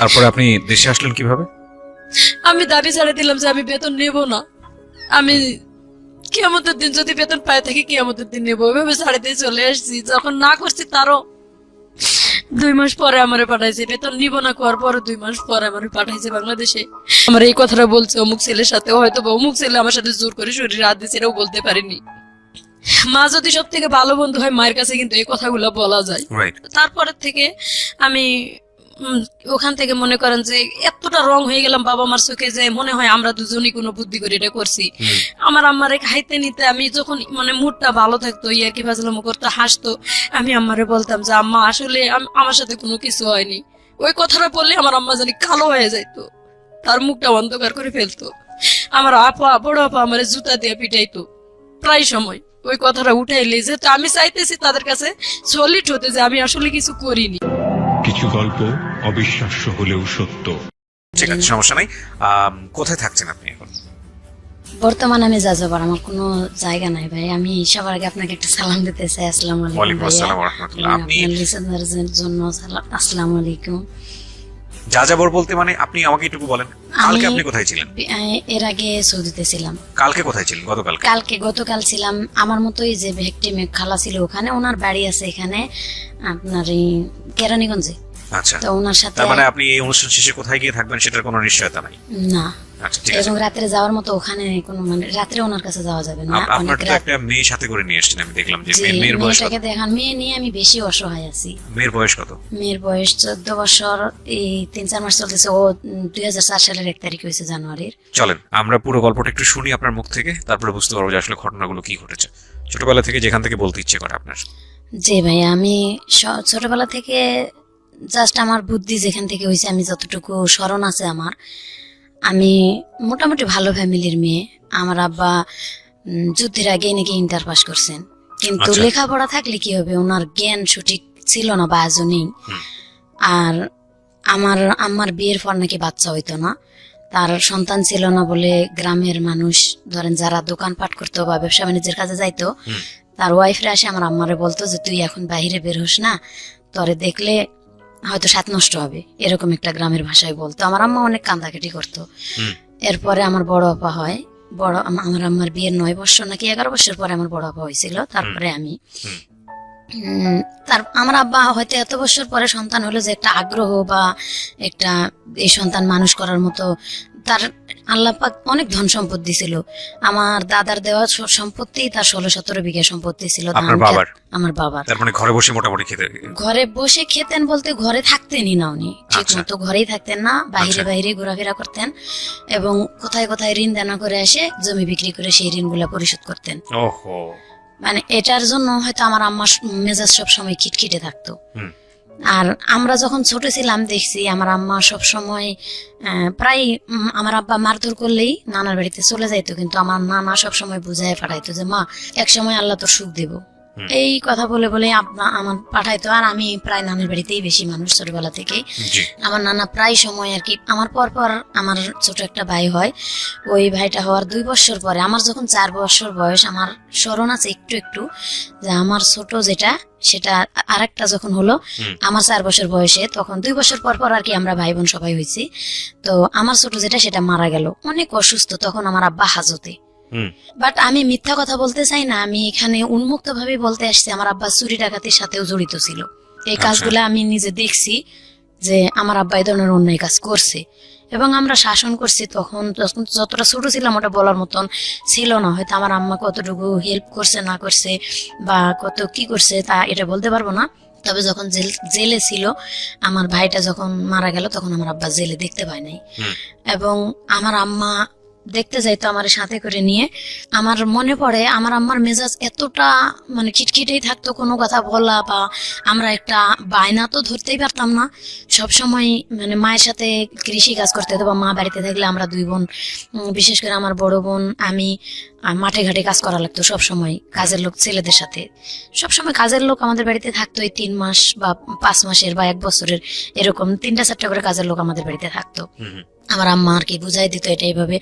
তারপরে আপনি দেশে আসলেন কিভাবে? আমি দাবি ছাড়া দিলাম যে আমি বেতন নেব না, আমি কিয়ামতের দিন যদি বেতন পাই থাকি কিয়ামতের দিন নেবো, ওইভাবে ছাড়ে দিয়ে চলে আসছি। যখন না করছি তারও 2 মাস পরে আমারে পাঠাইছে, বেতন নিব না করার পরে 2 মাস পরে আমারে পাঠাইছে বাংলাদেশে। আমার এই কথাটা বলছে অমুক ছেলের সাথে, হয়তো বা অমুক ছেলে আমার সাথে জোর করে শরীরে হাত দিয়েছে, এটাও বলতে পারিনি। মা যদি সব থেকে ভালো বন্ধু হয়, মায়ের কাছে কিন্তু এই কথাগুলো বলা যায়। তারপরের থেকে আমি ওখান থেকে মনে করেন যে এতটা রং হয়ে গেলাম বাবা মার চোখে, যে মনে হয় আমরা দুজনই কোনো বুদ্ধি করে এটা করছি। আমার আম্মারে খাইতে নিতে আমি যখন মানে মুডটা ভালো থাকতো, ইয়ার্কি ফাজলাম করতো, হাসতো, আমি আম্মারে বলতাম যে আম্মা আসলে আমার সাথে কোনো কিছু হয়নি। ওই কথাটা বললে আমার আম্মা জানি কালো হয়ে যাইতো, তার মুখটা অন্ধকার করে ফেলতো। আমার আপা, বড় আপা আমার জুতা দিয়ে পিটাইতো প্রায় সময় ওই কথাটা উঠাইলে, যেহেতু আমি চাইতেছি তাদের কাছে সলিড হতে যে আমি আসলে কিছু করিনি। কিছু গল্প অবিশ্বাস্য হলেও সত্য। ঠিক আছে, সমস্যা নাই। কোথায় থাকছেন আপনি এখন? বর্তমানে আমি যাযাবর, আমার কোনো জায়গা নাই ভাই। আমি সবার আগে আপনাকে একটা সালাম দিতে চাই। আসসালামু আলাইকুম। ওয়ালাইকুম আসসালাম ওয়া রাহমাতুল্লাহ। আপনি লিসেনারদের জন্য আসসালামু আলাইকুম। যাযাবর বলতে মানে আপনি আমাকে একটু বলেন, কালকে আপনি কোথায় ছিলেন? এর আগে সৌদিতে ছিলাম। কালকে কোথায় ছিলেন? গতকাল ছিলাম আমার মতোই, যে ভিকটিমে খালা ছিল ওখানে, ওনার বাড়ি আছে এখানে আপনার এই কেরানীগঞ্জে। আচ্ছা, তো ওনার সাথে। তার মানে আপনি এই অনুষ্ঠান শেষে কোথায় গিয়ে থাকবেন সেটার কোনো নিশ্চয়তা নাই? না। আচ্ছা, ঠিক আছে। এবং রাতে যাওয়ার মতো ওখানে কোনো মানে রাতে ওনার কাছে যাওয়া যাবে না। আপনার তো একটা মেয়ে সাথে করে নিয়ে এসেছেন, আমি দেখলাম যে মেয়ের বয়স কত? দেখান, মেয়ে নিয়ে আমি বেশি অসহায় আছি। মেয়ের বয়স কত? মেয়ের বয়স 14 বছর, এই 3-4 মাস চলতেছে। ও 2004 সালের 1 তারিখ হয়েছে, জানুয়ারির। চলেন আমরা পুরো গল্পটা একটু শুনি আপনার মুখ থেকে, তারপরে বুঝতে পারবো যে আসলে ঘটনাগুলো কি ঘটেছে। ছোটবেলা থেকে যেখান থেকে বলতে ইচ্ছে করে আপনার। জি ভাই, আমি ছোটবেলা থেকে জাস্ট আমার বুদ্ধি যেখান থেকে হয়েছে, আমি যতটুকু স্মরণ আছে আমার, আমি মোটামুটি ভালো ফ্যামিলির মেয়ে। আমার আব্বা যুদ্ধের আগে নাকি ইন্টার পাস করছেন, কিন্তু লেখাপড়া থাকলে কি হবে, ওনার জ্ঞান সঠিক ছিল না বা আজও নেই। আর আমার বিয়ের পর নাকি বাচ্চা হইতো না, তার সন্তান ছিল না বলে গ্রামের মানুষ ধরেন যারা দোকানপাট করতো বা ব্যবসা বাণিজ্যের কাজে যাইতো, তার ওয়াইফরা আসে আমার আম্মারে বলতো যে তুই এখন বাইরে বের হোস না, তোরে দেখলে হয়তো সাত নষ্ট হবে, এরকম একটা গ্রামের ভাষায় বলতো। আমার আম্মা অনেক কান্দাকাটি করতো। এরপরে আমার বড় আপা হয়, আমার আম্মার বিয়ের 9 বছর নাকি 11 বছর পরে আমার বড় আপা হয়েছিল। তারপরে আমি আমার আব্বা হয়তো এত বছর পরে সন্তান হলো, যে একটা আগ্রহ বা একটা এই সন্তান মানুষ করার মতো তার আল্লাহ পাক অনেক ধন সম্পত্তি ছিল। আমার দাদার দেওয়া সম্পত্তি তার 16-17 বিঘা সম্পত্তি ছিল। আমার বাবার। তার মানে ঘরে বসে মোটামুটি ঘরে বসে খেতেন বলতে ঘরে থাকতেনই না উনি, ঠিক মতো ঘরেই থাকতেন না, বাইরে বাইরে ঘোরাফেরা করতেন এবং কোথায় কোথায় ঋণ দেনা করে এসে জমি বিক্রি করে সেই ঋণগুলা পরিশোধ করতেন। মানে এটার জন্য হয়তো আমার আম্মার মেজাজ সব সময় খিটখিটে থাকতো। আর আমরা যখন ছোট ছিলাম দেখছি আমার আম্মা সব সময় প্রায় আমার আব্বা মারধর করলেই নানার বাড়িতে চলে যাইতো, কিন্তু আমার নানা সব সময় বুঝায় পাঠাইতো যে মা এক সময় আল্লাহ তোর সুখ দেব, এই কথা বলে বলে আমার পাঠাইতো। আর আমি প্রায় নানার বাড়িতেই বেশি মানুষ ছোটবেলা থেকে। আমার নানা প্রায় সময় আর কি, আমার পর আমার ছোট একটা ভাই হয়, ওই ভাইটা হওয়ার 2 বছর পরে আমার যখন 4 বছর বয়স, আমার স্মরণ আছে একটু একটু যে আমার ছোট যেটা সেটা আরেকটা যখন হলো আমার 4 বছর বয়সে, তখন 2 বছর পর আর কি আমরা ভাই বোন সবাই হয়েছি। তো আমার ছোট যেটা সেটা মারা গেল, অনেক অসুস্থ, তখন আমার আব্বা হাজতে। বাট আমি মিথ্যা কথা বলতে চাই না, আমি এখানে উন্মুক্ত ভাবে বলতে আসছি আমার আব্বা চুরি ডাকাতির সাথেও জড়িত ছিল। এই কাজগুলো আমি নিজে দেখছি যে আমার আব্বা এই ধরনের অন্যায় কাজ করছে এবং আমরা শাসন করছি। তখন যতটা ছোট ছিলাম ওটা বলার মতন ছিল না, হয়তো আমার আম্মা কতটুকু হেল্প করছে না করছে বা কত কি করছে তা এটা বলতে পারবো না। তবে যখন জেলে ছিল, আমার ভাইটা যখন মারা গেল, তখন আমার আব্বা জেলে দেখতে পায় নাই এবং আমার আম্মা দেখতে যাইতো আমার সাথে করে নিয়ে। আমার মনে পড়ে আমার আম্মার মেজাজ এতটা মানে খিটখিটেই থাকতো, কোনো কথা বলা বা আমরা একটা বায়না তো ধরতেই পারতাম না। সবসময় মানে মায়ের সাথে কৃষি কাজ করতে হতো বা মা বাড়িতে থাকলে আমরা 2 বোন, বিশেষ করে আমার বড় বোন আমি, মাঠে ঘাটে কাজ করা লাগতো সবসময়, কাজের লোক ছেলেদের সাথে সবসময় কাজের লোক আমাদের বাড়িতে থাকতো। এই 3 মাস বা 5 মাসের বা 1 বছরের এরকম 3টা-4টা করে কাজের লোক আমাদের বাড়িতে থাকতো। আমার আম্মা আর কি বুঝাই দিত এটা এইভাবে।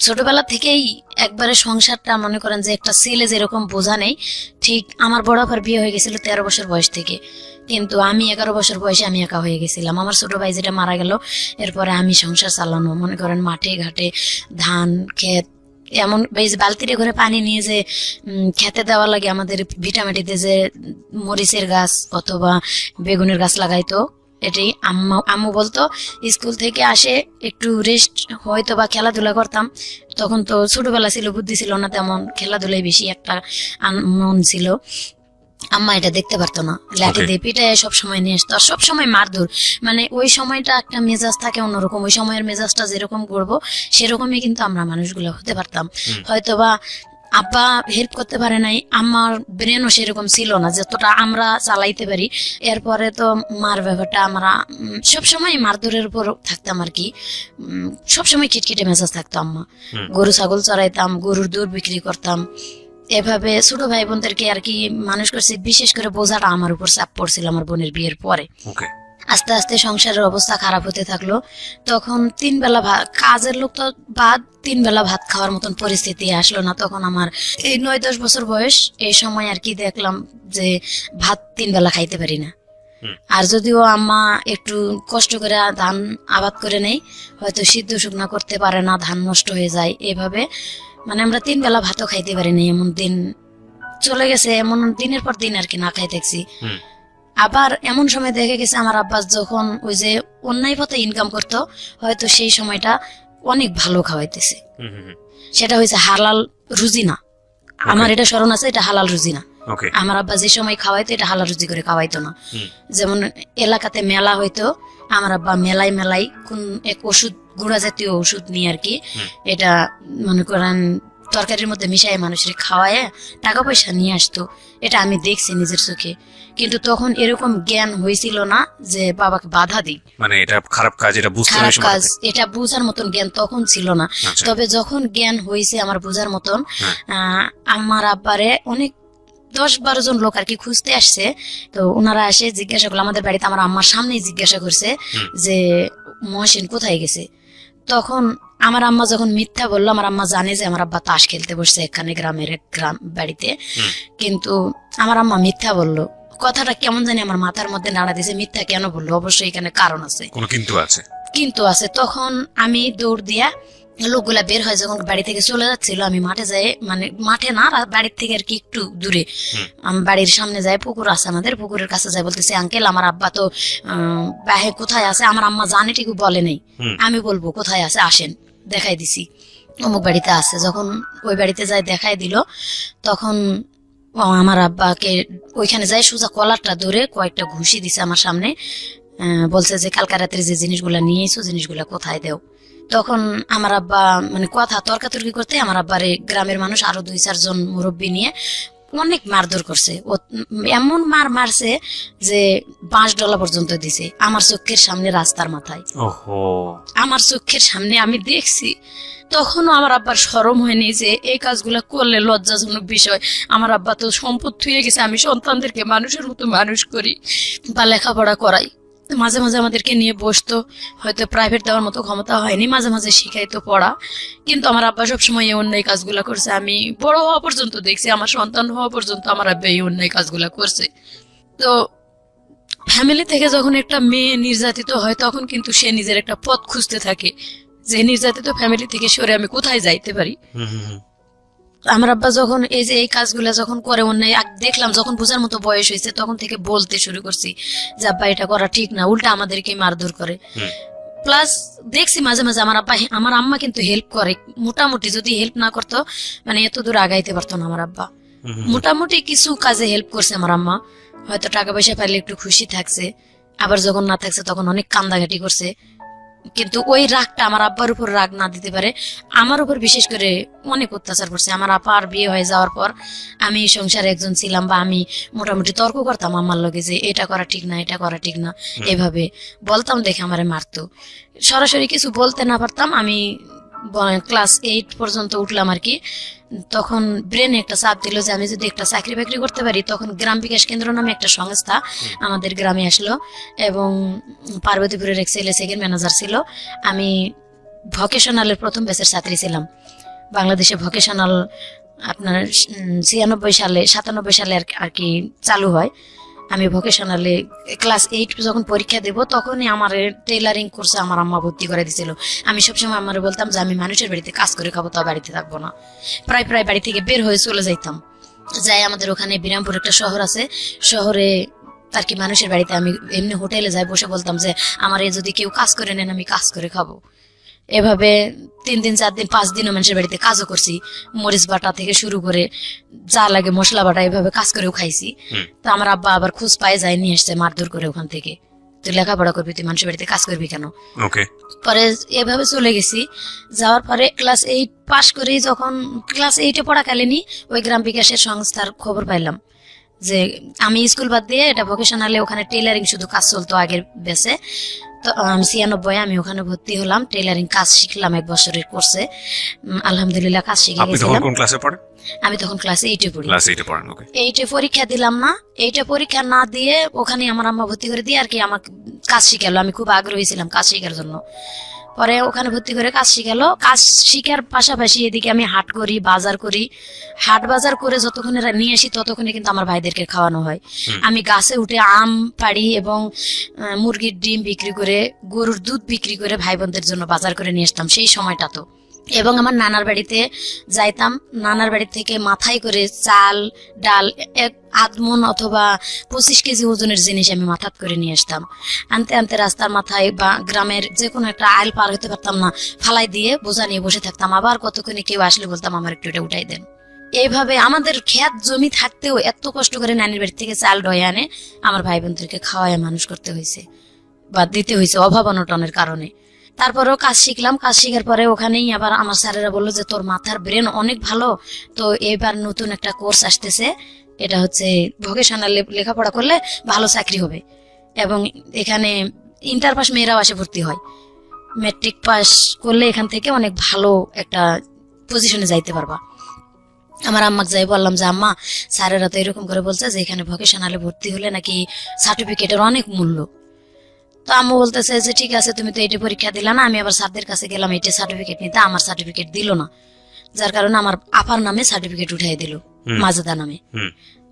ছোটবেলা থেকেই একবারে সংসারটা মনে করেন যে একটা ছেলে যেরকম বোঝা নেই, ঠিক আমার বড় আপার বিয়ে হয়ে গেছিল 13 বছর বয়স থেকে, কিন্তু আমি 11 বছর বয়সে আমি একা হয়ে গেছিলাম। আমার ছোট ভাই যেটা মারা গেল, এরপরে আমি সংসার চালানো, মনে করেন মাঠে ঘাটে ধান ক্ষেত, এমন বেশ বালতিরে করে পানি নিয়ে যে খেতে দেওয়া লাগে, আমাদের ভিটামাটিতে যে মরিচের গাছ অথবা বেগুনের গাছ লাগাইতো, এটাই আম্মু বলতো স্কুল থেকে আসে একটু রেস্ট হয়তো বা খেলাধুলা করতাম। তখন তো ছোটবেলা ছিল, বুদ্ধি ছিল না তেমন, খেলাধুলায় বেশি একটা মন ছিল। আম্মা এটা দেখতে পারতো না, লাঠি দিয়ে পিটায় সবসময় নিয়ে আসতো, আর সবসময় মারধর। মানে ওই সময়টা একটা মেজাজ থাকে অন্যরকম, ওই সময়ের মেজাজটা যেরকম করবো সেরকমই কিন্তু আমরা মানুষগুলো হতে পারতাম। হয়তোবা আব্বা হেল্প করতে পারে নাই, আমার ব্রেনও সেরকম ছিল না যতটা আমরা চালাইতে পারি। এরপরে তো মার ব্যাপারটা আমরা সবসময় মারধরের উপর থাকতাম আর কি, সবসময় খিটখিটে মেজাজ থাকতো। আম্মা গরু ছাগল চড়াইতাম, গরুর দুধ বিক্রি করতাম, এভাবে ছোট ভাই বোনদেরকে আর কি মানুষ করছে। বিশেষ করে বোঝাটা আমার উপর চাপ পড়ছিল আমার বোনের বিয়ের পরে। আস্তে আস্তে সংসারের অবস্থা খারাপ হতে থাকলো। তখন 3 বেলা ভাত, কাজের লোক তো বাদ, 3 বেলা ভাত খাওয়ার মতন পরিস্থিতি আসলো না। তখন আমার এই 9-10 বছর বয়স, এই সময় আর কি দেখলাম যে ভাত 3 বেলা খাইতে পারি না। আর যদিও আম্মা একটু কষ্ট করে ধান আবাদ করে নেই, হয়তো সিদ্ধ শুকনা করতে পারে না, ধান নষ্ট হয়ে যায়, এভাবে মানে আমরা 3 বেলা ভাতও খাইতে পারি না। এমন দিন চলে গেছে, এমন দিনের পর দিন আর কি না খাই দেখছি। আবার এমন সময় দেখে গেছে আমার আব্বাস যখন ওই যে অন্যায় পথে ইনকাম করতো, হয়তো সেই সময়টা অনেক ভালো খাওয়াইতেছে, সেটা হয়েছে হালাল রুজি না। আমার এটা স্মরণ আছে, এটা হালাল রুজি না। আমার আব্বা যে সময় খাওয়াইতো এটা হালাল রুজি করে খাওয়াইতো না। যেমন এলাকাতে মেলা হইতো, আমার আব্বা মেলাই মেলাই কোন এক ওষুধ, গুঁড়া জাতীয় ওষুধ নিয়ে আর কি, এটা মনে করেন তরকারির মধ্যে মিশাই মানুষের খাওয়ায় টাকা পয়সা নিয়ে আসতো। এটা আমি দেখছি নিজের চোখে, কিন্তু তখন এরকম জ্ঞান হয়েছিল না যে বাবাকে বাধা দিই, মানে এটা খারাপ কাজ, এটা বুঝতে খারাপ কাজ, এটা বুঝার মতন জ্ঞান তখন ছিল না। তবে যখন জ্ঞান হয়েছে আমার বুঝার মতন, আমার আব্বারে অনেক 10-12 জন লোক আর কি খুঁজতে আসছে। তো ওনারা এসে জিজ্ঞাসা করলো আমাদের বাড়িতে, আমার আম্মার সামনেই জিজ্ঞাসা করছে যে মহসিন কোথায় গেছে। তখন আমার আম্মা যখন মিথ্যা বললো, আমার আম্মা জানে যে আমার আব্বা তাস খেলতে বসছে এখানে গ্রামের এক গ্রাম বাড়িতে, কিন্তু আমার আম্মা মিথ্যা বললো। কথাটা কেমন জানি আমার মাথার মধ্যে নাড়া দিয়েছে, মিথ্যা কেন বললো, অবশ্যই এখানে কারণ আছে, কিন্তু আছে। তখন আমি দৌড় দিয়া, লোকগুলা বের হয় যখন বাড়ি থেকে চলে যাচ্ছিল, আমি মাঠে যাই, মানে মাঠে না, বাড়ির থেকে আর কি একটু দূরে, বাড়ির সামনে যায় পুকুর আছে আমাদের, পুকুরের কাছে যাই, বলতেছে আঙ্কেল আমার আব্বা তো বাহে কোথায় আছে। আমার আম্মা জানে ঠিকই বলে নেই, আমি বলবো কোথায় আছে আসেন, দেখাই দিছি অমুক বাড়িতে আছে। যখন ওই বাড়িতে যাই দেখাই দিল, তখন আমার আব্বাকে ওইখানে যাই সোজা কলারটা ধরে কয়েকটা ঘুষি দিছে আমার সামনে, বলছে যে কালকা রাতের যে জিনিসগুলা নিয়ে এসো, জিনিসগুলা কোথায় দেও। তখন আমার আব্বা মানে কথা তর্কাতর্কি করতে আমার আব্বারে গ্রামের মানুষ আরো 2-4 জন মুরব্বী নিয়ে অনেক মারধর করছে। এমন মার মারছে যে 5 ডলা পর্যন্ত দিছে আমার চোখের সামনে, রাস্তার মাথায়, আমার চোখের সামনে আমি দেখছি। তখনও আমার আব্বার শরম হয়নি যে এই কাজগুলা করলে লজ্জাজনক বিষয়। আমার আব্বা তো সম্পদ থুয়ে গেছে, আমি সন্তানদেরকে মানুষের মতো মানুষ করি বা লেখাপড়া করাই। মাঝে মাঝে আমাদেরকে নিয়ে বসতো, হয়তো প্রাইভেট দেওয়ার মতো ক্ষমতা হয়নি, মাঝে মাঝে শিখাইতো পড়া, কিন্তু আমার আব্বা সবসময় এই অন্যায় কাজগুলা করছে। আমি বড় হওয়া পর্যন্ত দেখছি, আমার সন্তান হওয়া পর্যন্ত আমার আব্বা এই অন্যায় কাজগুলা করছে। তো ফ্যামিলি থেকে যখন একটা মেয়ে নির্যাতিত হয়, তখন কিন্তু সে নিজের একটা পথ খুঁজতে থাকে যে নির্যাতিত ফ্যামিলি থেকে সরে আমি কোথায় যাইতে পারি। আমার আব্বা যখন এই যে এই কাজগুলা যখন করে অন্যায় দেখলাম, যখন বোঝার মতো বয়স হয়েছে, তখন থেকে বলতে শুরু করছি যে আব্বা এটা করা ঠিক না, উল্টা আমাদেরকে মারধর করে। প্লাস দেখছি মাঝে মাঝে আমার আব্বা, আমার আম্মা কিন্তু হেল্প করে মোটামুটি, যদি হেল্প না করতো মানে এত দূর আগাইতে পারতো না আমার আব্বা। মোটামুটি কিছু কাজে হেল্প করছে আমার আম্মা, হয়তো টাকা পয়সা পাইলে একটু খুশি থাকছে, আবার যখন না থাকছে তখন অনেক কান্দাঘাটি করছে। কিন্তু ওই রাগটা আমার আব্বার উপর রাগ না দিতে পারে, আমার উপর বিশেষ করে অনেক অত্যাচার করছে। আমার আপার বিয়ে হয়ে যাওয়ার পর আমি সংসারে একজন ছিলাম, বা আমি মোটামুটি তর্ক করতাম আমার লগে যে এটা করা ঠিক না, এটা করা ঠিক না, এভাবে বলতাম দেখে আমারে মারতো। সরাসরি কিছু বলতে না পারতাম। আমি ক্লাস 8 পর্যন্ত উঠলাম আর কি, তখন ব্রেনে একটা চাপ দিল যে আমি যদি একটা চাকরি বাকরি করতে পারি। তখন গ্রাম বিকাশ কেন্দ্র নামে একটা সংস্থা আমাদের গ্রামে আসলো, এবং পার্বতীপুরের এক ছেলে সেকেন্ড ম্যানেজার ছিল। আমি ভোকেশনালের প্রথম ব্যাচের ছাত্রী ছিলাম। বাংলাদেশে ভোকেশনাল আপনার 96 সালে 97 সালে আর কি চালু হয়। আমি ভোকেশনালে ক্লাস 8 যখন পরীক্ষা দেব তখনই আমার টেইলারিং কোর্সে আমার আম্মা ভর্তি করে দিয়েছিল। আমি সবসময় আম্মারে বলতাম যে আমি মানুষের বাড়িতে কাজ করে খাবো, তাও বাড়িতে থাকবো না। প্রায় বাড়ি থেকে বের হয়ে চলে যাইতাম। যাই আমাদের ওখানে বিরামপুর একটা শহর আছে, শহরে আর কি মানুষের বাড়িতে আমি এমনি হোটেলে যাই, বসে বলতাম যে আমার যদি কেউ কাজ করে নেন আমি কাজ করে খাবো। এভাবে 3 দিন 4 দিন 5 দিনও মানুষের বাড়িতে কাজও করছি, মরিচ বাটা থেকে শুরু করে যা লাগে মশলা বাটা এভাবে কাজ করেও খাইছি। তো আমার আব্বা আবার খোঁজ পায় যায় নিয়ে আসছে মারধর করে ওখান থেকে, তুই লেখাপড়া করবি, তুই মানুষের বাড়িতে কাজ করবি কেন। ওকে। পরে এভাবে চলে গেছি। যাওয়ার পরে ক্লাস 8 পাশ করি, যখন ক্লাস 8-এ পড়াকালীনই ওই গ্রাম বিকাশের সংস্থার খবর পাইলাম যে আমি স্কুল বাদ দিয়ে এটা ভোকেশনালে ওখানে টেইলারিং শুধু কাজ চলতো আগের বেসে। তো আমি 96 আমি ওখানে ভর্তি হলাম, টেইলারিং কাজ শিখলাম 1 বছরের কোর্সে। আলহামদুলিল্লাহ কাজ শিখে আপনি তখন গেছিলাম। কোন ক্লাসে পড়েন? আমি তখন ক্লাস 8-এ পড়ি। ক্লাস 8 এ পড়েন। ওকে। 8-এ পরীক্ষা দিলাম না, 8-এ পরীক্ষা না দিয়ে ওখানে আমার আম্মা ভর্তি করে দিয়ে আর কি আমাকে কাজ শিখালো। আমি খুব আগ্রহী ছিলাম কাজ শেখার জন্য। পরে ওখানে ভর্তি করে কাজ শিখালো। কাজ শিখার পাশাপাশি এদিকে আমি হাট করি, বাজার করি। হাট বাজার করে যতক্ষণে নিয়ে আসি ততক্ষণে কিন্তু আমার ভাইদেরকে খাওয়ানো হয়। আমি গাছে উঠে আম পাড়ি এবং মুরগির ডিম বিক্রি করে, গরুর দুধ বিক্রি করে ভাই বোনদের জন্য বাজার করে নিয়ে আসতাম সেই সময়টা তো। এবং আমার নানার বাড়িতে যাইতাম, নানার বাড়ি থেকে মাথায় করে চাল ডাল 1 মণ অথবা 25 কেজি ওজনের জিনিস আমি মাথাত করে নিয়ে আসতাম। আনতে আনতে রাস্তার মাথায় বা গ্রামের যে কোনো একটা আইল পার হতে পারতাম না, ফালাই দিয়ে বোঝা নিয়ে বসে থাকতাম। আবার কতক্ষণে কেউ আসলে বলতাম আমার একটু এটা উঠাই দেন। এইভাবে আমাদের ক্ষেত জমি থাকতেও এত কষ্ট করে নানির বাড়ি থেকে চাল ডয়ে আনে আমার ভাই বোনদেরকে খাওয়ায় মানুষ করতে হয়েছে বা দিতে হয়েছে অভাব অনটনের কারণে। তারপরেও কাজ শিখলাম। কাজ শিখার পরে ওখানেই আবার আমার স্যারেরা বললো যে তোর মাথার ব্রেন অনেক ভালো, তো এবার নতুন একটা কোর্স আসতেছে, এটা হচ্ছে ভোকেশনালে লেখাপড়া করলে ভালো চাকরি হবে এবং এখানে ইন্টার পাস মেয়েরাও আসে ভর্তি হয়। ম্যাট্রিক পাস করলে এখান থেকে অনেক ভালো একটা পজিশনে যাইতে পারবা। আমার আম্মাকে যাই বললাম যে আম্মা স্যারেরা তো এরকম করে বলছে যে এখানে ভোকেশনালে ভর্তি হলে নাকি সার্টিফিকেটের অনেক মূল্য। তো আম্মু বলতেছে যে ঠিক আছে তুমি তো এইটা পরীক্ষা দিলা না। আমি আবার স্যারদের কাছে গেলাম এইটা সার্টিফিকেট নিতে, আমার সার্টিফিকেট দিল না, যার কারণে আমার আপার নামে সার্টিফিকেট উঠাই দিল, মাজেদা নামে।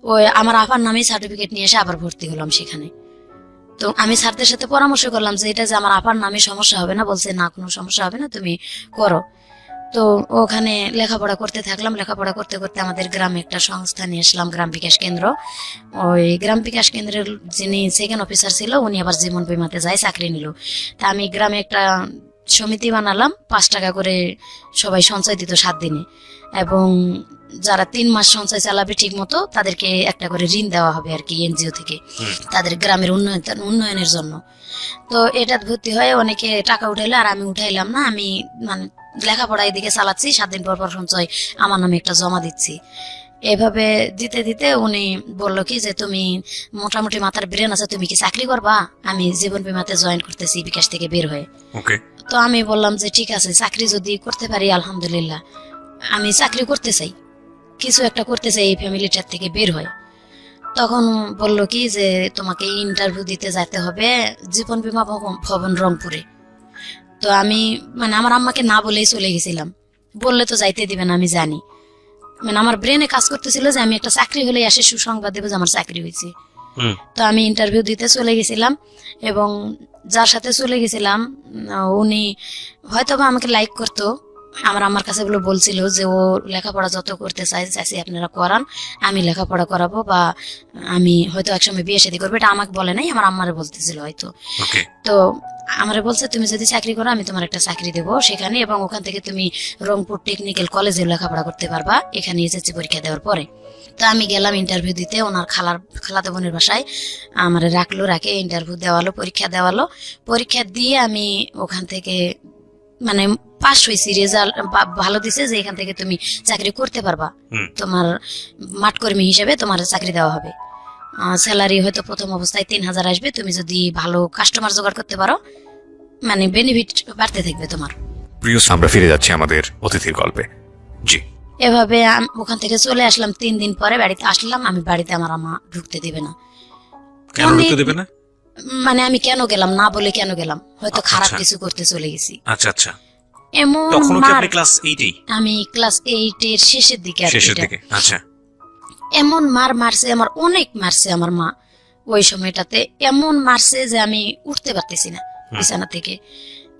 ওই আমার আপার নামে সার্টিফিকেট নিয়ে এসে আবার ভর্তি হলাম সেখানে। তো আমি স্যারদের সাথে পরামর্শ করলাম যে এটা যে আমার আপার নামে সমস্যা হবে না, বলছে না কোনো সমস্যা হবে না, তুমি করো। তো ওখানে লেখাপড়া করতে থাকলাম। লেখাপড়া করতে করতে আমাদের গ্রামে একটা সংস্থা নিয়ে আসলাম, গ্রাম বিকাশ কেন্দ্র। ওই গ্রাম বিকাশ কেন্দ্রের যিনি সেকেন্ড অফিসার ছিল উনি আবার জীবন বীমাতে যায় চাকরি নিল। তা আমি গ্রামে একটা সমিতি বানালাম, 5 টাকা করে সবাই সঞ্চয় দিত 7 দিনে, এবং যারা 3 মাস সঞ্চয় চালাবে ঠিক মতো তাদেরকে একটা করে ঋণ দেওয়া হবে আর কি এনজিও থেকে, তাদের গ্রামের উন্নয়নের জন্য। তো এটা ভর্তি হয়ে অনেকে টাকা উঠাইলো আর আমি উঠাইলাম না। আমি মানে লেখাপড়া এদিকে চালাচ্ছি, 7 দিন পর পর সঞ্চয় আমার নামে একটা জমা দিচ্ছি। এভাবে দিতে দিতে উনি বললো কি যে তুমি মোটামুটি মাথার ব্রেন আছে, তুমি কি চাকরি করবা? আমি জীবন বীমাতে জয়েন করতেছি বিকাশ থেকে বের হয়ে। তো আমি বললাম যে ঠিক আছে, চাকরি যদি করতে পারি আলহামদুলিল্লাহ, আমি চাকরি করতে চাই, কিছু একটা করতে চাই এই ফ্যামিলিটার থেকে বের হয়। তখন বললো কি যে তোমাকে ইন্টারভিউ দিতে যেতে হবে জীবন বীমা ভবন রংপুরে। তো আমি মানে আমার আম্মাকে না বলেই চলে গেছিলাম, বললে তো যাইতে দিবে না আমি জানি। মানে আমার ব্রেনে কাজ করতেছিল যে আমি একটা চাকরি হলে আসে সুসংবাদ দেবো যে আমার চাকরি হয়েছে। তো আমি ইন্টারভিউ দিতে চলে গেছিলাম এবং যার সাথে চলে গেছিলাম উনি হয়তো বা আমাকে লাইক করতো। আমার কাছে গুলো বলছিল যে ও লেখাপড়া যত করতে চাইছি আপনারা করান, আমি লেখাপড়া করাবো, বা আমি হয়তো একসময় বিয়ে শাদী করবো। এটা আমাকে বলে নাই, আমার আম্মারে বলতেছিল হয়তো। তো আমারে বলছে তুমি যদি চাকরি করো আমি তোমার একটা চাকরি দেবো সেখানে, এবং ওখান থেকে তুমি রংপুর টেকনিক্যাল কলেজে লেখাপড়া করতে পারবা এখানে এসএসসি পরীক্ষা দেওয়ার পরে। তো আমি গেলাম ইন্টারভিউ দিতে, ওনার খালাতো বোনের বাসায় আমার রাখলো, রাখে ইন্টারভিউ দেওয়ালো, পরীক্ষা দেওয়ালো। পরীক্ষা দিয়ে আমি ওখান থেকে মানে পাস হয়েছি, রেজাল্ট ভালো দিছে যে এখান থেকে তুমি চাকরি করতে পারবা, তোমার মাঠকর্মী হিসেবে তোমার চাকরি দেওয়া হবে। স্যালারি হয়তো প্রথম অবস্থায় 3000 আসবে, তুমি যদি ভালো কাস্টমার জোগাড় করতে পারো মানে বেনিফিট বাড়তে থাকবে তোমার। প্রিয়, আমরা ফিরে যাচ্ছি আমাদের অতিথির গল্পে। জি। এভাবে ওখান থেকে চলে আসলাম। 3 দিন পরে বাড়িতে আসলাম। আমি বাড়িতে আমার আম্মা ঢুকতে দিবে না। কেন ঢুকতে দেবে না? মানে আমি কেন গেলাম না বলে কেন গেলাম, হয়তো খারাপ কিছু করতে চলে গেছি। আচ্ছা আচ্ছা। এমন তখন কি আপনি ক্লাস 8 আমি ক্লাস 8 এর শেষের দিকে। শেষের দিকে। আচ্ছা। এমন মারছে আমার, অনেক মারছে আমার মা। ওই সময়টাতে এমন মারছে যে আমি উঠতে পারতেছি না বিছানা থেকে।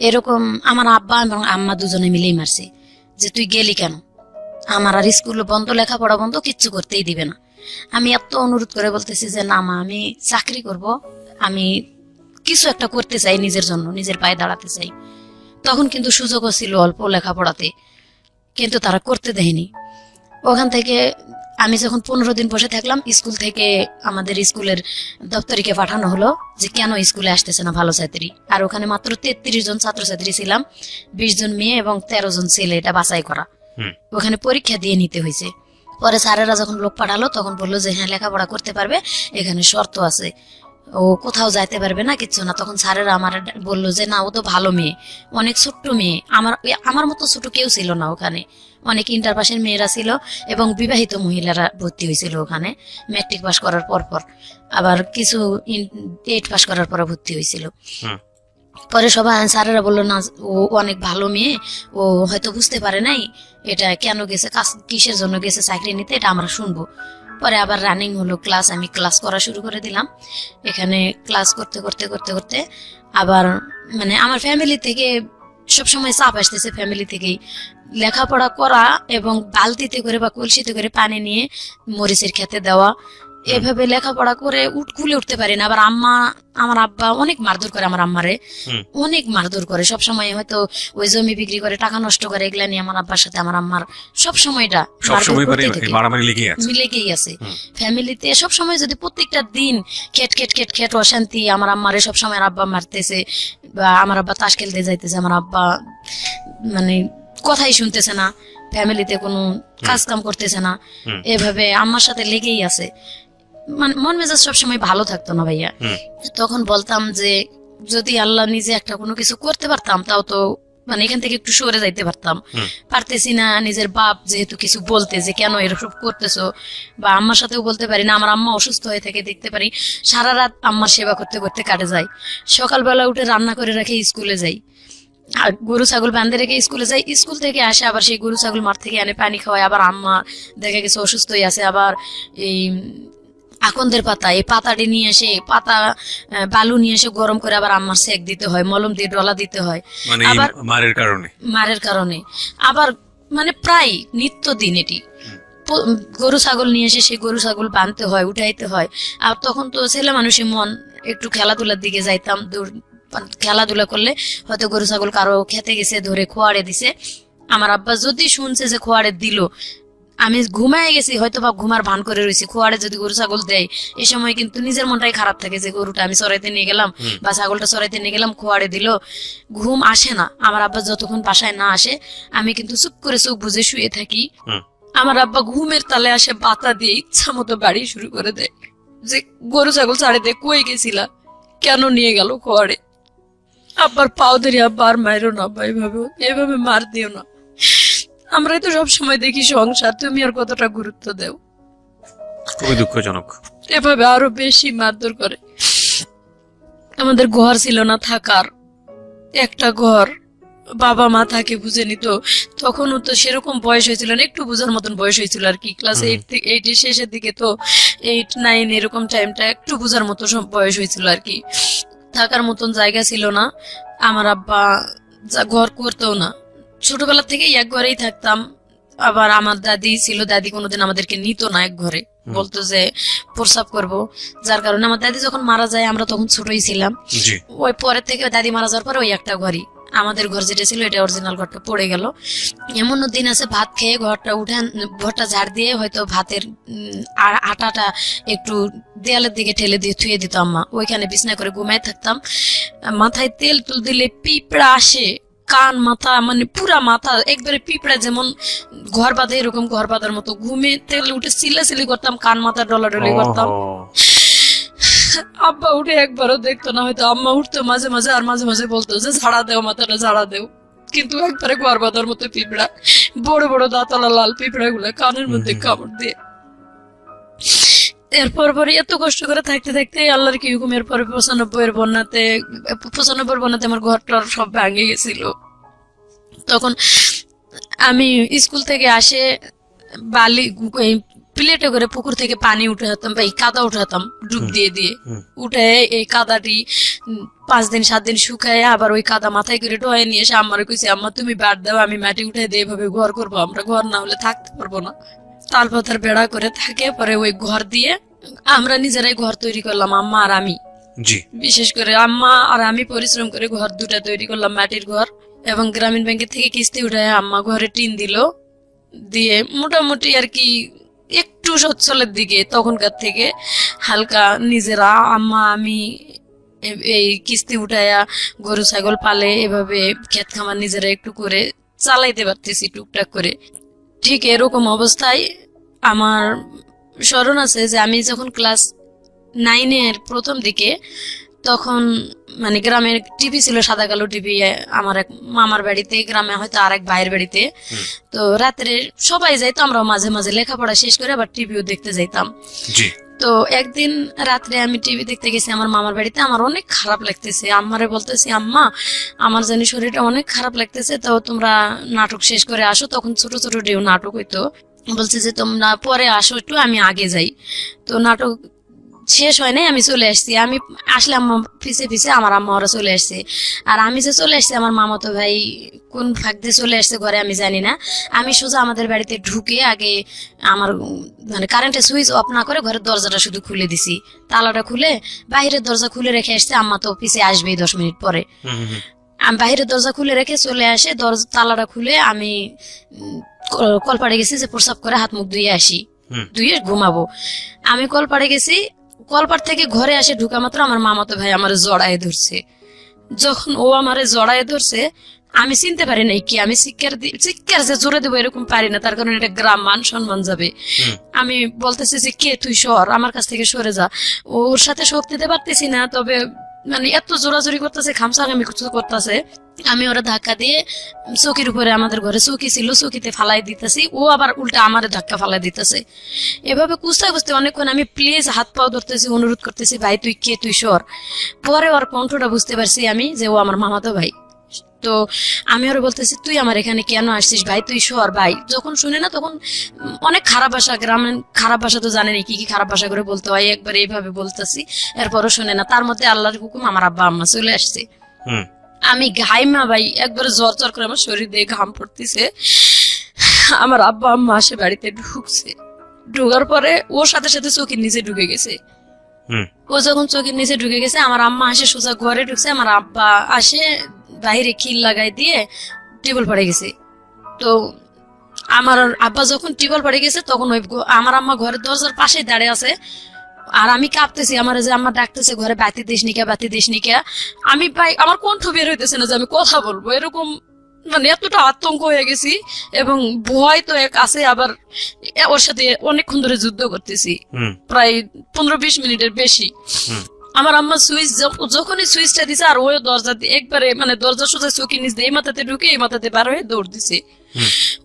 এরকম আমার আব্বা এবং আম্মা দুজনে মিলেই মারছে যে তুই গেলি কেন, আমার আর স্কুল বন্ধ, লেখাপড়া বন্ধ, কিচ্ছু করতেই দিবে না। আমি এত অনুরোধ করে বলতেছি যে না মা, আমি চাকরি করব, আমি কিছু একটা করতে চাই, নিজের জন্য, নিজের পায়ে দাঁড়াতে চাই। তখন কিন্তু সুযোগও ছিল অল্প লেখাপড়াতে, কিন্তু তারা করতে দেয়নি। ওখান থেকে আমি যখন 15 দিন বসে থাকলাম, স্কুল থেকে আমাদের স্কুলের দপ্তরিকে পাঠানো হলো যে কেন স্কুলে আসতেছে না ভালো ছাত্রী। আর ওখানে মাত্র 33 জন ছাত্রছাত্রী ছিলাম, 20 জন মেয়ে এবং 13 জন ছেলে, এটা বাছাই করা। ওখানে পরীক্ষা দিয়ে নিতে হয়েছে। পরে স্যারেরা যখন লোক পাঠালো তখন বললো যে হ্যাঁ লেখাপড়া করতে পারবে, এখানে শর্ত আছে, ও কোথাও যাইতে পারবে না, কিচ্ছু না। তখন স্যারেরা আমার বললো যে না, ও তো ভালো মেয়ে, অনেক ছোট্ট মেয়ে, আমার মতো ছোট কেউ ছিল না ওখানে, অনেক ইন্টার পাসের মেয়েরা ছিল এবং বিবাহিত মহিলারা ভর্তি হয়েছিল ওখানে, ম্যাট্রিক পাস করার পর আবার কিছু 8 পাস করার পর ভর্তি হয়েছিল। পরে সবাই স্যারেরা বললো না, ও অনেক ভালো মেয়ে, ও হয়তো বুঝতে পারে নাই এটা কেন গেছে, কিসের জন্য গেছে চাকরি নিতে, এটা আমরা শুনবো। পরে আবার রানিং হলো ক্লাস, আমি ক্লাস করা শুরু করে দিলাম। এখানে ক্লাস করতে করতে করতে করতে আবার মানে আমার ফ্যামিলি থেকে সবসময় চাপ আসতেছে, ফ্যামিলি থেকেই লেখাপড়া করা এবং বালতিতে করে বা কলসিতে করে পানি নিয়ে মরিচের খেতে দেওয়া, এভাবে লেখাপড়া করে খুলে উঠতে পারি না। আবার আমার আব্বা অনেক মারধর করে, আমার আম্মারে অনেক মারধর করে সবসময়, হয়তো ওই জমি বিক্রি করে টাকা নষ্ট করে, এগুলা নিয়ে আমার আব্বার সাথে আমার আম্মার সবসময়টা লেগেই আছে ফ্যামিলিতে। সবসময় যদি প্রত্যেকটা দিন খেট খেট খেট খেট অশান্তি, আমার আম্মারে সবসময় আব্বা মারতেছে বা আমার আব্বা তাস খেলতে যাইতেছে, আমার আব্বা মানে কথাই শুনতেছে না, ফ্যামিলিতে কোনো কাজ কাম করতেছে না, এভাবে আম্মার সাথে লেগেই আছে। মানে মন মেজাজ সবসময় ভালো থাকতো না ভাইয়া। তখন বলতাম যে যদি আল্লাহ নিজে একটা কোনো কিছু করতে পারতাম, তাও তো মানে এখান থেকে একটু সরে যাইতে পারতাম, পারতেছি না। নিজের বাপ যেহেতু কিছু বলতে যে কেন এরকম করতেছো, বা আম্মার সাথেও বলতে পারি না, আমার আম্মা অসুস্থ হয়ে থাকে দেখতে পারি, সারা রাত আম্মার সেবা করতে করতে কাটে যায়। সকালবেলা উঠে রান্না করে রেখে স্কুলে যাই, আর গরু ছাগল বাঁধে রেখে স্কুলে যাই, স্কুল থেকে আসে আবার সেই গরু ছাগল মাঠ থেকে এনে পানি খাওয়ায়। আবার আম্মা দেখা গেছে অসুস্থ হয়ে আছে, আবার এই আকন্দের পাতা, এই পাতাটি নিয়ে এসে, পাতা বালু নিয়ে এসে গরম করে আবার আম্মার সেক দিতে হয়, মলম দিয়ে ডলা দিতে হয়, আবার মারের কারণে আবার মানে প্রায় নিত্য দিন এটি। গরু ছাগল নিয়ে এসে সেই গরু ছাগল বাঁধতে হয়, উঠাইতে হয়। আর তখন তো ছেলে মানুষের মন, একটু খেলাধুলার দিকে যাইতাম, খেলাধুলা করলে হয়তো গরু ছাগল কারো খেতে গেছে, ধরে খোয়াড়ে দিছে, আমার আব্বা যদি শুনছে যে খোয়াড়ে দিল, আমি ঘুমায় গেছি হয়তো বা ঘুমার ভান করে রয়েছি, খোয়াড়ে যদি গরু ছাগল দেয়, এই সময় কিন্তু নিজের মনটাই খারাপ থাকে যে গরুটা আমি চড়াইতে নিয়ে গেলাম বা ছাগলটা চড়াইতে নিয়ে গেলাম, খোয়াড়ে দিল, ঘুম আসে না। আমার আব্বা যতক্ষণ বাসায় না আসে আমি কিন্তু চুপ করে চোখ বুঝে শুয়ে থাকি। আমার আব্বা ঘুমের তালে আসে বাতা দিয়ে ইচ্ছা মতো বাড়ি শুরু করে দেয় যে গরু ছাগল ছাড়ে দিয়ে কই গেছিলা, কেন নিয়ে গেল খোয়াড়ে। আব্বার পাও ধরে, আব্বা আর মায়েরও না, আব্বা এভাবে মার দিও না, আমরাই তো সবসময় দেখি সংসার, তুমি আর কতটা গুরুত্ব দেও। খুবই দুঃখজনক। এভাবে আরো বেশি মারধর করে। আমাদের ঘর ছিল না থাকার, একটা ঘর, বাবা মা থাকে বুঝে নিত। তখনও তো সেরকম বয়স হয়েছিল না, একটু বুঝার মতন বয়স হয়েছিল আর কি, ক্লাস 8 এর শেষের দিকে, তো 8, 9 এরকম টাইমটা একটু বুঝার মতো সব বয়স হয়েছিল আর কি। থাকার মতন জায়গা ছিল না, আমার আব্বা ঘর করতেও না, ছোটবেলা থেকে এক ঘরেই থাকতাম। আবার আমার দাদি ছিল, দাদি কোনোদিন আমাদেরকে নিত না এক ঘরে, বলতো যে প্রসাব করব, যার কারণে আমার দাদি যখন মারা যায় আমরা তখন ছোটই ছিলাম, ওই পরের থেকে দাদি মারা যাওয়ার পরে ওই একটা ঘরই আমাদের ঘর যেটা ছিল, এটা অরিজিনাল ঘরটা পড়ে গেল। এমন দিন আছে ভাত খেয়ে ঘরটা ঝাড় দিয়ে হয়তো ভাতের আটাটা একটু দেয়ালের দিকে ঠেলে দিয়ে থুয়ে দিত আম্মা, ওইখানে বিছনা করে ঘুমায় থাকতাম। মাথায় তেল তুল দিলে পিঁপড়া আসে, কান মাথা মানে পুরা মাথা একবারে পিঁপড়া যেমন ঘর বাঁধে এরকম ঘর বাঁধার মতো, ঘুমে তেলে উঠে সিলাসিলি করতাম, কান মাথা ডলাডলি করতাম। আব্বা উঠে একবারও দেখতো না, হয়তো আম্মা উঠতো মাঝে মাঝে, আর মাঝে মাঝে বলতো যে ঝাড়া দেও মাথাটা, ঝাড়া দেও, কিন্তু একবারে ঘর বাঁধার মতো পিঁপড়া, বড় বড় দাঁতলা লাল পিঁপড়া গুলা কানের মধ্যে কামড় দিয়ে। এরপর পরে এত কষ্ট করে থাকতে থাকতে আল্লাহর কি হুকুম, এরপরে 95 বন্যাতে আমার ঘরটা সব ভাঙে গেছিল। তখন আমি স্কুল থেকে আসে বালি প্লেটে করে পুকুর থেকে পানি উঠাতাম বা এই কাদা উঠাতাম ডুব দিয়ে দিয়ে উঠে এই কাদাটি 5 দিন 7 দিন শুকায় আবার ওই কাদা মাথায় করে ঢোয়ে নিয়ে এসে আমার কইছে আম্মা তুমি বাদ দাও আমি মাটি উঠে দিয়ে এভাবে ঘর করবো, আমরা ঘর না হলে থাকতে পারবো না। তাল পাতার বেড়া করে থাকে, পরে ওই ঘর দিয়ে আমরা নিজেরাই ঘর তৈরি করলাম আম্মা আর আমি। জি। বিশেষ করে আম্মা আর আমি পরিশ্রম করে ঘর দুটা তৈরি করলাম, মাটির ঘর, এবং গ্রামীণ ব্যাংকের থেকে কিস্তি উঠায় আম্মা ঘরে টিন দিল, দিয়ে মোটামুটি আর কি একটু সচ্ছলের দিকে তখনকার থেকে হালকা নিজেরা আম্মা আমি এই কিস্তি উঠায়া গরু ছাগল পালে এভাবে ক্ষেত খামার নিজেরা একটু করে চালাইতে পারতেছি টুকটাক করে। ঠিক এরকম অবস্থায় আমার স্মরণ আছে যে আমি যখন ক্লাস 9-এর প্রথম দিকে, তখন মানে গ্রামের টিভি ছিল, সাদা কালো টিভি, আমার এক মামার বাড়িতে, গ্রামে হয়তো আর এক ভাইয়ের বাড়িতে। তো রাত্রে সবাই যাইতো, আমরা মাঝে মাঝে লেখাপড়া শেষ করে আবার টিভিও দেখতে যাইতাম। তো একদিন রাত্রে আমি টিভি দেখতে গেছি আমার মামার বাড়িতে, আমার অনেক খারাপ লাগতেছে, আম্মারে বলতেছি আম্মা আমার জানি শরীরটা অনেক খারাপ লাগতেছে, তো তোমরা নাটক শেষ করে আসো। তখন ছোট ছোট ডিও নাটক হইতো, বলছে যে তোমরা পরে আসো একটু, আমি আগে যাই। তো নাটক শেষ হয় নাই, আমি চলে আসছি। আমি আসলে আম্মা পিছে পিছে আমার আম্মা ওরা চলে আসছে, আর আমি যে চলে আসছি আমার মামাতো ভাই কোন ফাঁক দিয়ে চলে আসছে ঘরে আমি জানি না। আমি সোজা আমাদের বাড়িতে ঢুকে আগে আমার মানে কারেন্টের সুইচ অফ না করে ঘরের দরজাটা শুধু খুলে দিছি, তালাটা খুলে বাইরের দরজা খুলে রেখে আসছে। আম্মা তো পিছে আসবেই 10 মিনিট পরে। আমি বাইরের দরজা খুলে রেখে চলে আসে, দরজা তালাটা খুলে আমি কলপাড়ে গেছি যে প্রসাব করে হাত মুখ ধুয়ে আসি, ধুয়ে ঘুমাবো। আমি কলপাড়ে গেছি, কলপাড় থেকে ঘরে আসে ঢুকা মাত্র আমার মামাতো ভাই আমার জড়ায় ধরছে। যখন ও আমারে জড়ায় ধরছে আমি চিনতে পারি নাই কি, আমি চিৎকার যে জোরে দেবো এরকম পারি না, তার কারণ এটা গ্রাম, মান সম্মান যাবে। আমি বলতেছি যে কে তুই সর, আমার কাছ থেকে সরে যা। ওর সাথে শক্তি দিতে পারতেছি না, তবে মানে এত জোরাজোরি করতেছে, খামসাখামি করতেছে। আমি ওরা ধাক্কা দিয়ে চৌকির উপরে, আমাদের ঘরে চৌকি ছিল, চৌকিতে ফালাই দিতেছি, ও আবার উল্টা আমারে ধাক্কা ফালাই দিতেছে। এভাবে কুস্তা কুস্তি অনেকক্ষণ আমি প্লিজ হাত পাও ধরতেছি, অনুরোধ করতেছি ভাই তুই কে, তুই সর। পরে ওর কণ্ঠটা বুঝতে পারছি আমি যে ও আমার মামাতো ভাই। তো আমি ওরা বলতেছি তুই আমার এখানে কেন আসছিস ভাই, তুই সর ভাই। যখন শুনে না তখন অনেক খারাপ ভাষা, গ্রামের খারাপ ভাষা তো জানেনি কি কি খারাপ ভাষা করে বলতে হয়, একবার এইভাবে বলতেছি, এরপরও শুনে না। তার মধ্যে আল্লাহর হুকুম আমার আব্বা আম্মা চলে আসছে। আমি ঘাইমা ভাই, একবারে জ্বর জ্বর করে আমার শরীর দিয়ে ঘাম পড়তেছে। আমার আব্বা আম্মা আসে বাড়িতে ঢুকছে, ঢুকার পরে ওর সাথে সাথে চৌকির নিচে ঢুকে গেছে। ও যখন চৌকির নিচে ঢুকে গেছে আমার আম্মা আসে সোজা ঘরে ঢুকছে, আমার আব্বা আসে বাইরে খিল লাগাই দিয়ে টিউবওয়েল পড়ে গেছে। তো আমার আব্বা যখন টিউবওয়েল পড়ে গেছে তখন ওই আমার আম্মা ঘরের দরজার পাশে দাঁড়িয়ে আছে, আর আমি কাঁপতেছি, আমার যে আম্মা ডাকতেছে ঘরে বাতি দিস নিকা, বাতি দিস নিকা। আমি ভাই আমার কণ্ঠ বের হইতেছে না যে আমি কথা বলবো, এরকম মানে এতটা আতঙ্ক হয়ে গেছি, এবং ভয় তো এক আছে, আবার ওর সাথে অনেকক্ষণ ধরে যুদ্ধ করতেছি, প্রায় 15-20 মিনিটের বেশি। আমার আম্মা সুইচ যখনই সুইচটা দিছে আর ওই দরজা একবারে মানে দরজা সোজা চৌকির নিচ দিয়ে এই মাথাতে ঢুকে এই মাথাতে বার হয়ে দৌড় দিছে।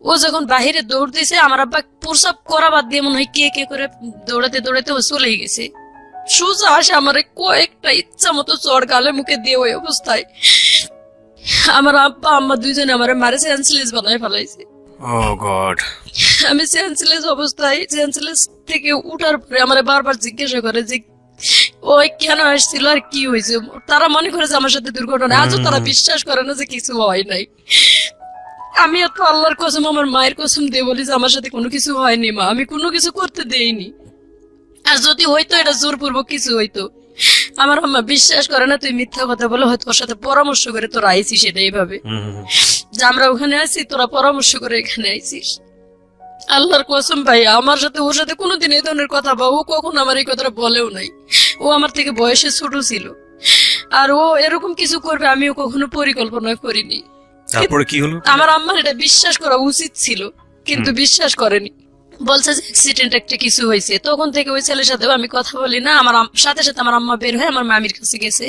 ও যখন বাহিরে দৌড় দিছে আমার আব্বা প্রসাব করা বাদ দিয়ে মনে হয় কে কে করে দৌড়াতে দৌড়াতে ও চলে গেছে। সোজা আসে আমার কয়েকটা ইচ্ছা মতো চড় গালে মুখে দিয়ে ওই অবস্থায় আমার আব্বা আম্মা দুইজনে আমার মারে সেন্সলেস বানায় ফেলাইছে। আমি সেন্সলেস অবস্থায়, সেন্সলেস থেকে উঠার পরে আমার বারবার জিজ্ঞাসা করে যে ওই কেন আসছিল আর কি হয়েছে। তারা মনে করে যে আমার সাথে দুর্ঘটনা, আজও তারা বিশ্বাস করে না যে কিছু হয় নাই। আমি এত আল্লাহর কসম আমার মায়ের কসম দিয়ে বলি যে আমার সাথে কোনো কিছু হয়নি মা, আমি কোনো কিছু করতে দেইনি, আর যদি হইতো এটা জোরপূর্বক কিছু হইতো। আমার আম্মা বিশ্বাস করে না, তুই মিথ্যা কথা বলে হয়তো ওর সাথে পরামর্শ করে তোরা আইছিস, সেটা এইভাবে যে আমরা ওখানে আছি তোরা পরামর্শ করে এখানে আইছিস। আল্লাহর কসম ভাই আমার সাথে ওর সাথে কোনোদিন এই ধরনের কথা বা ও কখনো আমার এই কথাটা বলেও নাই। ও আমার থেকে বয়সে ছোট ছিল, আর ও এরকম কিছু করবে আমিও কখনো পরিকল্পনা করিনি। তারপরে কি হলো? আমার আম্মার এটা বিশ্বাস করা উচিত ছিল, কিন্তু বিশ্বাস করেনি। বলছে যে অ্যাক্সিডেন্ট একটা কিছু হয়েছে। তখন থেকে ওই ছেলের সাথেও আমি কথা বলি না। আমার সাথে সাথে আমার আম্মা বের হয়ে আমার মামির কাছে গেছে,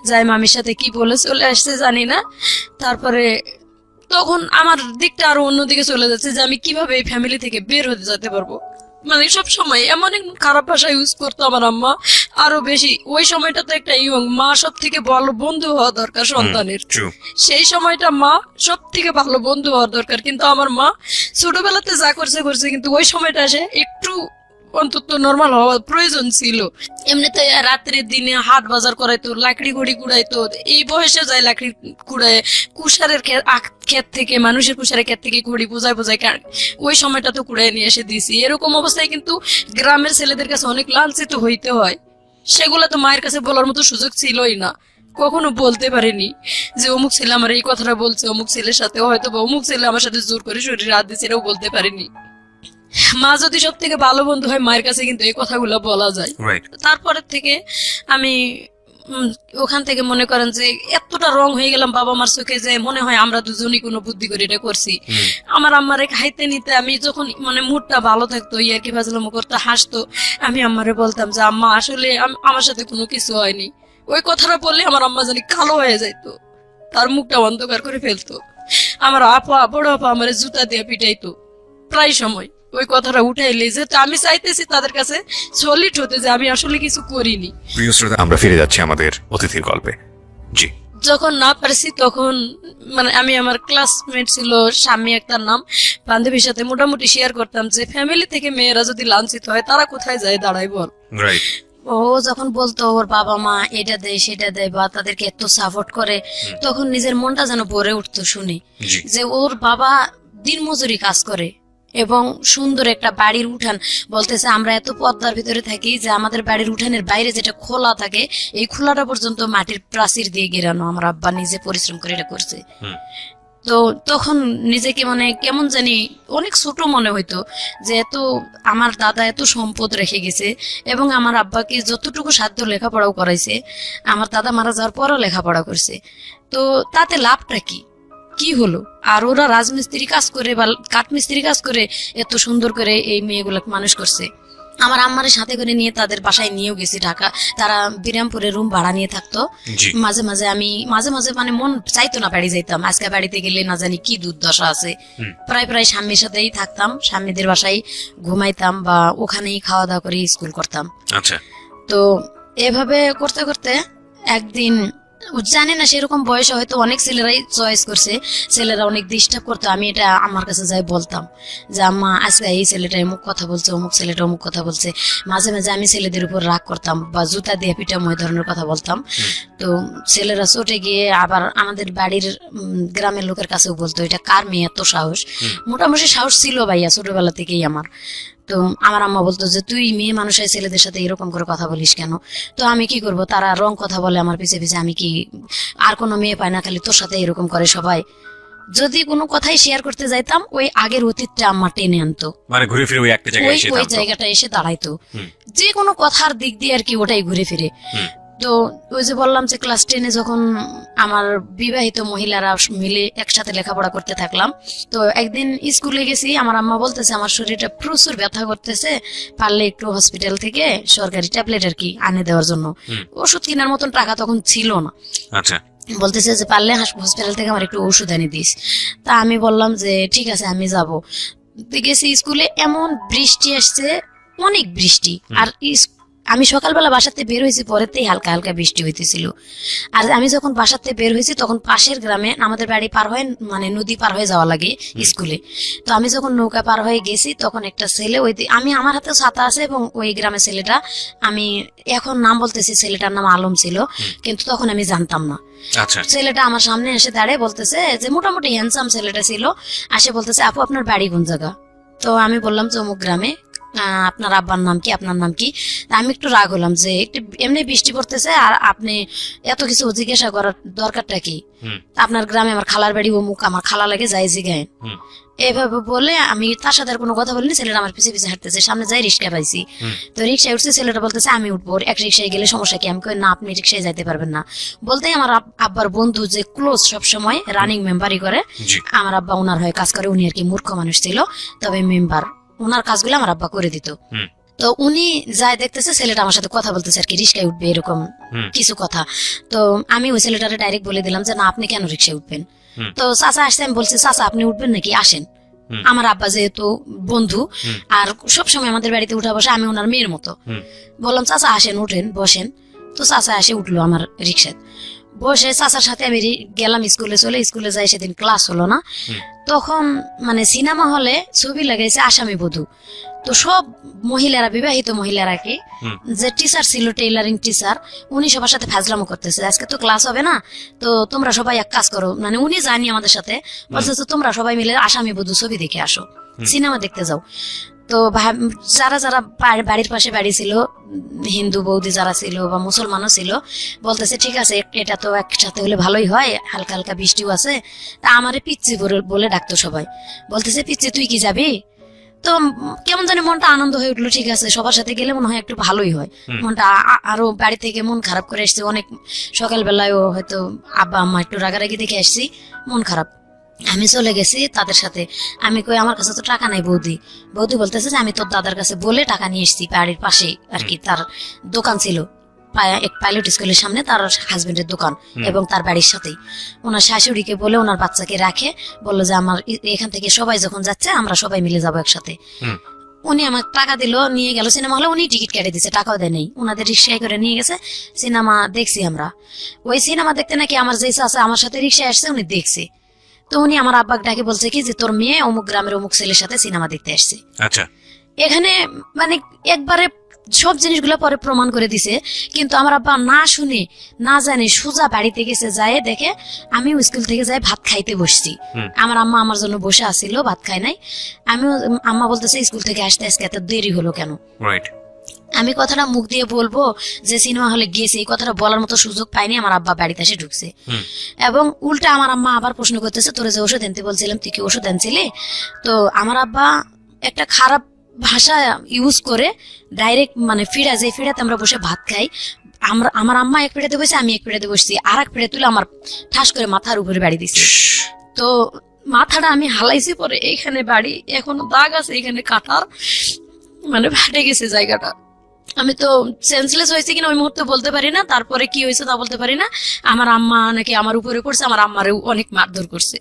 যাই মামির সাথে কি বলে চলে আসছে জানি না। তারপরে তখন আমার দিকটা আরো অন্যদিকে চলে যাচ্ছে যে আমি কিভাবে এই ফ্যামিলি থেকে বের হতে যেতে পারবো। মানে সব সময় এমন এক খারাপ ভাষা ইউজ করতো আমার আম্মা আরো বেশি। ওই সময়টা তো একটা ইয়ং মা সব থেকে ভালো বন্ধু হওয়া দরকার সন্তানের, সেই সময়টা মা সব থেকে ভালো বন্ধু হওয়ার দরকার। কিন্তু আমার মা ছোটবেলাতে যা করছে করছে, কিন্তু ওই সময়টা আসে একটু অন্তত নর্মাল হওয়া প্রয়োজন ছিল। এমনিতে রাত্রে দিনে হাট বাজার করাইতো, লাকড়ি ঘড়ি কুড়াইতো, এই বয়সে যায় লাকড়ি কুড়ায়, কুষারের ক্ষেত থেকে, মানুষের কুষারের ক্ষেত থেকে ঘড়ি বোঝায় ওই সময়টা তো কুড়াই নিয়ে এসে দিছি। এরকম অবস্থায় কিন্তু গ্রামের ছেলেদের কাছে অনেক লাঞ্ছিত হইতে হয়। সেগুলো তো মায়ের কাছে বলার মতো সুযোগ ছিলই না, কখনো বলতে পারিনি যে অমুক ছেলে আমার এই কথাটা বলছে, অমুক ছেলের সাথে হয়তো বা অমুক ছেলে আমার সাথে জোর করে শরীরে হাত দিচ্ছে, এটাও বলতে পারিনি। মা যদি সব থেকে ভালো বন্ধু হয়, মায়ের কাছে কিন্তু এই কথাগুলো বলা যায়। তারপরের থেকে আমি ওখান থেকে মনে করেন যে এতটা রং হয়ে গেলাম বাবা মার চোখে যে মনে হয় আমরা দুজনই কোনো বুদ্ধি করে এটা করছি। আমার আম্মারে খাইতে নিতে আমি যখন মানে মুডটা ভালো থাকতো, ইয়ার কি ফাজলামো করতে, হাসতো, আমি আম্মারে বলতাম যে আম্মা আসলে আমার সাথে কোনো কিছু হয়নি। ওই কথাটা বললে আমার আম্মা জানি কালো হয়ে যাইতো, তার মুখটা অন্ধকার করে ফেলতো। আমার আপা, বড় আপা আমার জুতা দিয়ে পিটাইতো প্রায় সময় ওই কথাটা উঠাইলে, যেহেতু আমি চাইতেছি তাদের কাছে সলিড হতে যে আমি আসলে কিছু করিনি। প্রিয় শ্রোতা, আমরা ফিরে যাচ্ছি আমাদের অতিথির গল্পে। জি, যখন না পারছি তখন মানে আমি আমার ক্লাসমেট ছিল স্বামী একটার নাম, বান্ধবীর সাথে মোটামুটি শেয়ার করতাম যে ফ্যামিলি থেকে মেয়েরা যদি লাঞ্ছিত হয় তারা কোথায় যায় দাঁড়ায় বল। রাইট। ও যখন বলতো ওর বাবা মা এটা দেয় সেটা দেয় বা তাদেরকে এত সাপোর্ট করে, তখন নিজের মনটা যেন ভরে উঠতো শুনে যে ওর বাবা দিনমজুরি কাজ করে এবং সুন্দর একটা বাড়ির উঠান, বলতেছে আমরা এত পদ্মার ভিতরে থাকি যে আমাদের বাড়ির উঠানের বাইরে যেটা খোলা থাকে এই খোলাটা পর্যন্ত মাটির প্রাচীর দিয়ে ঘেরানো, আমার আব্বা নিজে পরিশ্রম করে এটা করছে। তো তখন নিজেকে মানে কেমন জানি অনেক ছোট মনে হইতো যে এত আমার দাদা এত সম্পদ রেখে গেছে এবং আমার আব্বাকে যতটুকু সাধ্য লেখাপড়াও করাইছে, আমার দাদা মারা যাওয়ার পরও লেখাপড়া করছে, তো তাতে লাভটা কি, কি হলো? আর ওরা রাজমিস্ত্রি কাজ করে বা কাঠমিস্ত্রি কাজ করে এত সুন্দর করে এই মেয়েগুলোকে মানুষ করছে। আমার আম্মার সাথে করে নিয়ে তাদের বাসায় নিয়েও গেছি ঢাকা, তারা বিরামপুরে রুম ভাড়া নিয়ে থাকতো। মাঝে মাঝে আমি মাঝে মানে মন চাইতো না বাড়ি যাইতাম, আজকে বাড়িতে গেলে না জানি কি দুর্দশা আছে। প্রায় স্বামীর সাথেই থাকতাম, স্বামীদের বাসায় ঘুমাইতাম বা ওখানেই খাওয়া দাওয়া করে স্কুল করতাম। আচ্ছা। তো এভাবে করতে করতে একদিন জানি না সেরকম বয়সে হয়তো অনেক ছেলেরাই চয়েস করছে, ছেলেরা অনেক ডিস্টার্ব করতো, আমি এটা আমার কাছে যাই বলতাম যে আম্মা আজকে এই ছেলেটা অমুক কথা বলছে, অমুক ছেলেটা অমুক কথা বলছে। মাঝে মাঝে আমি ছেলেদের উপর রাগ করতাম বা জুতা দিয়ে পিটাম, ওই ধরনের কথা বলতাম। তো ছেলেরা চটে গিয়ে আবার আমাদের বাড়ির গ্রামের লোকের কাছেও বলতো এটা কার মেয়ে এত সাহস। মোটামুটি সাহস ছিল ভাইয়া ছোটবেলা থেকেই আমার। তো আমার আম্মা বলতো যে তুই মেয়ে মানুষের ছেলেদের সাথে এরকম করে কথা বলিস কেন? তো আমি কি করব, তারা রং কথা বলে আমার পিছে পিছে, আমি কি আর কোনো মেয়ে পাই না, খালি তোর সাথে এরকম করে সবাই। যদি কোনো কথাই শেয়ার করতে যাইতাম ওই আগের অতীতটা আম্মা টেনে আনতো, মানে ঘুরে ফিরে ওই একটা জায়গায় এসে ওই জায়গাটা এসে দাঁড়াইতো, যে কোনো কথার দিক দিয়ে আর কি ওটাই ঘুরে ফিরে। তো ওই যে বললাম যে ক্লাস 10-এ যখন আমার বিবাহিত মহিলারা মিলে একসাথে লেখাপড়া করতে থাকলাম, তো একদিন স্কুলে গেছি, আমার আম্মা বলতেছে আমার শরীরটা প্রচুর ব্যথা করতেছে, পারলে একটু হসপিটাল থেকে সরকারি ট্যাবলেট আর কি আনে দেওয়ার জন্য। ওষুধ কেনার মতন টাকা তখন ছিল না। আচ্ছা। বলতেছে যে পারলে হসপিটাল থেকে আমার একটু ওষুধ এনে দিস। তা আমি বললাম যে ঠিক আছে আমি যাবো। গেছি স্কুলে, এমন বৃষ্টি আসছে, অনেক বৃষ্টি, আর আমি সকালবেলা বাসাতে বের হয়েছি, পরেতেই হালকা হালকা বৃষ্টি হইতেছিল। আর আমি যখন বাসাতে বের হয়েছি তখন পাশের গ্রামে আমাদের বাড়ি পার হয়ে মানে নদী পার হয়ে যাওয়া লাগে স্কুলে। তো আমি যখন নৌকা পার হয়ে গেছি তখন একটা ছেলে, ওই আমি আমার হাতে ছাতা আছে এবং ওই গ্রামের ছেলেটা, আমি এখন নাম বলতেছি, ছেলেটার নাম আলম ছিল, কিন্তু তখন আমি জানতাম না। ছেলেটা আমার সামনে এসে দাঁড়িয়ে বলতেছে যে, মোটামুটি হ্যান্ডসাম ছেলেটা ছিল, আসে বলতেছে আপু আপনার বাড়ি কোন জায়গা? তো আমি বললাম যে অমুক গ্রামে। আপনার আব্বার নাম কি, আপনার নাম কি? আমি একটু রাগ হলাম যে একটু এমনি বৃষ্টি পড়তেছে আর আপনি এত কিছু জিজ্ঞাসা করার দরকারটা কি? আপনার গ্রামে আমার খালার বাড়ি অমুক, আমার খালা লাগে, যাই জিগায়। এভাবে বলে আমি তার সাথে আর কোনো কথা বলিনি। ছেলেটা আমার পিছিয়ে পিছিয়ে হাঁটতেছে, সামনে যাই রিক্সা পাইছি, তো রিক্সায় উঠছে। ছেলেটা বলতেছে আমি উঠবো, এক রিক্সায় গেলে সমস্যা কি? আমি কই না, আপনি রিক্সায় যাইতে পারবেন না। বলতেই আমার আব্বার বন্ধু যে ক্লোজ সবসময় রানিং মেম্বারই করে, আমার আব্বা ওনার হয়ে কাজ করে, উনি আর কি মূর্খ মানুষ ছিল, তবে মেম্বার, ওনার কাজগুলো আমার আব্বা করে দিত। তো উনি যাই দেখতেছে ছেলেটা আমার সাথে কথা বলতেছে আর কি, রিক্সায় উঠবে এরকম কিছু কথা। তো আমি ওই ছেলেটারে ডাইরেক্ট বলে দিলাম যে না, আপনি কেন রিক্সায় উঠবেন? তো চাচা আসছে, আমি বলছি চাচা আপনি উঠবেন নাকি, আসেন। আমার আব্বা যেহেতু বন্ধু আর সবসময় আমাদের বাড়িতে উঠা বসে, আমি ওনার মেয়ের মতো। বললাম চাচা আসেন, উঠেন, বসেন। তো চাচা এসে উঠলো আমার রিক্সায়, বসে চাচার সাথে আমি গেলাম স্কুলে। স্কুলে যাই, সেদিন ক্লাস হলো না। তখন মানে সিনেমা হলে ছবি লাগাইছে আসামি বধূ। তো সব মহিলারা, বিবাহিত মহিলারা কি, হুম। যে টিচার ছিল, টেইলারিং টিচার, উনি সবার সাথে ফাজলামো করতেছে, আজকে তো ক্লাস হবে না, তো তোমরা সবাই এক কাজ করো, মানে উনি জানি আমাদের সাথে বলছে যে তোমরা সবাই মিলে আসামি বধূ ছবি দেখে আসো, সিনেমা দেখতে যাও। তো যারা যারা বাড়ির পাশে বাড়ি ছিল, হিন্দু বৌদি যারা ছিল বা মুসলমানও ছিল, বলতেছে ঠিক আছে এটা তো একসাথে হলে ভালোই হয়, হালকা হালকা বৃষ্টিও আছে। তা আমারে পিচ্ছি বলে ডাকতো সবাই, বলতেছে পিচ্ছি তুই কি যাবি? তো কেমন জানি মনটা আনন্দ হয়ে উঠলো, ঠিক আছে সবার সাথে গেলে মনে হয় একটু ভালোই হয়। মনটা আরো বাড়ি থেকে মন খারাপ করে এসছে অনেক, সকালবেলায় হয়তো আব্বা আম্মা একটু রাগারাগি দেখে আসছি, মন খারাপ। আমি চলে গেছি তাদের সাথে, আমি কই আমার কাছে তো টাকা নাই বৌদি। বৌদি বলতেছে যে আমি তোর দাদার কাছে বলে টাকা নিয়ে এসেছি, বাড়ির পাশে আর কি তার দোকান ছিল, এক পাইলট স্কুলের সামনে তার হাজবেন্ডের দোকান এবং তার বাড়ির সাথেই। ওনার শাশুড়িকে বলে ওনার বাচ্চাকে রাখে, বললো যে আমার এখান থেকে সবাই যখন যাচ্ছে আমরা সবাই মিলে যাবো একসাথে। উনি আমার টাকা দিল, নিয়ে গেল সিনেমা হলে, উনি টিকিট কেটে দিচ্ছে, টাকাও দেয় নেই, ওনাদের রিক্সায় করে নিয়ে গেছে, সিনেমা দেখছি আমরা। ওই সিনেমা দেখতে নাকি আমার যে আছে আমার সাথে রিক্সায় আসছে, উনি দেখছে। তো উনি আমার আব্বাকে ডাকে বলছে কি যে তোর মেয়ে অমুক গ্রামের অমুক ছেলের সাথে সিনেমা দেখতে আসছে। আচ্ছা, এখানে মানে একবারে সব জিনিসগুলো পরে প্রমাণ করে দিছে, কিন্তু আমার আব্বা না শুনে না জানে সোজা বাড়িতে গেছে, যায় দেখে আমিও স্কুল থেকে যাই ভাত খাইতে বসছি, আমার আম্মা আমার জন্য বসে আসছিল, ভাত খাই নাই। আমিও, আম্মা বলতেছে স্কুল থেকে আসতে আজকে এত দেরি হলো কেন? রাইট। আমি কথাটা মুখ দিয়ে বলবো যে সিনেমা হলে গিয়েছে, এই কথাটা বলার মতো সুযোগ পাইনি, আমার আব্বা বাড়িতে এসে ঢুকছে। এবং উল্টা আমার আম্মা আবার প্রশ্ন করতেছে তোরে যে ওষুধ আনতে বলছিলাম তুই কি ওষুধ আনছিলি? তো আমার আব্বা একটা খারাপ ভাষা ইউজ করে ডাইরেক্ট মানে ফিরা, যে ফিরাতে আমরা বসে ভাত খাই, আমার আম্মা এক পিড়াতে বসে, আমি এক পিড়াতে বসছি, আর এক পিড়ে তুলে আমার ঠাস করে মাথার উপরে বাড়ি দিচ্ছে। তো মাথাটা আমি হালাইছি, পরে এখানে বাড়ি, এখনো দাগ আছে, এখানে কাটার মানে ফাটে গেছে জায়গাটা। আমি তো সেন্সলেস হয়েছে কিনা ওই মুহূর্তে বলতে পারি না, তারপরে কি হয়েছে তা বলতে পারি না। আমার আম্মা নাকি আমার উপরে করছে, আমার আম্মারেও অনেক মারধর করছে।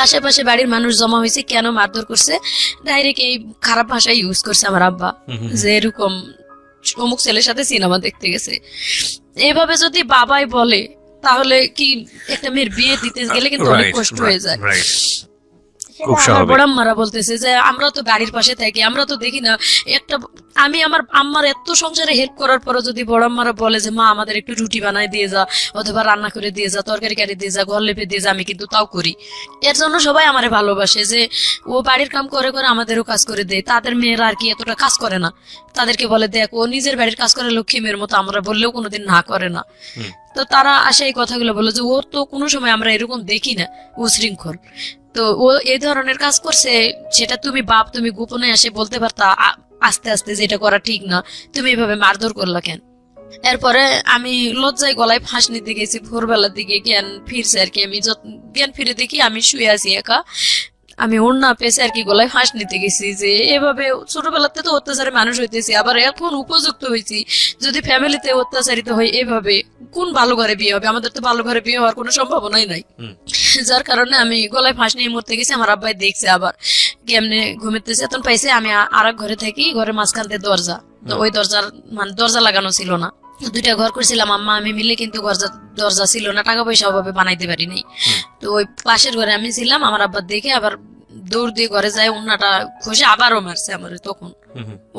আশেপাশে বাড়ির মানুষ জমা হয়েছে, কেন মারধর করছে, ডাইরেক্ট এই খারাপ ভাষা ইউজ করছে আমার আব্বা, যে এরকম অমুক ছেলের সাথে সিনেমা দেখতে গেছে। এভাবে যদি বাবাই বলে তাহলে কি একটা মেয়ের বিয়ে দিতে গেলে কিন্তু অনেক কষ্ট হয়ে যায়। খুব আমার স্বাভাবিক। বড়াম্মারা বলতেছে যে আমরা তো বাড়ির পাশে থাকি, আমরা তো দেখি না একটা, আমি আমার আম্মার এত সংসারে হেল্প করার পরও যদি বড়াম্মারা বলে যে মা আমাদের একটু রুটি বানায় দিয়ে যা, অথবা রান্না করে দিয়ে যা, তরকারি কাটি দিয়ে যা, ঘর লেপে দিয়ে যা, আমি কিন্তু তাও করি। এর জন্য সবাই আমারে ভালোবাসে যে ও বাড়ির কাম করে করে আমাদেরও কাজ করে দেয়। তাদের মেয়েরা আর কি এতটা কাজ করে না, তাদেরকে বলে দেখ ও নিজের বাড়ির কাজ করে লক্ষ্মী মেয়ের মতো, আমরা বললেও কোনোদিন না করে না। তো তারা আসে এই কথাগুলো বলে যে ও তো কোনো সময় আমরা এরকম দেখি না, ও শৃঙ্খল। তো ও এই ধরনের কাজ করছে, সেটা তুমি বাপ তুমি গোপনে এসে বলতে পারতা আস্তে আস্তে যে এটা করা ঠিক না, তুমি এভাবে মারধর করলা কেন? এরপরে আমি লজ্জায় গলায় ফাঁস নিতে গেছি, ভোরবেলার দিকে জ্ঞান ফিরছে আর কি। আমি জ্ঞান ফিরে দেখি আমি শুয়ে আছি একা, আমি ওড়না পেছে আর কি গলায় ফাঁস নিতে গেছি। যে এভাবে ছোটবেলাতে তো অত্যাচারে মানুষ হইতেছি, আবার এখন উপযুক্ত হয়েছি, যদি ফ্যামিলিতে অত্যাচারিত হয় এভাবে কোন ভালো ঘরে বিয়ে হবে? আমাদের তো ভালো ঘরে বিয়ে হওয়ার কোনো সম্ভাবনাই নাই। যার কারণে আমি গলায় ফাঁস নিয়ে মরতে গেছি। আমার আব্বাই দেখছে, আবার কেমনে ঘুমেতেছে, এতন পাইছে আমি আর এক ঘরে থাকি, ঘরের মাঝখানতে দরজা, তো ওই দরজার মানে দরজা লাগানো ছিল না, দুইটা ঘর করছিলাম আম্মা আমি মিলে, কিন্তু দরজা ছিল না, টাকা পয়সা অভাবে বানাইতে পারি নাই। তো ওই পাশের ঘরে আমি ছিলাম, আমার আব্বা দেখে আবার দৌড় দিয়ে ঘরে যায়, উন্নাটা খসে আবারও মারছে আমার। তখন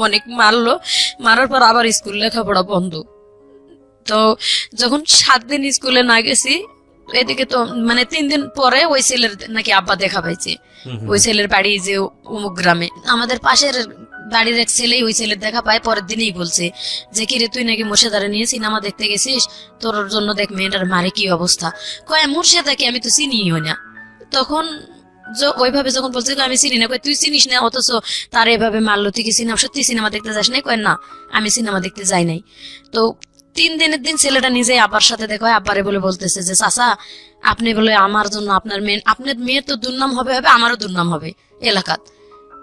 অনেক মারলো, মারার পর আবার স্কুল লেখাপড়া বন্ধ। তো যখন 7 দিন স্কুলে না গেছি, এদিকে তো মানে 3 দিন পরে ওই ছেলের নাকি আব্বা দেখা পাইছে, ওই ছেলের বাড়ি যে অমুক গ্রামে, আমাদের পাশের বাড়ির এক ছেলেই ওই ছেলের দেখা পায়। পরের দিনেই বলছে যে কিরে তুই নাকি মুর্শিদারে নিয়ে সিনেমা দেখতে গেছিস, তোর জন্য দেখ মেয়েটার মারে কি অবস্থা। কয় মুর্শিদাকে আমি তো চিনিও না। তখন ওইভাবে যখন বলছে আমি চিনি না, কয় তুই চিনিস না, অথচ তার এভাবে মারলো, তুই কি সিনেমা সত্যি সিনেমা দেখতে যাস নাই? কয় না আমি সিনেমা দেখতে যাই নাই। তো 3 দিনের দিন ছেলেটা নিজে আব্বার সাথে দেখা হয়, আব্বারে বলে বলতেছে যে চাচা আপনি বলে আমার জন্য আপনার মেয়ের তো দুর্নাম হবে, আমারও দুর্নাম হবে এলাকাত।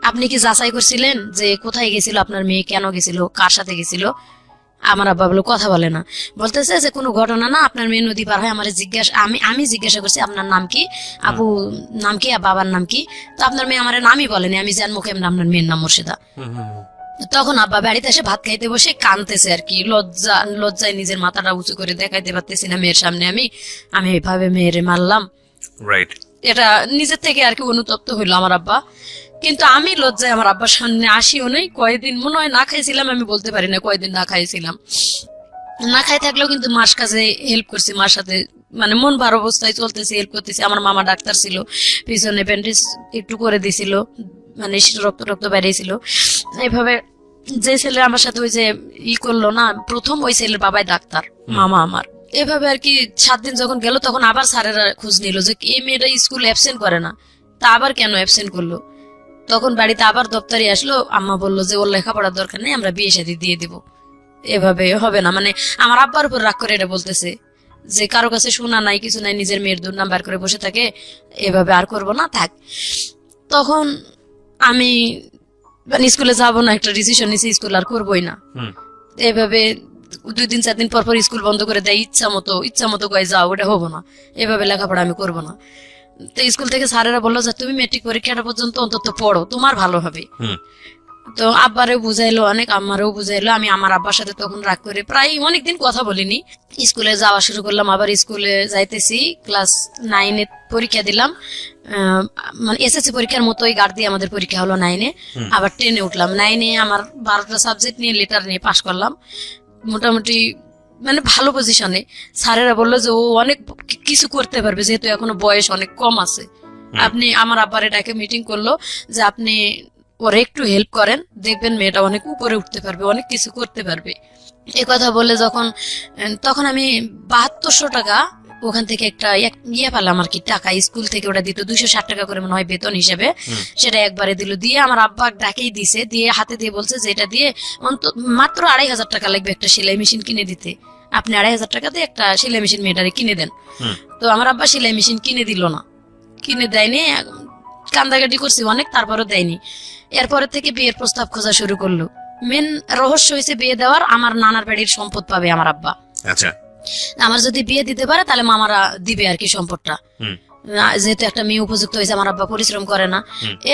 আপনি কি যাচাই করছিলেন যে কোথায় গেছিল আপনার মেয়ে, কেন গেছিল, কার সাথে গেছিল? আমার আব্বা বলে কথা বলে না, বলতেছে যে কোনো ঘটনা না, আপনার মেয়ে নদী পার হয়। আমার জিজ্ঞাসা আমি জিজ্ঞাসা করছি আপনার নাম কি, আপু নাম কি, বাবার নাম কি? তো আপনার মেয়ে আমার নামই বলেনি, আমি জান মুখে আপনার মেয়ের নাম মুর্শিদা। তখন আব্বা বাড়িতে এসে ভাত খাইতে বসে কাঁদতেছে আর কি, লজ্জায় নিজের মাথাটা উঁচু করে দেখাইতে পারতেছি না মেয়ের সামনে আমি এইভাবে মেয়েরে মারলাম। রাইট। এটা নিজের থেকে আর কি অনুতপ্ত হইলো আমার আব্বা। কিন্তু আমি লজ্জায় আমার আব্বার সামনে আসিও নেই। কয়দিন মনে হয় না খাইছিলাম, আমি বলতে পারি না কয়দিন না খাইছিলাম। না খাই থাকলেও কিন্তু মার কাছে হেল্প করছি, মার সাথে মানে মন ভার অবস্থায় চলতেছে, হেল্প করতেছি। আমার মামা ডাক্তার ছিল, পিছনে ব্যান্ডেজ একটু করে দিছিল, মানে রক্ত রক্ত বেরিয়েছিল। এইভাবে যে ছেলে আমার সাথে ওই যে করলো না প্রথম, ওই ছেলের বাবাই ডাক্তার, মামা আমার। এভাবে আর কি 7 দিন যখন গেল তখন আবার স্যারেরা খোঁজ নিল যে এই মেয়েটা স্কুল অ্যাবসেন্ট করে না, তা আবার কেন অ্যাবসেন্ট করলো। তখন বাড়িতে আবার দপ্তরে আসলো, আম্মা বললো যে ওর লেখাপড়ার দরকার নেই, আমরা বিয়ে শাদী দিয়ে দিব, এভাবে হবে না। মানে আমার আব্বার উপর রাগ করে এটা বলতেছে যে কারো কাছে শোনা নাই কিছু নাই, নিজের মেয়ের দুর্নাম বার করে বসে থাকে, এভাবে আর করবো না, থাক। তখন আমি মানে স্কুলে যাবো না, একটা ডিসিশন নিয়েছি, স্কুল আর করবোই না। এভাবে 2 দিন 4 দিন পর পর স্কুল বন্ধ করে দেয়, ইচ্ছা মতো কয়ে যাও, ওটা হবো না, এভাবে লেখাপড়া আমি করবো না। তো স্কুল থেকে স্যারেরা বললো যে তুমি মেট্রিক পরীক্ষাটা পর্যন্ত অন্তত পড়ো, তোমার ভালো হবে। তো আব্বারেও বুঝাইলো অনেক, আম্মারেও বুঝাইলো। আমি আমার আব্বার সাথে তখন রাগ করে প্রায় অনেকদিন কথা বলিনি। স্কুলে যাওয়া শুরু করলাম, আবার স্কুলে যাইতেছি, ক্লাস 9-এ পরীক্ষা দিলাম, মানে এসএসসি পরীক্ষার মতোই গার্ড দিয়ে আমাদের পরীক্ষা হলো 9-এ। আবার 10-এ উঠলাম। 9-এ আমার 12টা সাবজেক্ট নিয়ে লেটার নিয়ে পাশ করলাম মোটামুটি, মানে ভালো পজিশনে। স্যারেরা বললো যে ও অনেক কিছু করতে পারবে, যেহেতু এখনো বয়স অনেক কম আছে। আপনি, আমার আব্বার এটাকে মিটিং করলো যে আপনি ওরে একটু হেল্প করেন, দেখবেন মেয়েটা অনেক উপরে উঠতে পারবে, অনেক কিছু করতে পারবে। এ কথা বলে তখন আমি 7200 টাকা ওখান থেকে একটা ইয়ে পেলাম আর কি, টাকা স্কুল থেকে ওটা দিত 260 টাকা করে মনে হয় বেতন হিসেবে, সেটা একবারে দিল। দিয়ে আমার আব্বা ডাকেই দিছে, দিয়ে হাতে দিয়ে বলছে যে এটা দিয়ে মাত্র 2500 টাকা লাগবে একটা সেলাই মেশিন কিনে দিতে, আপনি 2500 টাকা দিয়ে একটা সেলাই মেশিন মেয়েটারে কিনে দেন। তো আমার আব্বা সেলাই মেশিন কিনে দিল না, কিনে দেয়নি, কান্দাকাটি করছি অনেক, তারপরও দেয়নি। এরপরে থেকে বিয়ের প্রস্তাব খোঁজা শুরু করলো। মেন রহস্য হয়েছে বিয়ে দেওয়ার, আমার নানার বাড়ির সম্পদ পাবে আমার আব্বা। আচ্ছা, আমার যদি বিয়ে দিতে পারে তাহলে মামারা দিবে আর কি সম্পদটা, যেহেতু একটা মেয়ে উপযুক্ত হয়েছে, আমার আব্বা পরিশ্রম করে না।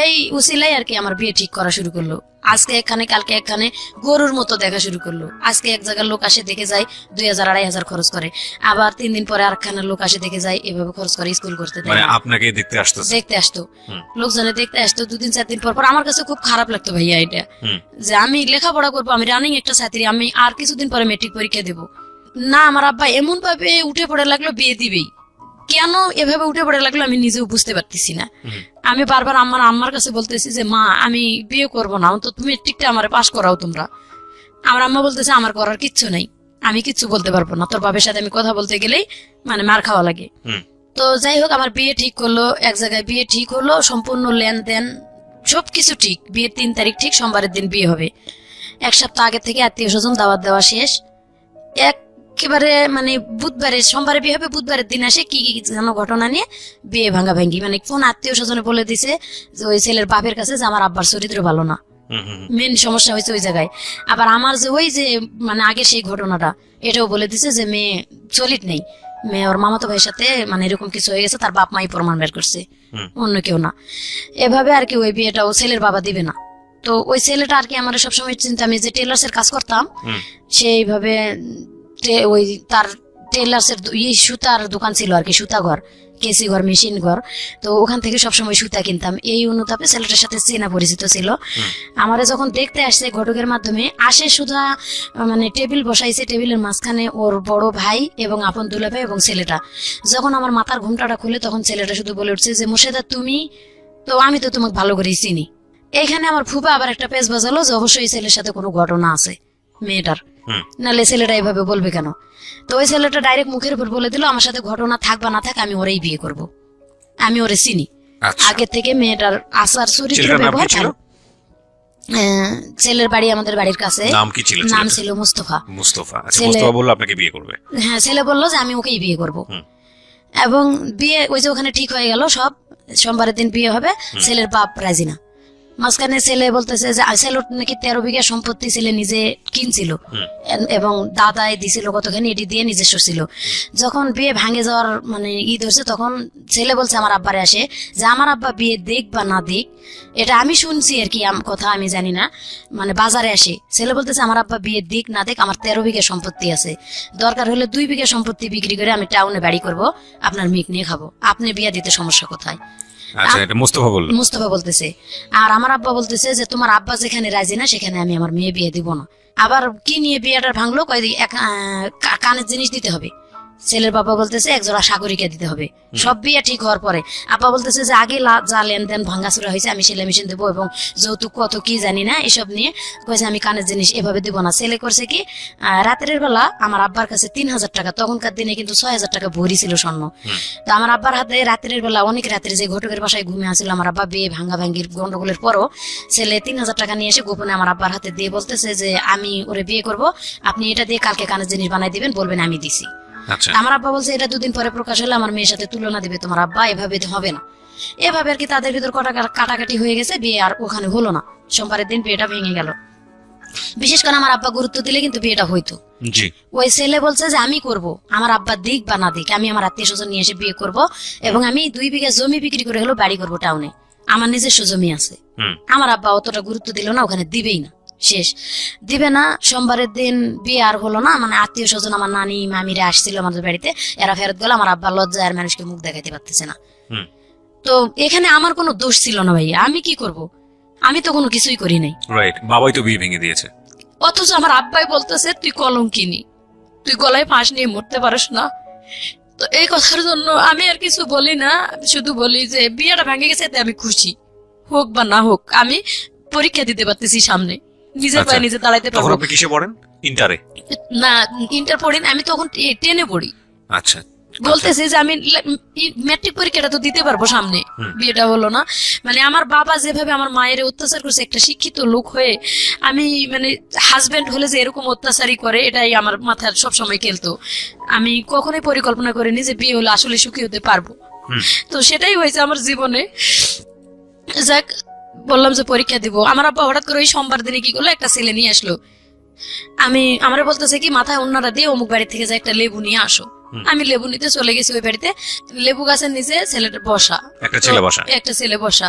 এই উসিলাই আর কি আমার বিয়ে ঠিক করা শুরু করলো। আজকে এখানে কালকে এখানে গরুর মতো দেখা শুরু করলো। আজকে এক জায়গার লোক আসে দেখে যায় 2000-2500 খরচ করে, আবার 3 দিন পরে আরেকখানের লোক আসে দেখে যায়, এভাবে খরচ করে স্কুল করতে দেয়। মানে আপনাকে দেখতে আসতো লোকজনে দেখতে আসতো 2 দিন 4 দিন পর পর। আমার কাছে খুব খারাপ লাগতো ভাইয়া এটা, যে আমি লেখাপড়া করবো, আমি রানিং একটা ছাত্রী, আমি আর কিছুদিন পরে মেট্রিক পরীক্ষা দেবো না। আমার আব্বা এমন ভাবে উঠে পড়ে লাগলো বিয়ে দিবেই, কেন এভাবে উঠে পড়ে লাগলো আমি নিজেও বুঝতে পারতেছি না। আমি বারবার আম্মার কাছে বলতেছি যে মা আমি বিয়ে করবো না, অন্তত তুমি মেট্রিকটা আমার পাশ করাও তোমরা। আমার আম্মা বলতেছে আমার করার কিচ্ছু নাই, আমি কিচ্ছু বলতে পারবো না, তোর বাবার সাথে আমি কথা বলতে গেলেই মানে মার খাওয়া লাগে। তো যাই হোক, আমার বিয়ে ঠিক করলো, এক জায়গায় বিয়ে ঠিক হলো, সম্পূর্ণ লেনদেন সবকিছু ঠিক। বিয়ের 3 তারিখ ঠিক, সোমবারের দিন বিয়ে হবে। 1 সপ্তাহ আগে থেকে আত্মীয় স্বজন দাওয়াত দেওয়া শেষ। একেবারে মানে বুধবারে, সোমবারে বিয়ে হবে, বুধবারের দিন আসে কি যেন ঘটনা নিয়ে বিয়ে ভাঙ্গি, মানে কোন আত্মীয় স্বজনে বলে দিছে যে ওই ছেলের বাপের কাছে যে আমার আব্বার চরিত্র ভালো না, মেন সমস্যা হয়েছে ওই জায়গায়। আবার আমার যে ওই যে মানে আগে সেই ঘটনাটা, এটাও বলে দিছে যে মেয়ে চলিত নেই, মেয়ে ওর মামাতো ভাইয়ের সাথে মানে এরকম কিছু হয়ে গেছে, তার বাপ মাই প্রমাণ বের করছে, অন্য কেউ না। এভাবে আর কি ওই বিয়েটা ও ছেলের বাবা দিবে না। তো ওই ছেলেটা আর কি আমার সবসময় চিন্তা, আমি যে টেলার্স এর কাজ করতাম সেইভাবে ওই তার টেলার্স এর সুতার দোকান ছিল আর কি, সুতা ঘর, কেসি ঘর, মেশিন ঘর। তো ওখান থেকে সবসময় সুতা কিনতাম। এই অনুতাপে ছেলেটার সাথে চেনা পরিচিত ছিল। আমারে যখন দেখতে আসছে ঘটকের মাধ্যমে আসে, সুধা মানে টেবিল বসাইছে, টেবিলের মাঝখানে ওর বড় ভাই এবং আপন দুলাভাই এবং ছেলেটা। যখন আমার মাথার ঘুমটাটা খুলে তখন ছেলেটা শুধু বলে উঠছে যে মোর্শেদা তুমি তো, আমি তো তোমাকে ভালো করেই চিনি। এইখানে আমার ফুপা আবার একটা পেজ বাজালো যে অবশ্যই ছেলের সাথে কোনো ঘটনা আছে মেয়েটার, নাহলে ছেলেটা এইভাবে বলবে কেন। তো ওই ছেলেটা ডাইরেক্ট মুখের উপর বলে দিল আমার সাথে ঘটনা থাক বা না থাক আমি ওরেই বিয়ে করব, আমি ওরে চিনি আগে থেকে। মেয়েটার আচার চরিত্র ব্যবহার ভালো। ছেলের বাড়ি আমাদের বাড়ির কাছে। নাম ছিল মুস্তফা। মুস্তফা বলল আপনাকে বিয়ে করবে? হ্যাঁ, ছেলে বললো যে আমি ওকেই বিয়ে করব। এবং বিয়ে ওই যে ওখানে ঠিক হয়ে গেল সব, সোমবারের দিন বিয়ে হবে। ছেলের বাপ রাজি না। মাঝখানে ছেলে বলতেছে যে ছেলের নাকি 13 বিঘা সম্পত্তি ছেলে নিজে কিনছিল এবং দাদাই দিছিল কতখানি, এটি দিয়ে নিজস্ব ছিল। যখন বিয়ে ভাঙে যাওয়ার মানে ধরছে, তখন ছেলে বলছে আমার আব্বারে আসে যে আমার আব্বা বিয়ে দেখ বা না দেখ, এটা আমি শুনছি আর কি, কথা আমি জানি না, মানে বাজারে আসে ছেলে বলতেছে আমার আব্বা বিয়ে দিক না দেখ, আমার 13 বিঘা সম্পত্তি আছে, দরকার হলে 2 বিঘা সম্পত্তি বিক্রি করে আমি টাউনে বাড়ি করব, আপনার মেয়ে নিয়ে খাবো, আপনি বিয়ে দিতে সমস্যা কোথায়? আচ্ছা, এটা মুস্তফা বলল। মুস্তফা বলতেছে। আর আমার আব্বা বলতেছে যে তোমার আব্বা যেখানে রাজি না সেখানে আমি আমার মেয়ে বিয়ে দিব না। আবার কি নিয়ে বিয়েটা ভাঙলো, কানের জিনিস দিতে হবে। ছেলের বাবা বলতেছে একজোড়া সাগরিকা দিতে হবে। সব বিয়ে ঠিক হওয়ার পরে আব্বা বলতেছে যে আগে যা লেনদেন ভাঙ্গাচুরা হয়েছে আমি সেলাই মেশিন দেবো এবং যৌতুক কত কি জানি না এসব নিয়ে কয়েছে আমি কানের জিনিস এভাবে দিব না। ছেলে করছে কি রাতের বেলা আমার আব্বার কাছে 3,000 টাকা, তখনকার দিনে কিন্তু 6,000 টাকা ভরি ছিল স্বর্ণ। তো আমার আব্বার হাতে রাতের বেলা অনেক রাত্রে যে ঘটকের বাসায় ঘুমিয়ে আসছিল আমার আব্বা, বিয়ে ভাঙ্গা ভাঙ্গির গন্ডগোলের পরও ছেলে 3,000 টাকা নিয়ে এসে গোপনে আমার আব্বার হাতে দিয়ে বলতেছে যে আমি ওরে বিয়ে করব, আপনি এটা দিয়ে কালকে কানের জিনিস বানাই দিবেন, বলবেন আমি দিছি। আচ্ছা, আমার আব্বা বলছে এটা 2 দিন পরে প্রকাশ হলে আমার মেয়ের সাথে তুলনা দিবে তোমার আব্বা, এভাবে তো হবে না। এভাবে আর কি তাদের ভিতর কাটাকাটি হয়ে গেছে, বিয়ে আর ওখানে হলো না। সোমবারের দিন বিয়েটা ভেঙে গেল। বিশেষ করে আমার আব্বা গুরুত্ব দিলে কিন্তু বিয়েটা হইতো। জি, ওই ছেলে বলছে যে আমি করব, আমার আব্বা দিক বা না দিক আমি আমার আত্মীয় স্বজন নিয়ে এসে বিয়ে করব এবং আমি 2 বিঘা জমি বিক্রি করে হলো বাড়ি করবো টাউনে, আমার নিজস্ব জমি আছে। আমার আব্বা অতটা গুরুত্ব দিল না, ওখানে দিবেই না, শেষ দিবে না। সোমবারের দিন বিয়ে আর হলো না, মানে আত্মীয় স্বজন আমার নানি মামিরা আসছিল আমাদের বাড়িতে, এরা ফেরত গেল। আমার আব্বা লজ্জায় আর মানুষকে মুখ দেখাইতে পারতেছে না। তো এখানে আমার কোনো দোষ ছিল না ভাই, আমি কি করব, আমি তো কোনো কিছুই করি নাই। রাইট, বাবাই তো বিয়ে ভেঙে দিয়েছে। অথচ আমার আব্বাই বলতেছে তুই কলঙ্কিনী, তুই গলায় ফাঁস নিয়ে মরতে পারিস না। তো এই কথার জন্য আমি আর কিছু বলি না, আমি শুধু বলি যে বিয়েটা ভেঙে গেছে এতে আমি খুশি, হোক বা না হোক আমি পরীক্ষা দিতে পারতেছি সামনে, নিজের পায়ে নিজে দাঁড়াইতে তখন পারবো। আপনি কিসে পড়েন? ইন্টারে? না, ইন্টার পড়ি না, আমি তখন 10-এ পড়ি। আচ্ছা, বলতেছি যে আমি ম্যাট্রিক পরীক্ষাটা তো দিতে পারবো সামনে, বিয়েটা হলো না। মানে আমার বাবা যেভাবে আমার মায়ের অত্যাচার করছে, একটা শিক্ষিত লোক হয়ে আমি মানে হাজবেন্ড হলে যে এরকম অত্যাচারই করে এটাই আমার মাথায় সবসময় খেলতো। আমি কখনোই পরিকল্পনা করিনি যে বিয়ে হলে আসলে সুখী হতে পারবো। তো সেটাই হয়েছে আমার জীবনে। যাক, বললাম যে পরীক্ষা দিব। আমার আব্বা হঠাৎ করে ওই সোমবার দিনে কি করলো, একটা ছেলে নিয়ে আসলো। আমার বলতেছে কি মাথায় অন্যরা দিয়ে অমুক বাড়ি থেকে যে একটা লেবু নিয়ে আসো। আমি লেবু নিতে চলে গেছি ওই বাড়িতে, লেবু গাছের নিচে ছেলেটা বসা, একটা ছেলে বসা।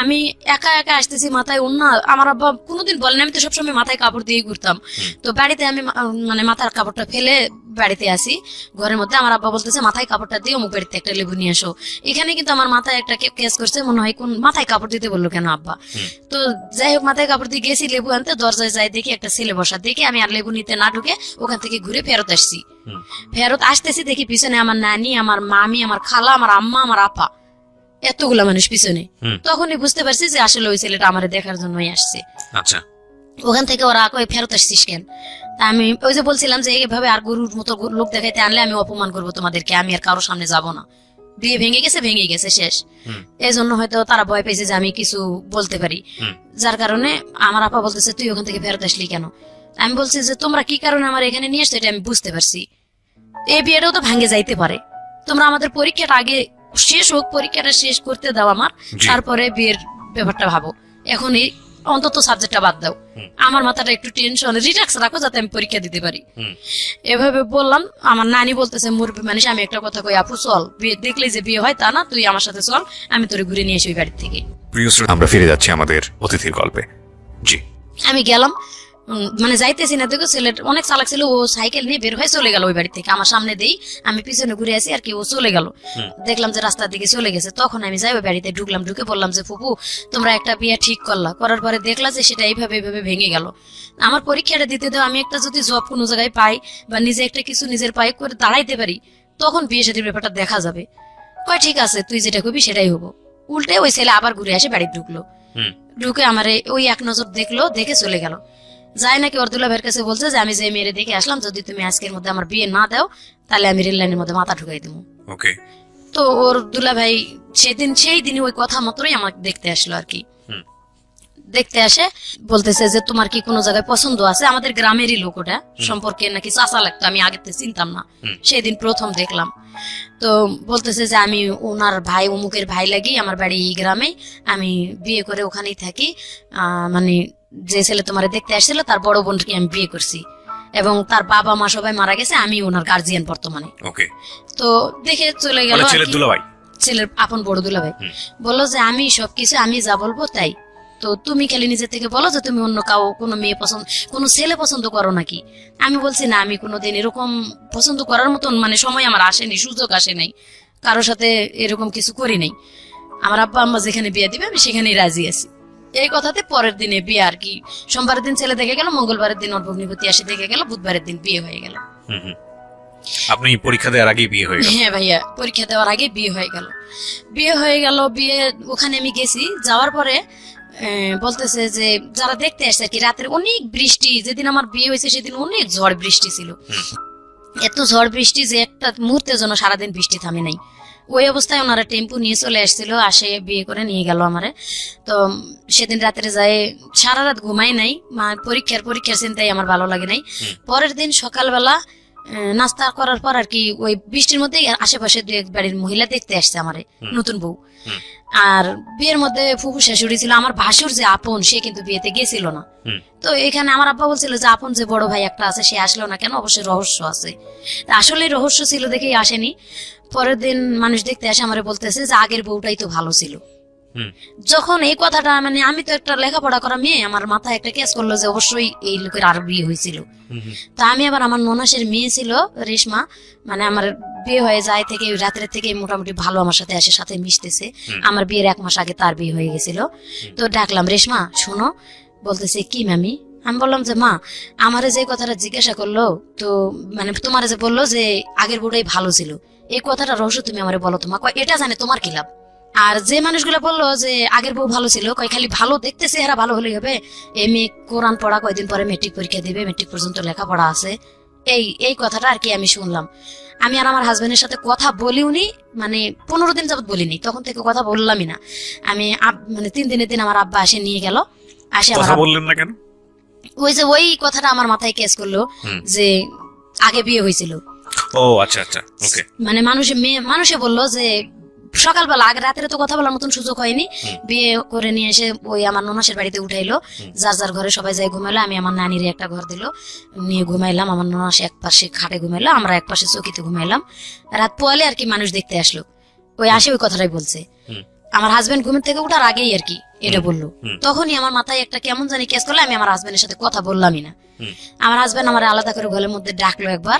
আমি একা একা আসতেছি, মাথায় অন্য। আমার আব্বা কোনোদিন বলেন, আমি তো সবসময় মাথায় কাপড় দিয়ে ঘুরতাম। তো বাড়িতে আমি মানে মাথার কাপড়টা ফেলে বাড়িতে আসি, ঘরের মধ্যে আমার আব্বা বলতেছে মাথায় কাপড়টা দিয়ে অমুক বাড়িতে একটা লেবু নিয়ে আসো। এখানে কিন্তু আমার মাথায় একটা কেস করছে, মনে হয় কোন মাথায় কাপড় দিতে বললো কেন আব্বা। তো যাই হোক, মাথায় কাপড় দিয়ে গেছি লেবু আনতে, দরজায় যাই দেখি একটা ছেলে বসা, দেখি আমি আর লেবু নিতে না ঢুকে ওখান থেকে ঘুরে ফেরত আসছি। ফেরত আসতেছি দেখি পিছনে আমার নানি, আমার মামি, আমার খালা, আমার আম্মা, আমার আপা, এতগুলা মানুষ পিছনে। তখনই বুঝতে পারছি যে আসলে ওই ছেলেটা আমার দেখার জন্যই আসছে। আচ্ছা, ওখান থেকে ওরা কই ফেরত আসছিস কেন? আমি ওই যে বলছিলাম যে এইভাবে আর গরুর মতো লোক দেখাইতে আনলে আমি অপমান করবো তোমাদেরকে, আমি আর কারোর সামনে যাব না। বিয়ে ভেঙে গেছে শেষ। এই জন্য হয়তো তারা ভয় পেয়েছে যে আমি কিছু বলতে পারি, যার কারণে আমার আপা বলতেছে তুই ওখান থেকে ফেরত আসলি কেন? আমি বলছি যে তোমরা কি কারণে আমার এখানে নিয়ে আসছো এটা আমি বুঝতে পারছি, এই বিয়েটাও তো ভাঙে যাইতে পারে, তোমরা আমাদের পরীক্ষাটা আগে শেষ হোক, পরীক্ষাটা শেষ করতে দাও আমার, তারপরে বিয়ের ব্যাপারটা ভাবো। এখন এই অন্তত সাবজেক্টটা বাদ দাও, আমার মাথাটা একটু টেনশন রিল্যাক্স রাখো যাতে আমি পরীক্ষা দিতে পারি। এভাবে বললাম। আমার নানি বলতেছে মুরব্বী মানুষ, আমি একটা কথা কই আপু, চল বিয়ে দেখলে যে বিয়ে হয় তা না, তুই আমার সাথে চল, আমি তোরে ঘুরে নিয়ে আসি ওই বাড়ি থেকে। প্রিয় শ্রোতা, আমরা ফিরে যাচ্ছি আমাদের অতিথির গল্পে। জি, আমি গেলাম, মানে যাইতেছি না, দেখো ছেলেটা অনেক চালাক ছিল, ও সাইকেল নিয়ে বের হয়ে চলে গেল ওই বাড়ি থেকে। আমার সামনে দেই, আমি পিছনে ঘুরে আসি আর কি, ও চলে গেল। দেখলাম যে রাস্তার দিকে চলে গেছে, তখন আমি যাই ওই বাড়িতে ঢুকলাম, ঢুকে বললাম যে ফুপু তোমরা একটা বিয়ে ঠিক করলা, করার পরে দেখলা যে সেটা এইভাবে ভেঙে গেল, আমার পরীক্ষাটা দিতে দাও, আমি একটা যদি জব কোনো জায়গায় পাই বা নিজে একটা কিছু নিজের পায়ে করে দাঁড়াইতে পারি, তখন বিয়ে সাথে ব্যাপারটা দেখা যাবে। কয় ঠিক আছে, তুই যেটা করবি সেটাই হবো। উল্টে ওই ছেলে আবার ঘুরে আসে বাড়ি ঢুকলো, ঢুকে আমারে ওই এক নজর দেখলো, দেখে চলে গেল। যায় নাকি ওর দুলাভাইয়ের কাছে বলছে যে আমি যে মেয়েরে দেখে আসলাম, যদি তুমি আজকের মধ্যে আমার বিয়ে না দাও তাহলে আমি রেল লাইনের মধ্যে মাথা ঢুকাই দেবো। ওকে। তো ওর দুলাভাই সেই দিনই ওই কথা মাত্রই আমাকে দেখতে আসলো আর কি। দেখতে আসে বলতেছে যে তোমার কি কোনো জায়গায় পছন্দ আছে? আমাদের গ্রামেরই লোক, ওটা সম্পর্কে নাকি চাচা লাগতো, আমি আগে চিনতাম না, সেদিন প্রথম দেখলাম। তো বলতেছে যে আমি ওনার ভাই, অমুকের ভাই লাগি, আমার বাড়ি এই গ্রামে, আমি বিয়ে করে ওখানেই থাকি, মানে যে ছেলে তোমার দেখতে আসছিল তার বড় বোনকে আমি বিয়ে করছি এবং তার বাবা মা সবাই মারা গেছে, আমি ওনার গার্জিয়ান বর্তমানে। ওকে। তো দেখে চলে গেল, ছেলের আপন বড় দুলাভাই বললো যে আমি সবকিছু আমি যা বলবো তাই, তো তুমি খালি নিজের থেকে বলো যে তুমি অন্য কোনো মেয়ে পছন্দ, কোনো ছেলে পছন্দ করো নাকি? আমি বলছি না, আমি কোনোদিন এরকম পছন্দ করার মতন মানে সময় আমার আসেনি, সুযোগ আসে নাই, কারোর সাথে এরকম কিছু করি নাই। আমার আব্বা আম্মা যেখানে বিয়ে দিবে আমি সেখানেই রাজি আছি। এই কথাতে পরের দিনে বিয়ে আর কি, সোমবারের দিন ছেলে দেখে গেল, মঙ্গলবারের দিন ওর ভগ্নিপতি আসে দেখে গেল, বুধবারের দিন বিয়ে হয়ে গেল। আপনি পরীক্ষা দেওয়ার আগেই বিয়ে হয়ে গেল? হ্যাঁ ভাইয়া, পরীক্ষা দেওয়ার আগে বিয়ে হয়ে গেল। বিয়ে ওখানে আমি গেছি, যাওয়ার পরে বলতেছে যে যারা দেখতে আসছে আর কি, রাতের অনেক বৃষ্টি, যেদিন আমার বিয়ে হয়েছে সেদিন অনেক ঝড় বৃষ্টি ছিল, এত ঝড় বৃষ্টি যে একটা মুহূর্তের জন্য সারাদিন বৃষ্টি থামে নাই। ওই অবস্থায় ওনারা টেম্পু নিয়ে চলে আসছিল, আসে বিয়ে করে নিয়ে গেল আমারে। তো সেদিন রাত্রে যায়, সারা রাত ঘুমাই নাই, পরীক্ষার চিন্তাই আমার ভালো লাগে নাই। পরের দিন সকালবেলা নাস্তা করার পর আর কি ওই বৃষ্টির মধ্যে আশেপাশে দু এক বাড়ির মহিলা দেখতে আসছে আমারে, নতুন বউ। আর বিয়ের মধ্যে ফুফু শাশুড়ি ছিল, আমার ভাসুর যে আপন সে কিন্তু বিয়েতে গেছিল না। তো এখানে আমার আব্বা বলছিল যে আপন যে বড় ভাই একটা আছে সে আসলো না কেন, অবশ্যই রহস্য আছে। আসলে রহস্য ছিল দেখেই আসেনি। পরের দিন মানুষ দেখতে আসে আমারে বলতেছে যে আগের বউটাই তো ভালো ছিল। যখন এই কথাটা, মানে আমি তো একটা লেখাপড়া করা মেয়ে, আমার মাথায় একটা কেস করলো যে অবশ্যই এই লোকের আর বিয়ে হয়েছিল। তা আমি আবার, আমার ননাসের মেয়ে ছিল রেশমা, মানে আমার বিয়ে হয়ে যায় থেকে রাতের থেকে মোটামুটি ভালো আমার সাথে আসে, সাথে মিশতেছে। আমার বিয়ের 1 মাস আগে তার বিয়ে হয়ে গেছিল। তো ডাকলাম, রেশমা শোনো। বলতেছে কি মামি? আমি বললাম যে মা, আমারে যে কথাটা জিজ্ঞাসা করলো, তো মানে তোমার যে বললো যে আগের বউটাই ভালো ছিল, এই কথাটা রহস্য তুমি আমারে বলো। তোমার এটা জানে তোমার কি লাভ? আর যে মানুষগুলো বললো যে আগের বউ ভালো ছিল, কয় খালি ভালো দেখতে চেহারা ভালো হলেই হবে, এই মেয়ে কোরআন পড়া, কয়দিন পরে মেট্রিক পরীক্ষা দিবে, মেট্রিক পর্যন্ত লেখাপড়া আছে, এই কথাটা আর কি আমি শুনলাম। আমি আর আমার হাজবেন্ডের সাথে কথা বলিওনি, মানে 15 দিন যাবত বলিনি, তখন থেকে কথা বললামই না আমি। মানে 3 দিনের দিন আমার আব্বা আসে নিয়ে গেল, আসে কথা বললেন না কেন? ওই কথাটা আমার মাথায় কেস করলো যে আগে বিয়ে হয়েছিল। ও আচ্ছা আচ্ছা, ওকে। মানে মানুষে বললো যে সকালবেলা, আগে রাতের তো কথা বলার মতন সুযোগ হয়নি, বিয়ে করে নিয়ে এসে ওই আমার ননাসের বাড়িতে উঠাইলো, যার যার ঘরে সবাই যাই ঘুমাইলো। আমি আমার নানির একটা ঘর দিল, নিয়ে ঘুমাইলাম। আমার ননাস এক পাশে খাটে ঘুমাইলো, আমরা এক পাশে চৌকিতে ঘুমাইলাম। রাত পোয়ালে আর কি মানুষ দেখতে আসলো, ওই আসে ওই কথাটাই বলছে। আমার হাজবেন্ড ঘুমের থেকে উঠার আগেই আর কি এটা বললো। তখনই আমার মাথায় একটা কেমন জানি কেস করলো, আমি আমার হাজবেন্ডের সাথে কথা বললামই না। আমার হাজবেন্ড আমার আলাদা করে ঘরের মধ্যে ডাকলো একবার,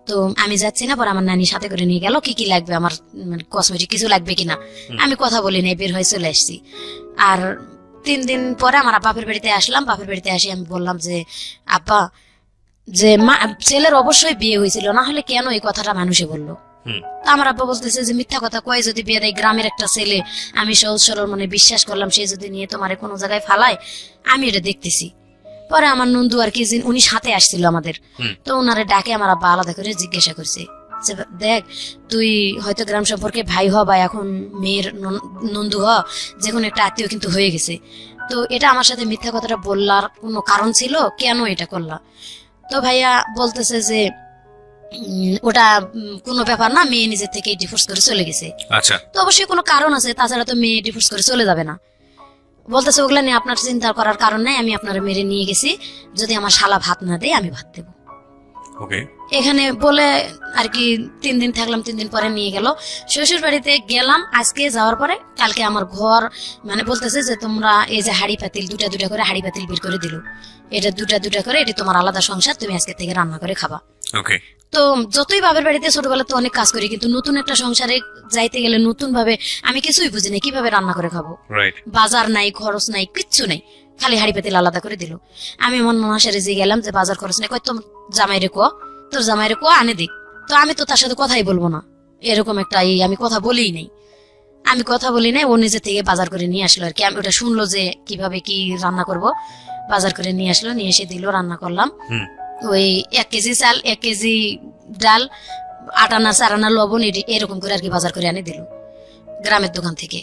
তো আমি যাচ্ছি না, পরে আমার নানির সাথে করে নিয়ে গেল, কি লাগবে আমার, মানে কসমেটিক কিছু লাগবে কিনা। আমি কথা বলি নাই, বের হয়ে চলে আসছি। আর 3 দিন পরে আমার বাপের বাড়িতে আসলাম। বাপের বাড়িতে আসি আমি বললাম যে আব্বা, যে ছেলের অবশ্যই বিয়ে হয়েছিল, না হলে কেন এই কথাটা মানুষে বললো? আমার আব্বা বলতেছে যে মিথ্যা কথা কয় যদি বিয়ে দেয়, গ্রামের একটা ছেলে, আমি সহজ সরল মনে বিশ্বাস করলাম, সে যদি নিয়ে তোমার কোনো জায়গায় ফালায়, আমি এটা দেখতেছি। পরে আমার নন্দু আর কি, উনি সাথে আসছিল আমাদের, তো ওনারে ডাকে আমার আব্বা আলাদা করে জিজ্ঞাসা করছে যে দেখ, তুই হয়তো গ্রাম সম্পর্কে ভাই হ বা এখন মেয়ের নন্দু হ, যে কোনো একটা আত্মীয় কিন্তু হয়ে গেছে, তো এটা আমার সাথে মিথ্যা কথাটা বললার কোনো কারণ ছিল, কেন এটা করলা? তো ভাইয়া বলতেছে যে ওটা কোনো ব্যাপার না, মেয়ে নিজের থেকে ডিভোর্স করে চলে গেছে। আচ্ছা, তো অবশ্যই কোনো কারণ আছে, তাছাড়া তো মেয়ে ডিভোর্স করে চলে যাবে না। বলতেছে ওগুলা নিয়ে আপনার চিন্তা করার কারণ নাই, আমি আপনার মেরে নিয়ে গেছি, যদি আমার শালা ভাত না দেয় আমি ভাত দেবো। ওকে। এখানে বলে আর কি 3 দিন থাকলাম। 3 দিন পরে নিয়ে গেল শ্বশুর বাড়িতে গেলাম। আজকে যাওয়ার পরে কালকে আমার ঘর, মানে বলতেছে যে তোমরা এই যে হাড়ি পাতিল, 2টা করে হাড়ি পাতিল বের করে দিল, এটা 2টা করে, এটা তোমার আলাদা সংসার, তুমি আজকে থেকে রান্না করে খাবা। ওকে। তো যতই বাপের বাড়িতে ছোটবেলা তো অনেক কাজ করি, কিন্তু নতুন একটা সংসারে যাইতে গেলে নতুন ভাবে আমি কিছুই বুঝি না, কিভাবে রান্না করে খাবো। বাজার নাই, খরচ নাই, কিচ্ছু নাই, খালি হাড়ি পাতিল আলাদা করে দিল। আমি আমার ননাসারে যে গেলাম যে বাজার খরচ নাই, কয় তোর জামাইরে কো আনে দিক। তো আমি তো তার সাথে কথাই বলবো না, এরকম একটা আমি কথা বলিই নাই। ও নিজে থেকে বাজার করে নিয়ে আসলো আর কি। আমি ওটা শুনলো যে কিভাবে কি রান্না করব, বাজার করে নিয়ে আসলো, নিয়ে এসে দিল, রান্না করলাম। ওই 1 কেজি চাল, 1 কেজি ডাল, 8 আনা 4 আনা লবণ, এরকম করে আর কি বাজার করে আনে দিল গ্রামের দোকান থেকে।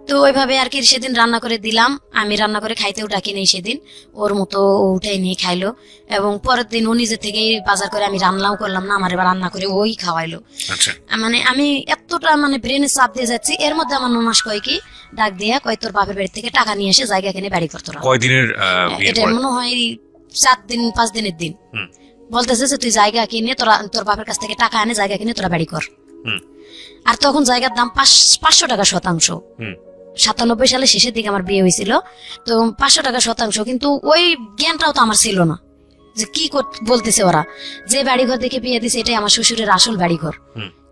তো ওইভাবে আর কি সেদিন রান্না করে দিলাম। আমি রান্না করে খাইতেও ডাকি নেই সেদিন, ওর মতো ও উঠাই নিয়ে খাইলো। এবং পরের দিন ও নিজে থেকেই বাজার করে, আমি রান্নাও করলাম না, আমার এবার রান্না করে ওই খাওয়াইলো। মানে আমি এতটা মানে ব্রেনে চাপ দিয়ে যাচ্ছি, এর মধ্যে আমার ননাস কয় কি ডাক দিয়া কয় তোর বাপের বাড়ি থেকে টাকা নিয়ে এসে জায়গা কিনে বাড়ি করতো। কয়দিনের? এটা মনে হয় 4 দিন 5 দিনের দিন। বলতেছে যে তুই জায়গা কিনে তোর বাপের কাছ থেকে টাকা আনে জায়গা কিনে তোরা বাড়ি কর। আর তখন জায়গার দাম 500 টাকা শতাংশ। 97 সালে শেষের দিকে আমার বিয়ে হয়েছিল, তো 500 টাকা শতাংশ। কিন্তু ওই জ্ঞানটাও তো আমার ছিল না যে কি বলতেছে ওরা, যে বাড়িঘর দেখে বিয়ে দিছে এটাই আমার শ্বশুরের আসল বাড়িঘর,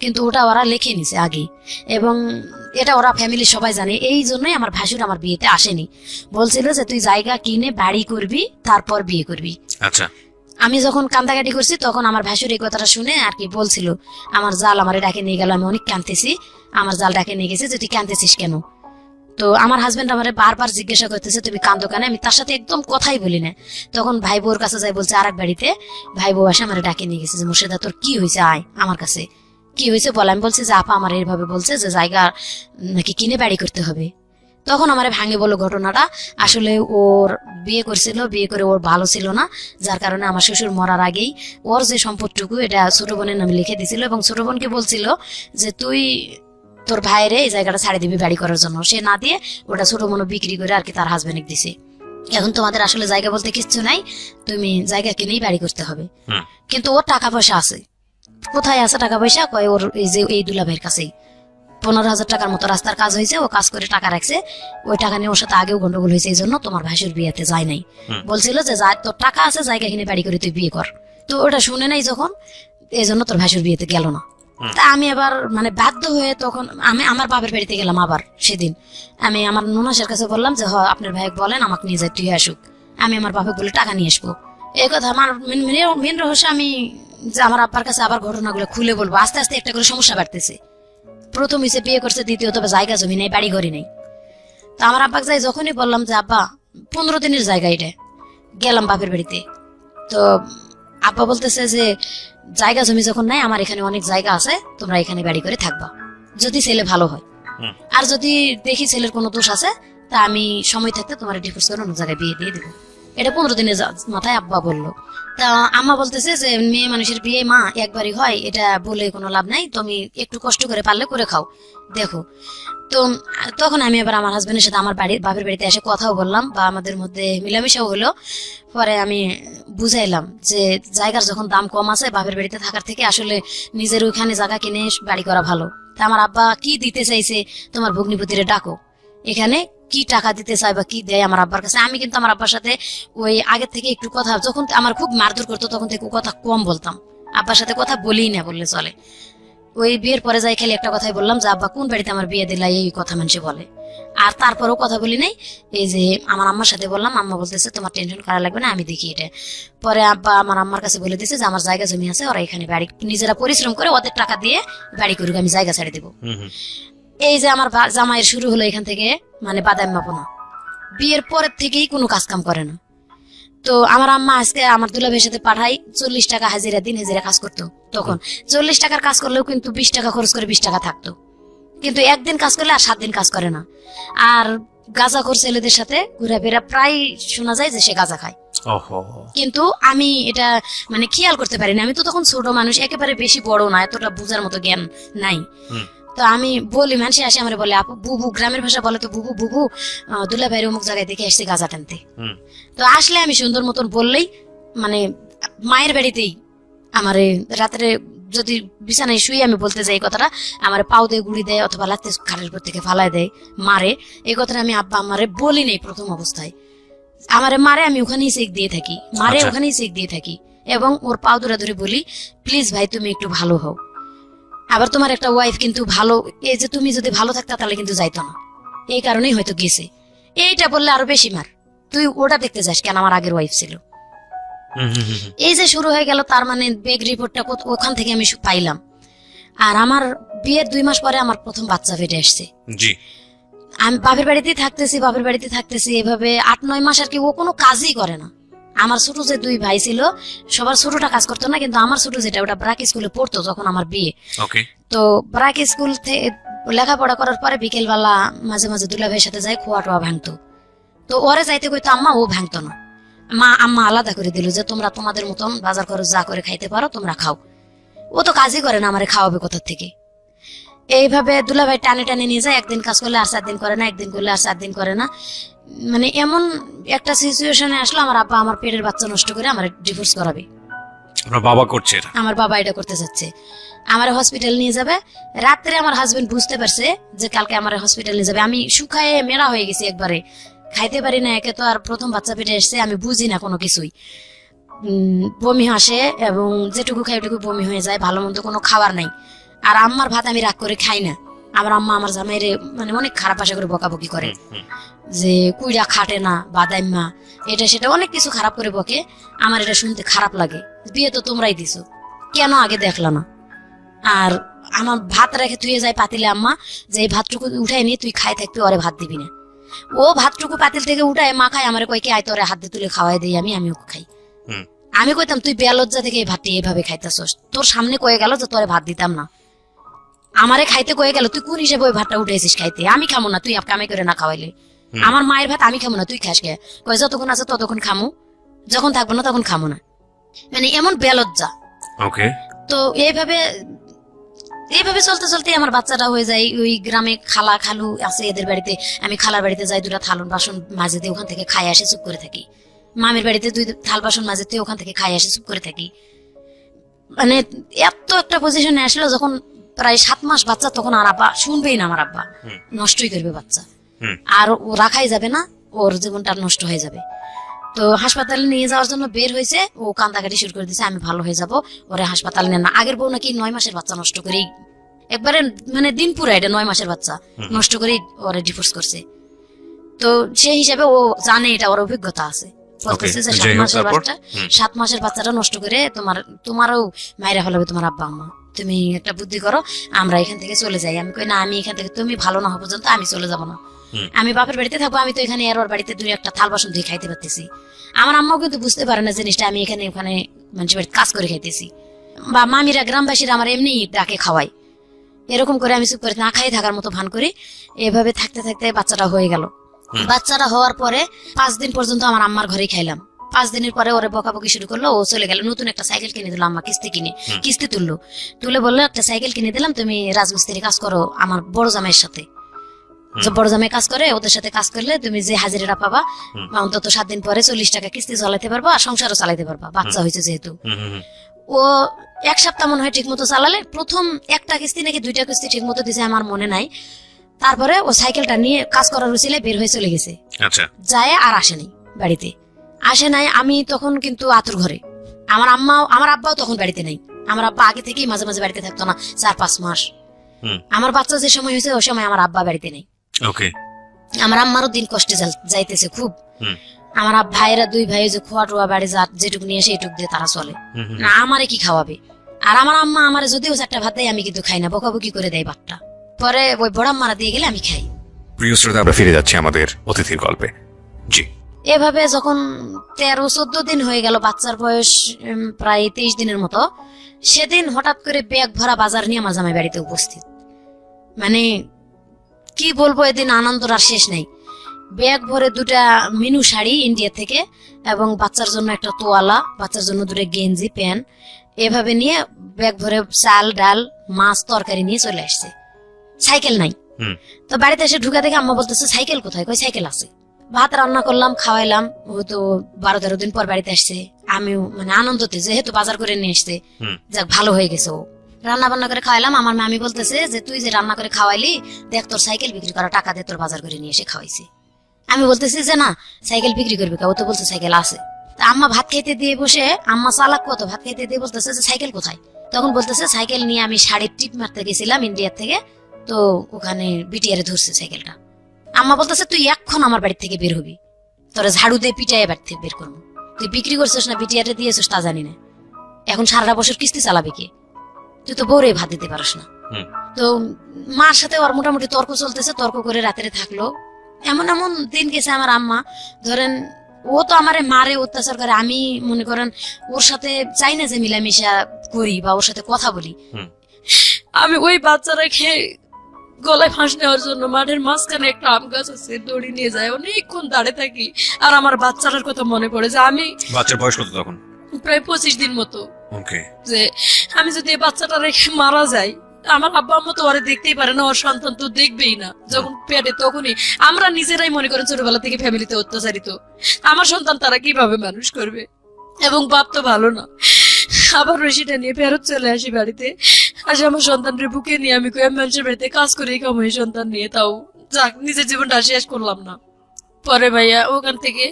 কিন্তু ওটা ওরা লিখে নিছে আগে, এবং এটা ওরা ফ্যামিলি সবাই জানে। এই জন্যই আমার ভাসুর আমার বিয়েতে আসেনি, বলছিল যে তুই জায়গা কিনে বাড়ি করবি তারপর বিয়ে করবি। আচ্ছা, আমি যখন কান্দাকাটি করছি তখন আমার ভাসুর এই কথাটা শুনে আর কি বলছিল, আমার জাল আমারে ডাকে নিয়ে গেল, আমি অনেক কাঁদতেছি, আমার জাল ডাকে নিয়ে গেছে যে তুই কাঁদতেছিস কেন। তো আমার হাজবেন্ড আমারে বারবার জিজ্ঞাসা করতেছে তুমি কান্দো কেন, আমি তার সাথে একদম কথাই বলি না। তখন ভাই বউর কাছে যাই বলছে আরেক বাড়িতে, ভাই বউ আসে আমার ডাকে নিয়ে গেছে যে মুর্শিদা তোর কি হয়েছে, আয় আমার কাছে, কি হয়েছে বল। আমি বলছি যে আপা আমার এইভাবে বলছে যে জায়গা নাকি কিনে বাড়ি করতে হবে। তখন আমারে ভাঙে বললো ঘটনাটা, আসলে ওর বিয়ে করছিল, বিয়ে করে ওর ভালো ছিল না, যার কারণে আমার শ্বশুর মরার আগেই ওর যে সম্পদটুকু এটা ছোট বোনের নামে লিখে দিছিল, এবং ছোট বোনকে বলছিল যে তুই তোর ভাইরে এই জায়গাটা ছাড়ে দিবি বাড়ি করার জন্য। সে না দিয়ে ওটা ছোট বোন বিক্রি করে আর কি তার হাজবেন্ড দিছে। এখন তোমাদের আসলে জায়গা বলতে কিচ্ছু নাই, তুমি জায়গা কিনেই বাড়ি করতে হবে। কিন্তু ওর টাকা পয়সা আছে, কোথায় আছে টাকা পয়সা, কয় ওর এই যে এই দুলাভাইয়ের কাছেই 15,000 টাকার মতো রাস্তার কাজ হয়েছে, ও কাজ করে টাকা রাখছে, ওই টাকা নিয়ে ওর সাথে আগেও গন্ডগোল হয়েছে, এই জন্য তোমার ভাসুর বিয়েতে যায় নাই। বলছিল যে তোর টাকা আছে জায়গা কিনে বাড়ি করে তুই বিয়ে কর। তো ওটা শুনে নাই যখন, এই জন্য তোর ভাসুর বিয়েতে গেল না। তা আমি আবার মানে বাধ্য হয়ে তখন আমি আমার বাপের বাড়িতে গেলাম। আবার সেদিন আমি আমার ননাসের কাছে বললাম যে আপনার ভাই বলেন আমাকে নিয়ে যায়, তুই আসুক, আমি আমার বাপে বলে টাকা নিয়ে আসবো। এই কথা আমার মেন রহস্য, আমি যে আমার আব্বার কাছে আবার ঘটনাগুলো খুলে বলবো। আস্তে আস্তে একটা করে সমস্যা বাড়তেছে। প্রথম হিসেবে বিয়ে করছে, দ্বিতীয়ত জায়গা জমি নেই, বাড়ি ঘড়ি নেই। তো আমার আব্বাকে যাই যখনই বললাম যে আব্বা 15 দিনের জায়গা এটা, গেলাম বাপের বাড়িতে, তো আব্বা বলতেছে যে জায়গা জমি যখন নাই, আমার এখানে অনেক জায়গা আছে, তোমরা এখানে বাড়ি করে থাকবা, যদি ছেলে ভালো হয়, আর যদি দেখি ছেলের কোনো দোষ আছে তা আমি সময় থাকতে তোমার ডিভোর্স করে অন্য জায়গায় বিয়ে দিয়ে দেবো। এটা 15 দিনের মাথায় আব্বা বললো। তা আম্মা বলতেছে যে মেয়ে মানুষের বিয়ে মা একবারই হয়, এটা বলে কোনো লাভ নাই, তুমি একটু কষ্ট করে পারলে করে খাও, দেখো। তো তখন আমি আবার আমার হাজবেন্ডের সাথে আমার বাপের বাড়িতে এসে কথাও বললাম, বা আমাদের মধ্যে মিলামিশাও হলো। পরে আমি বুঝাইলাম যে জায়গার যখন দাম কম আছে, বাপের বাড়িতে থাকার থেকে আসলে নিজের ওইখানে জায়গা কিনে বাড়ি করা ভালো। তা আমার আব্বা কি দিতে চাইছে, তোমার ভগ্নিপতিরে ডাকো, এখানে কি টাকা দিতে চাই বা কি দেয় আমার আব্বার কাছে। আমি কিন্তু আমার আব্বার সাথে ওই আগের থেকে একটু কথা, যখন আমার খুব মারধর করতো তখন থেকে কথা কম বলতাম, আব্বার সাথে কথা বলি না বললে চলে। ওই বিয়ের পরে যাই খালি একটা কথাই বললাম যে আব্বা কোন বাড়িতে আমার বিয়ে দিলা, এই কথা মানুষে বলে, আর তারপরেও কথা বলি নাই। এই যে আমার আম্মার সাথে বললাম, আম্মা বলতেছে তোমার টেনশন করা লাগবে না, আমি দেখি এটা। পরে আব্বা আমার আম্মার কাছে বলে দিচ্ছে যে আমার জায়গা জমি আছে, ওরা এখানে বাড়ি নিজেরা পরিশ্রম করে ওদের টাকা দিয়ে বাড়ি করুক, আমি জায়গা ছেড়ে দেবো। এই যে আমার জামাইয়ের শুরু হলো এখান থেকে, মানে বাদাম মাপনা, বিয়ের পরের থেকেই কোনো কাজ কাম করে না। তো আমার আম্মা আজকে আমার দুলাভাইয়ের সাথে পাঠাই 40 টাকা হাজিরা, দিন হাজিরা কাজ করতো। তখন 40 টাকার কাজ করলেও কিন্তু 20 টাকা খরচ করে 20 টাকা থাকতো, কিন্তু একদিন কাজ করলে আর 7 দিন কাজ করে না। আর গাঁজাখোর ছেলেদের সাথে ঘোরাফেরা, প্রায় শোনা যায় যে সে গাঁজা খায়। কিন্তু আমি এটা মানে খেয়াল করতে পারিনি, আমি তো তখন ছোট মানুষ, একেবারে বেশি বড় না, এতটা বুঝার মতো জ্ঞান নাই। তো আমি বলি, মানুষ আসে আমার বলে আপু বুবু, গ্রামের ভাষা বলে তো বুবু, বুবু দুলাভাইয়ের অমুক জায়গায় দেখে আসছে গাঁজা টানতে। তো আসলে আমি সুন্দর মতন বললেই, মানে মায়ের বাড়িতেই আমার রাত্রে যদি বিছানায় শুয়ে আমি বলতে যাই কথাটা, আমার পাও দিয়ে গুড়ি দেয় অথবা লাগতে খাটের উপর থেকে ফালাই দেয়, মারে। এই কথাটা আমি আব্বা আমারে বলি নাই প্রথম অবস্থায়, আমারে মারে, আমি ওখানেই চেক দিয়ে থাকি, মারে ওখানেই চেক দিয়ে থাকি, এবং ওর পাও ধরে ধরে বলি প্লিজ ভাই তুমি একটু ভালো হও, আবার তোমার একটা ওয়াইফ কিন্তু ভালো, এই যে তুমি যদি ভালো থাকতা তাহলে কিন্তু যাইতো না, এই কারণেই হয়তো গেছে। এইটা বললে আরো বেশি মার, তুই ওটা দেখতে যাস কেন, আমার আগের ওয়াইফ ছিল। এই যে শুরু হয়ে গেল, তার মানে বেগ রিপোর্টটা ওখান থেকে আমি পাইলাম। আর আমার বিয়ের 2 মাস পরে আমার প্রথম বাচ্চা ফেটে আসছে। আমি বাপের বাড়িতে থাকতেছি এভাবে 8-9 মাস আর কি। ও কোনো কাজই করে না। আমার ছোট যে 2 ভাই ছিল, সবার ছোটটা কাজ করতো না, কিন্তু আমার ছোট যেটা ওটা ব্রাক স্কুলে পড়তো যখন আমার বিয়ে। তো ব্রাক স্কুল থেকে লেখাপড়া করার পরে বিকেল বেলা মাঝে মাঝে দুলাভাইয়ের সাথে যাই, খোয়া টোয়া ভাঙতো। তো ওরে যাইতে কইতো আম্মা, ও ভাঙতো না। আম্মা আলাদা করে দিল যে তোমরা তোমাদের মতন বাজার খরচ যা করে খাইতে পারো তোমরা খাও। ও তো কাজই করে না, আমারে খাওয়াবে কোথা থেকে। এইভাবে দুলাভাই টানে টানে নিয়ে যায়, একদিন কাজ করলে আর 4 দিন করে না, একদিন করলে আর 4 দিন করে না। মানে এমন একটা সিচুয়েশনে আসলো, আমার আব্বা আমার পেটের বাচ্চা নষ্ট করে আমার ডিভোর্স করাবে। আমার বাবা এটা করতে যাচ্ছে, আমার হসপিটাল নিয়ে যাবে। রাত্রে আমার হাজবেন্ড বুঝতে পারছে যে কালকে আমার হসপিটাল নিয়ে যাবে। আমি শুকায়ে মেরা হয়ে গেছি, একবারে খাইতে পারি না, একে তো আর প্রথম বাচ্চা পেটে এসছে, আমি বুঝি না কোনো কিছুই। বমি আসে এবং যেটুকু খাই ওটুকু বমি হয়ে যায়, ভালো মন্দ কোনো খাবার নাই। আর আম্মার ভাত আমি রাগ করে খাই না। আমার আম্মা আমার জামাইরে মানে অনেক খারাপ ভাষা করে বকাবকি করে, যে কুইরা খাটে না, বাদাইম্মা, এটা সেটা অনেক কিছু খারাপ করে বকে। আমার এটা শুনতে খারাপ লাগে, বিয়ে তো তোমরাই দিছো, কেন আগে দেখলা না? আর আমার ভাত রেখে তুই যায় পাতিলে আম্মা, যে এই ভাতটুকু উঠাই নিয়ে তুই খাই থাকবি, ওরে ভাত দিবি না। ও ভাতটুকু পাতিল থেকে উঠায় মা খায়, আমার কয় কি আয় তোরে হাত দিয়ে তুলে খাওয়াই দিই, আমিও খাই। আমি কইতাম তুই বেলজ্জা থেকে এই ভাতটি এইভাবে খাইতেছস, তোর সামনে কয়ে গেল যে তোরে ভাত দিতাম না, আমারে খাইতে কয়ে গেল, তুই কোন হিসেবে ওই ভাতটা উঠেছিস খাইতে? আমি খামো না, তুই কামাই করে না খাওয়াইলে। আমার মায়ের ভাত আমি খামো না, তুই খাস কে? কয় যতক্ষণ আছে ততক্ষণ খামো, যখন থাকবো না তখন খামো না। মানে এমন বেলজ্জা। ওকে। তো এইভাবে চলতে চলতে আমার বাচ্চাটা হয়ে যায়। ওই গ্রামে খালা খালু আছে এদের বাড়িতে, আমি খালার বাড়িতে যাই, দুটা থালন বাসন মাঝে দিয়ে ওখান থেকে খাই আসে চুপ করে থাকি। মামির বাড়িতে দুই থাল বাসন মাঝে দিয়ে ওখান থেকে খাই আসে চুপ করে থাকি। মানে এত একটা পজিশনে আসলো যখন প্রায় 7 মাস বাচ্চা, তখন আর আব্বা শুনবেই না, আমার আব্বা নষ্টই করবে বাচ্চা, আর ও রাখাই যাবে না, ওর জীবনটা নষ্ট হয়ে যাবে। তো হাসপাতালে নিয়ে যাওয়ার জন্য বের হয়েছে, ও কান্দাকাটি শুরু করে দিয়েছে, আমি ভালো হয়ে যাব, ওরে হাসপাতালে নেন না। আগের বউ নাকি 9 মাসের বাচ্চা নষ্ট করেই, একবারে মানে দিন পুরা এটা 9 মাসের বাচ্চা নষ্ট করেই ওরে ডিভোর্স করছে। তো সেই হিসাবে ও জানে, এটা ওর অভিজ্ঞতা আছে, বলতেছে যে 7 মাসের বাচ্চাটা নষ্ট করে তোমারও মায়েরা ফেলাবে তোমার আব্বা আম্মা, তুমি একটা বুদ্ধি করো, আমরা এখান থেকে চলে যাই। আমি কই না, আমি এখান থেকে তুমি ভালো না হওয়া পর্যন্ত আমি চলে যাবো না, আমি বাপের বাড়িতে থাকবো, আমি তো এখানে আর ওর বাড়িতে 2-1টা থাল বাসন ধুয়ে খাইতে পারতেছি। আমার আম্মাও কিন্তু বুঝতে পারে না জিনিসটা, আমি এখানে ওখানে মানুষের বাড়িতে কাজ করে খাইতেছি, বা মামিরা গ্রামবাসীরা আমার এমনি ডাকে খাওয়াই, এরকম করে আমি চুপ করে না খাই থাকার মতো ভান করি। এভাবে থাকতে থাকতে বাচ্চাটা হয়ে গেল। বাচ্চাটা হওয়ার পরে 5 দিন পর্যন্ত আমার আম্মার ঘরে খাইলাম। 5 দিনের পরে ওরে বকাবকি শুরু করলো, ও চলে গেল। নতুন একটা সাইকেল কিনে দিল আম্মা, কিস্তি তুলে বললো একটা সাইকেল কিনে দিলাম, তুমি রাজমিস্ত্রি কাজ করো আমার বড় জামাইয়ের সাথে, বড় জামাই কাজ করে, ওদের সাথে কাজ করলে তুমি যে হাজিরা পাবা অন্তত 7 দিন পরে 40 টাকা কিস্তি চালাতে পারবা, আর সংসারও চালাতে পারবা, বাচ্চা হয়েছে যেহেতু। ও 1 সপ্তাহ মনে হয় ঠিক মতো চালালে, প্রথম 1টা কিস্তি নাকি 2টা কিস্তি ঠিক মতো দিছে, আমার মনে নাই। তারপরে ও সাইকেলটা নিয়ে কাজ করার উচিলে বের হয়ে চলে গেছে। আচ্ছা। যায় আর আসেনি, বাড়িতে আসে নাই। আমি তখন কিন্তু আতুর ঘরে, আমার আব্বাও তখন বাড়িতে নাই। আমার আব্বা আগে থেকেই মাঝে মাঝে বাড়িতে থাকতো না, 4-5 মাস। আমার বাচ্চা যে সময় হয়েছে ওই সময় আমার আব্বা বাড়িতে নেই। ওকে। আমার আম্মারও দিন কষ্টে যাইতেছে খুব। আমার ভাইয়েরা 2 ভাই যে খোয়া টোয়া বাড়ি যেটুকু নিয়ে এসে এইটুক দিয়ে তারা চলে না, আমারে কি খাওয়াবে? আর আমার আম্মা আমারে যদিও 4টা ভাত দেয়, আমি কিন্তু খাই না, বকাবকি করে দেয় ভাতটা, পরে ওই বড় আম্মারা দিয়ে গেলে আমি খাই। প্রিয় শ্রোতা, আমরা ফিরে যাচ্ছি আমাদের অতিথির গল্পে। জি। এভাবে যখন 13-14 দিন হয়ে গেল, বাচ্চার বয়স প্রায় 23 দিনের মতো, সেদিন হঠাৎ করে ব্যাগ ভরা বাজার নিয়ে আমার জামাই বাড়িতে উপস্থিত। মানে কি বলবো, এদিন আনন্দর আর শেষ নাই। ব্যাগ ভরে 2টা মিনু শাড়ি ইন্ডিয়া থেকে, এবং বাচ্চার জন্য একটা তোয়ালা, বাচ্চার জন্য 2টা গেঞ্জি প্যান্ট, এভাবে নিয়ে ব্যাগ ভরে চাল ডাল মাছ তরকারি নিয়ে চলে আসছে। সাইকেল নাই। তো বাড়িতে এসে ঢুকে দেখে আম্মা বলতেছে সাইকেল কোথায়? কই সাইকেল আছে। ভাত রান্না করলাম, খাওয়াইলাম। হয়তো 12-13 দিন পর বাড়িতে আসছে। আমিও মানে আনন্দতে, যেহেতু বাজার করে নিয়ে আসছে, যাক ভালো হয়ে গেছে। ও রান্না বান্না করে খাওয়াইলাম। আমার মামি বলতেছে যে তুই যে রান্না করে খাওয়াইলি, দেখ তোর সাইকেল বিক্রি করা টাকা দিয়ে তোর বাজার করে নিয়ে এসে খাওয়াইছি। আমি বলতেছি যে না, সাইকেল বিক্রি করবি কা? ও তো বলছে সাইকেল আছে। আম্মা ভাত খাইতে দিয়ে বসে, আম্মা চালাক কত, ভাত খাইতে দিয়ে বলতেছে যে সাইকেল কোথায়? তখন বলতেছে সাইকেল নিয়ে আমি শাড়ির টিপ মারতে গেছিলাম ইন্ডিয়ার থেকে, তো ওখানে বিটিআরে ধরছে সাইকেলটা। আম্মা বলতেছে তুই এখন আমার বাড়ি থেকে বের হবি, তোরা ঝাড়ু দিয়ে পিটাইয়ে বাড়ি থেকে বের করবো। তুই বিক্রি করছিস না বিটিআরে দিয়েছিস তা জানি না, এখন সারাটা বছর কিস্তি চালাবে কে? তুই তো বউরে ভাত দিতে পারিস না। তো মার সাথে ওর মোটামুটি তর্ক চলতেছে, তর্ক করে রাত্রে থাকলো। এমন এমন দিন গেছে আমার আম্মা, ধরেন ও তো আমারে মারে, অত্যাচার করে, আমি মনে করেন ওর সাথে চাই না যে মিলামিশা করি বা ওর সাথে কথা বলি। আমি ওই বাচ্চা রেখে গলায় ফাঁস নেওয়ার জন্য মাঠের মাঝখানে একটা আম গাছ আছে, দড়ি নিয়ে যায়, অনেকক্ষণ দাঁড়িয়ে থাকি। আর আমার বাচ্চাটার কথা মনে পড়ে যে আমি, বাচ্চার বয়স কত তখন? প্রায় 25 দিন মতো। ওকে। যে আমি যদি এই বাচ্চাটা রেখে মারা যাই, আমার আব্বা আম্মা তো ওরে দেখতেই পারে না, ওর সন্তান তো দেখবেই না। যখন পেটে তখনই আমরা নিজেরাই মনে করেন ছোটবেলা থেকে ফ্যামিলিতে অত্যাচারিত, আমার সন্তান তারা কিভাবে মানুষ করবে? এবং বাপ তো ভালো না। আবার সেটা নিয়ে ফেরত চলে আসি বাড়িতে। আসে আমার সন্তানের বুকে নিয়ে আমি মানুষের বাড়িতে কাজ করেই কামাই সন্তান নিয়ে, তাও যাক নিজের জীবনটা শেষ করলাম না। পরে ভাইয়া ওখান থেকে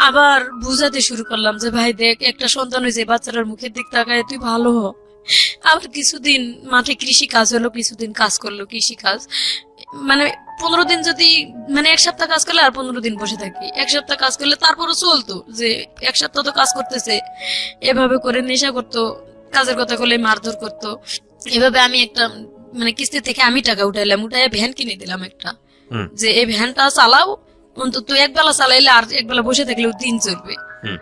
আবার বুঝাতে শুরু করলাম যে ভাই দেখ, একটা সন্তান হয়েছে, বাচ্চাটার মুখের দিক তাকায় তুই ভালো হ, আবার কিছুদিন মাঠে কৃষি কাজ হলো, কিছুদিন কাজ করলো কৃষি কাজ, মানে 15 দিন যদি, মানে 1 সপ্তাহ কাজ করলে আর 15 দিন বসে থাকি, 1 সপ্তাহ কাজ করলে তারপরও চলতো যে 1 সপ্তাহ তো কাজ করতেছে, এভাবে করে নেশা করতো, কাজের কথা বলে মারধর করতো। এভাবে আমি একটা মানে কিস্তি থেকে আমি টাকা উঠাইলাম, উঠাই ভ্যান কিনে দিলাম একটা, হুম। যে এই ভ্যানটা চালাও, অন্তত একবেলা চালাইলে আর একবেলা বসে থাকলেও দিন চলবে। হুম।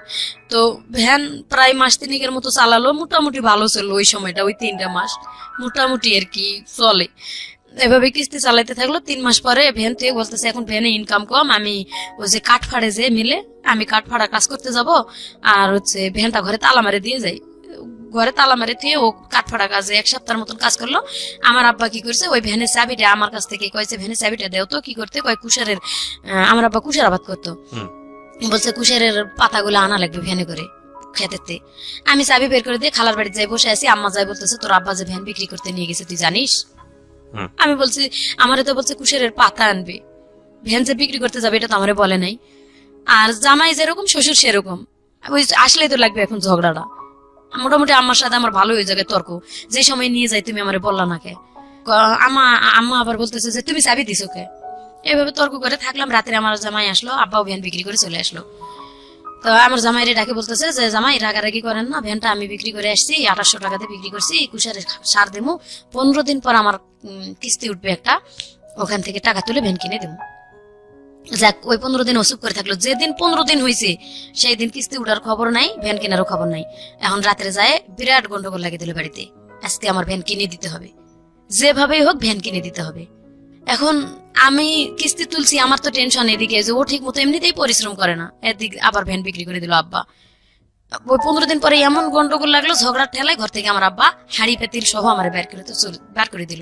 তো ভ্যান প্রায় মাস 3 মতো চালালো, মোটামুটি ভালো চললো ওই সময়টা, ওই 3টা মাস মোটামুটি আর কি চলে। এভাবে কিস্তি চালাইতে থাকলো। 3 মাস পরে ভ্যান থেকে বলতেছে এখন ভ্যানে ইনকাম কম, আমি ওই যে কাঠ ফাড়ে যে মিলে, আমি কাঠ ফাড়া কাজ করতে যাব, আর হচ্ছে ভ্যানটা ঘরে তালা মারে দিয়ে যাই। ঘরে তালা মারে দিয়ে ও কাঠ ফাড়া কাজে 1 সপ্তাহের মতন কাজ করলো। আমার আব্বা কি করছে, ওই ভ্যানের চাবিটা আমার কাছ থেকে কয়েছে, ভ্যানের চাবিটা দেও তো। কি করতে কয় কুশারের, আমার আব্বা কুশার আবাদ করতো, বলছে কুশারের পাতাগুলো আনা লাগবে ভ্যানে করে খেতেতে। আমি চাবি বের করে দিয়ে খালার বাড়ি যাই বসে আছি, আম্মা যাই বলতেছে তোর আব্বা যে ভ্যান বিক্রি করতে নিয়ে গেছে তুই জানিস? আমি বলছি আমারে তো বলছে কুশারের পাতা আনবে, ভ্যান যে বিক্রি করতে যাবে এটা তো আমারে বলে নাই। আর জামাই যেরকম শ্বশুর সেরকম, ওই আসলেই তো লাগবে এখন ঝগড়াটা। মোটামুটি আম্মার সাথে আমার ভালো হয়ে যাবে তর্ক, যে সময় নিয়ে যাই তুমি আমারে বললা না কে। আম্মা আবার বলতেছে যে তুমি চাবি দিছো কে। এভাবে তর্ক করে থাকলাম। রাতে আমার জামাই আসলো, আব্বাও ভ্যান বিক্রি করে চলে আসলো। তো আমার জামাইরে ডাকে বলতেছে যে জামাই রাগারাগি করেন না, ভ্যানটা আমি বিক্রি করে আসছি, 2800 টাকাতে বিক্রি করছি, কুশারের সার দেবো, 15 দিন পর আমার কিস্তি উঠবে একটা, ওখান থেকে টাকা তুলে ভ্যান কিনে দেবো। যাক, ওই 15 দিন অসুখ করে থাকলো। যেদিন 15 দিন হয়েছে সেই দিন কিস্তি উঠার খবর নাই, ভ্যান কেনারও খবর নাই। এখন রাত্রে যায় বিরাট গন্ডগোল লাগিয়ে দিল বাড়িতে, আজকে আমার ভ্যান কিনে দিতে হবে, যেভাবেই হোক ভ্যান কিনে দিতে হবে। এখন আমি কিস্তি তুলছি, আমার তো টেনশন এদিকে যে ও ঠিক মতো এমনিতেই পরিশ্রম করে না, এদিকে আবার ভ্যান বিক্রি করে দিল আব্বা। ওই 15 দিন পরে এমন গন্ডগোল লাগলো, ঝগড়ার ঠেলায় ঘর থেকে আমার আব্বা হাড়ি পেতিল সহ আমার বের করে দিল।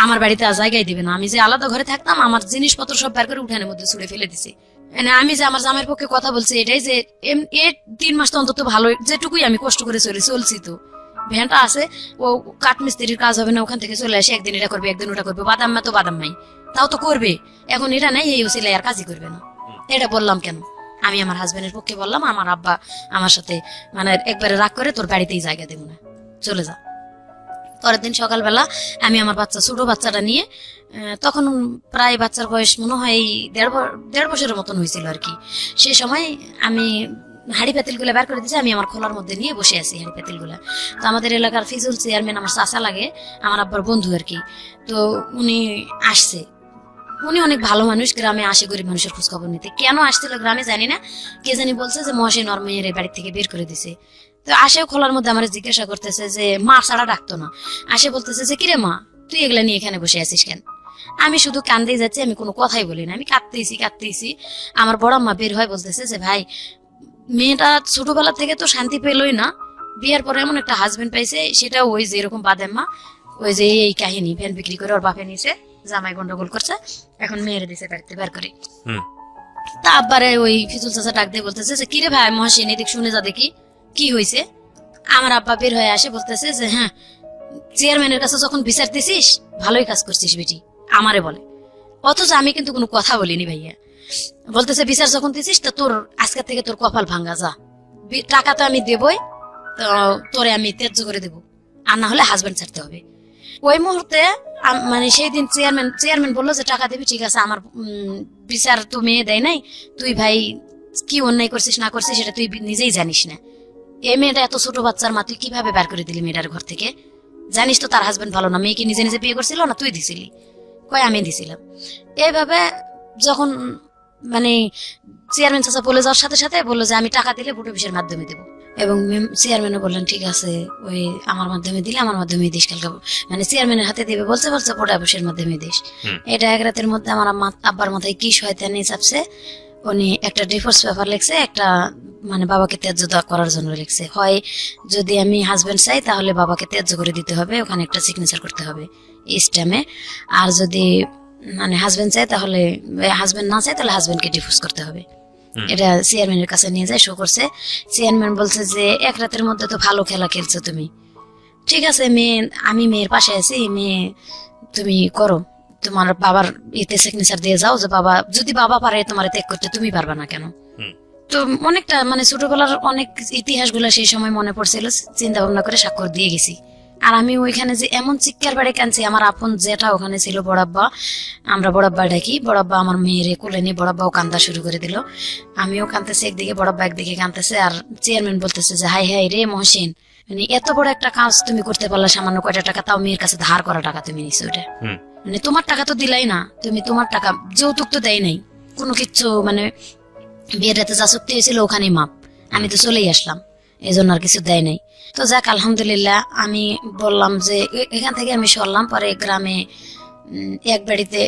আমার বাড়িতে আর জায়গায় দিবে না। আমি যে আলাদা ঘরে থাকতাম, আমার জিনিসপত্র সব বের করে উঠানের মধ্যে ছুড়ে ফেলে দিছে। মানে আমি যে আমার জামাইয়ের পক্ষে কথা বলছি এটাই যে 3 মাস তো অন্তত ভালো, যেটুকুই আমি কষ্ট করে চলছি। তো ভ্যানটা আছে, ও কাঠমিস্ত্রির কাজ হবে না, ওখান থেকে চলে আসে, একদিন এটা করবে একদিন ওটা করবে, বাদাম মা তো বাদাম নাই, তাও তো করবে। এখন এটা নাই, এই ওসিলাই আর কাজই করবে না। এটা বললাম কেন, আমি আমার হাজবেন্ডের পক্ষে বললাম। আমার আব্বা আমার সাথে মানে একবারে রাগ করে তোর বাড়িতেই জায়গা দেবো না, চলে যা। পরের দিন সকালবেলা আমি আমার ছোট বাচ্চাটা নিয়ে, তখন প্রায় বাচ্চার বয়স মনে হয় 1.5 বছরের মতন হয়েছিল আর কি। সেই সময় আমি হাড়ি পাতিল গুলা বের করে দিয়েছি, আমি আমার খোলার মধ্যে নিয়ে বসে আছি হাড়ি পাতিল গুলা। তো আমাদের এলাকার ফিজুল চেয়ারম্যান আমার চাচা লাগে, আমার আব্বার বন্ধু আর কি। তো উনি আসছে, উনি অনেক ভালো মানুষ, গ্রামে আসে গরিব মানুষের খোঁজ খবর নিতে। কেন আসছিল গ্রামে জানি না, কে জানি বলছে যে মহাশয় নরমেয়ের বাড়ি থেকে বের করে দিছে। তো আসেও খোলার মধ্যে আমার জিজ্ঞাসা করতেছে যে মা ছাড়া ডাকতো না, আসে বলতেছে যে কিরে মা তুই এগুলা নিয়ে এখানে বসে আছিস কেন? আমি শুধু কান্দেই যাচ্ছি, আমি কোনো কথাই বলি না, আমি কাঁদতেইছি। আমার বড় মা বের হয় বলতেছে যে ভাই মেয়েটা ছোটবেলা থেকে তো শান্তি পেলই না, বিয়ের পরে এমন একটা হাজবেন্ড পাইছে, সেটা ওই যে এরকম বাদেম্মা, ওই যে এই কাহিনী, ভ্যান বিক্রি করে ওর বাপে নিছে, জামাই গন্ডগোল করছে, এখন মেয়েরে দিছে বাড়িতে বের করে। তা আব্বারে ওই ফিজুল চাচা ডাক দিয়ে বলতেছে যে কিরে ভাই মহাসিন এদিক শুনে যা দেখি কি হয়েছে। আমার আব্বা বের হয়ে আসে বলতেছে যে হ্যাঁ চেয়ারম্যানের কাছে যখন বিচার দিছিস ভালোই কাজ করছিস বেটি, আমারে বলে। অথচ আমি কিন্তু কোনো কথা বলিনি ভাইয়া। বলতেছে বিচার যখন দিছিস তো তোর আজকে থেকে তোর কপাল ভাঙ্গা, যা, টাকা তো আমি দেবই, তো তোরে আমি ত্যায্য করে দেবো, আর না হলে হাজবেন্ড ছাড়তে হবে। ওই মুহূর্তে মানে সেই দিন চেয়ারম্যান বললো যে টাকা দিবি, ঠিক আছে, আমার বিচার তো মেয়ে দেয় নাই, তুই ভাই কি অন্যায় করছিস না করছিস সেটা তুই নিজেই জানিস না। এই মেয়েটা এত ছোট বাচ্চার মা, তুই কিভাবে বের করে দিলি মেয়েটার ঘর থেকে? জানিস তো তার হাজবেন্ড ভালো না, মেয়েকে নিজে নিজে বিয়ে করছিল না তুই দিছিলি? কয় আমি দিছিলাম। এইভাবে যখন মানে চেয়ারম্যান চাচা বলে যাওয়ার সাথে সাথে বললো যে আমি টাকা দিলে ভোট অফিসের মাধ্যমে দেবো, এবং চেয়ারম্যানও বললেন ঠিক আছে ওই আমার মাধ্যমে দিলে আমার মাধ্যমে দিস, কালকে মানে চেয়ারম্যানের হাতে দিবে বলছে ভোট অফিসের মাধ্যমে দিস। এটা এক রাতের মধ্যে আমার আব্বার মাথায় কি শয়তানি চাপছে, উনি একটা ডিভোর্স পেপার লিখছে, একটা মানে বাবাকে ত্যায্য করার জন্য লিখছে, হয় যদি আমি হাজবেন্ড চাই তাহলে বাবাকে ত্যায্য করে দিতে হবে, ওখানে একটা সিগনেচার করতে হবে স্ট্যাম্পে, আর যদি মানে হাজবেন্ড চাই তাহলে, হাজবেন্ড না চাই তাহলে হাজবেন্ডকে ডিভোর্স করতে হবে। এটা চেয়ারম্যানের কাছে নিয়ে যায়, শো করছে। চেয়ারম্যান বলছে যে এক রাতের মধ্যে তো ভালো খেলা খেলছো তুমি, ঠিক আছে মেয়ে, আমি মেয়ের পাশে আছি, মেয়ে তুমি করো, তোমার বাবার ইতে সিগনেচার দিয়ে যাও যে বাবা, যদি বাবা পারে তোমার ত্যাগ করতে তুমি পারবা না কেন? তো অনেকটা মানে ছোটবেলার অনেক ইতিহাস গুলা সেই সময় মনে পড়ছিল, চিন্তা ভাবনা করে স্বাক্ষর দিয়ে গেছি। আর আমি ওইখানে যে এমন চিৎকার বাড়ি কাঁদছি, আমার আপন যেটা ওখানে ছিল বড়াব্বা, আমরা বড়াব্বা ডাকি, বড়াব্বা আমার মেয়েরে কোলে নিয়ে বড়াব্বাও কান্দা শুরু করে দিল, আমিও কাঁদতেছি একদিকে, বড়াব্বা একদিকে কাঁদতেছে। আর চেয়ারম্যান বলতেছে যে হাই হাই রে মহসিন, মানে এত বড় একটা কাজ তুমি করতে পারলা, সামান্য কয়টা টাকা, তাও মেয়ের কাছে ধার করা টাকা তুমি নিছো, ওটা মানে তোমার টাকা তো দিলাই না, তুমি তোমার টাকা, যৌতুক তো দেয় নাই কোনো কিচ্ছু, মানে বিয়ের রাতে যা চুক্তি হয়েছিল ওখানেই মাপ, আমি তো চলেই আসলাম, এই জন্য আর কিছু দেয় নাই। তো যাক আলহামদুলিল্লাহ, আমি বললাম যে এখান থেকে আমি সরলাম, পরে গ্রামে এক বাড়িতে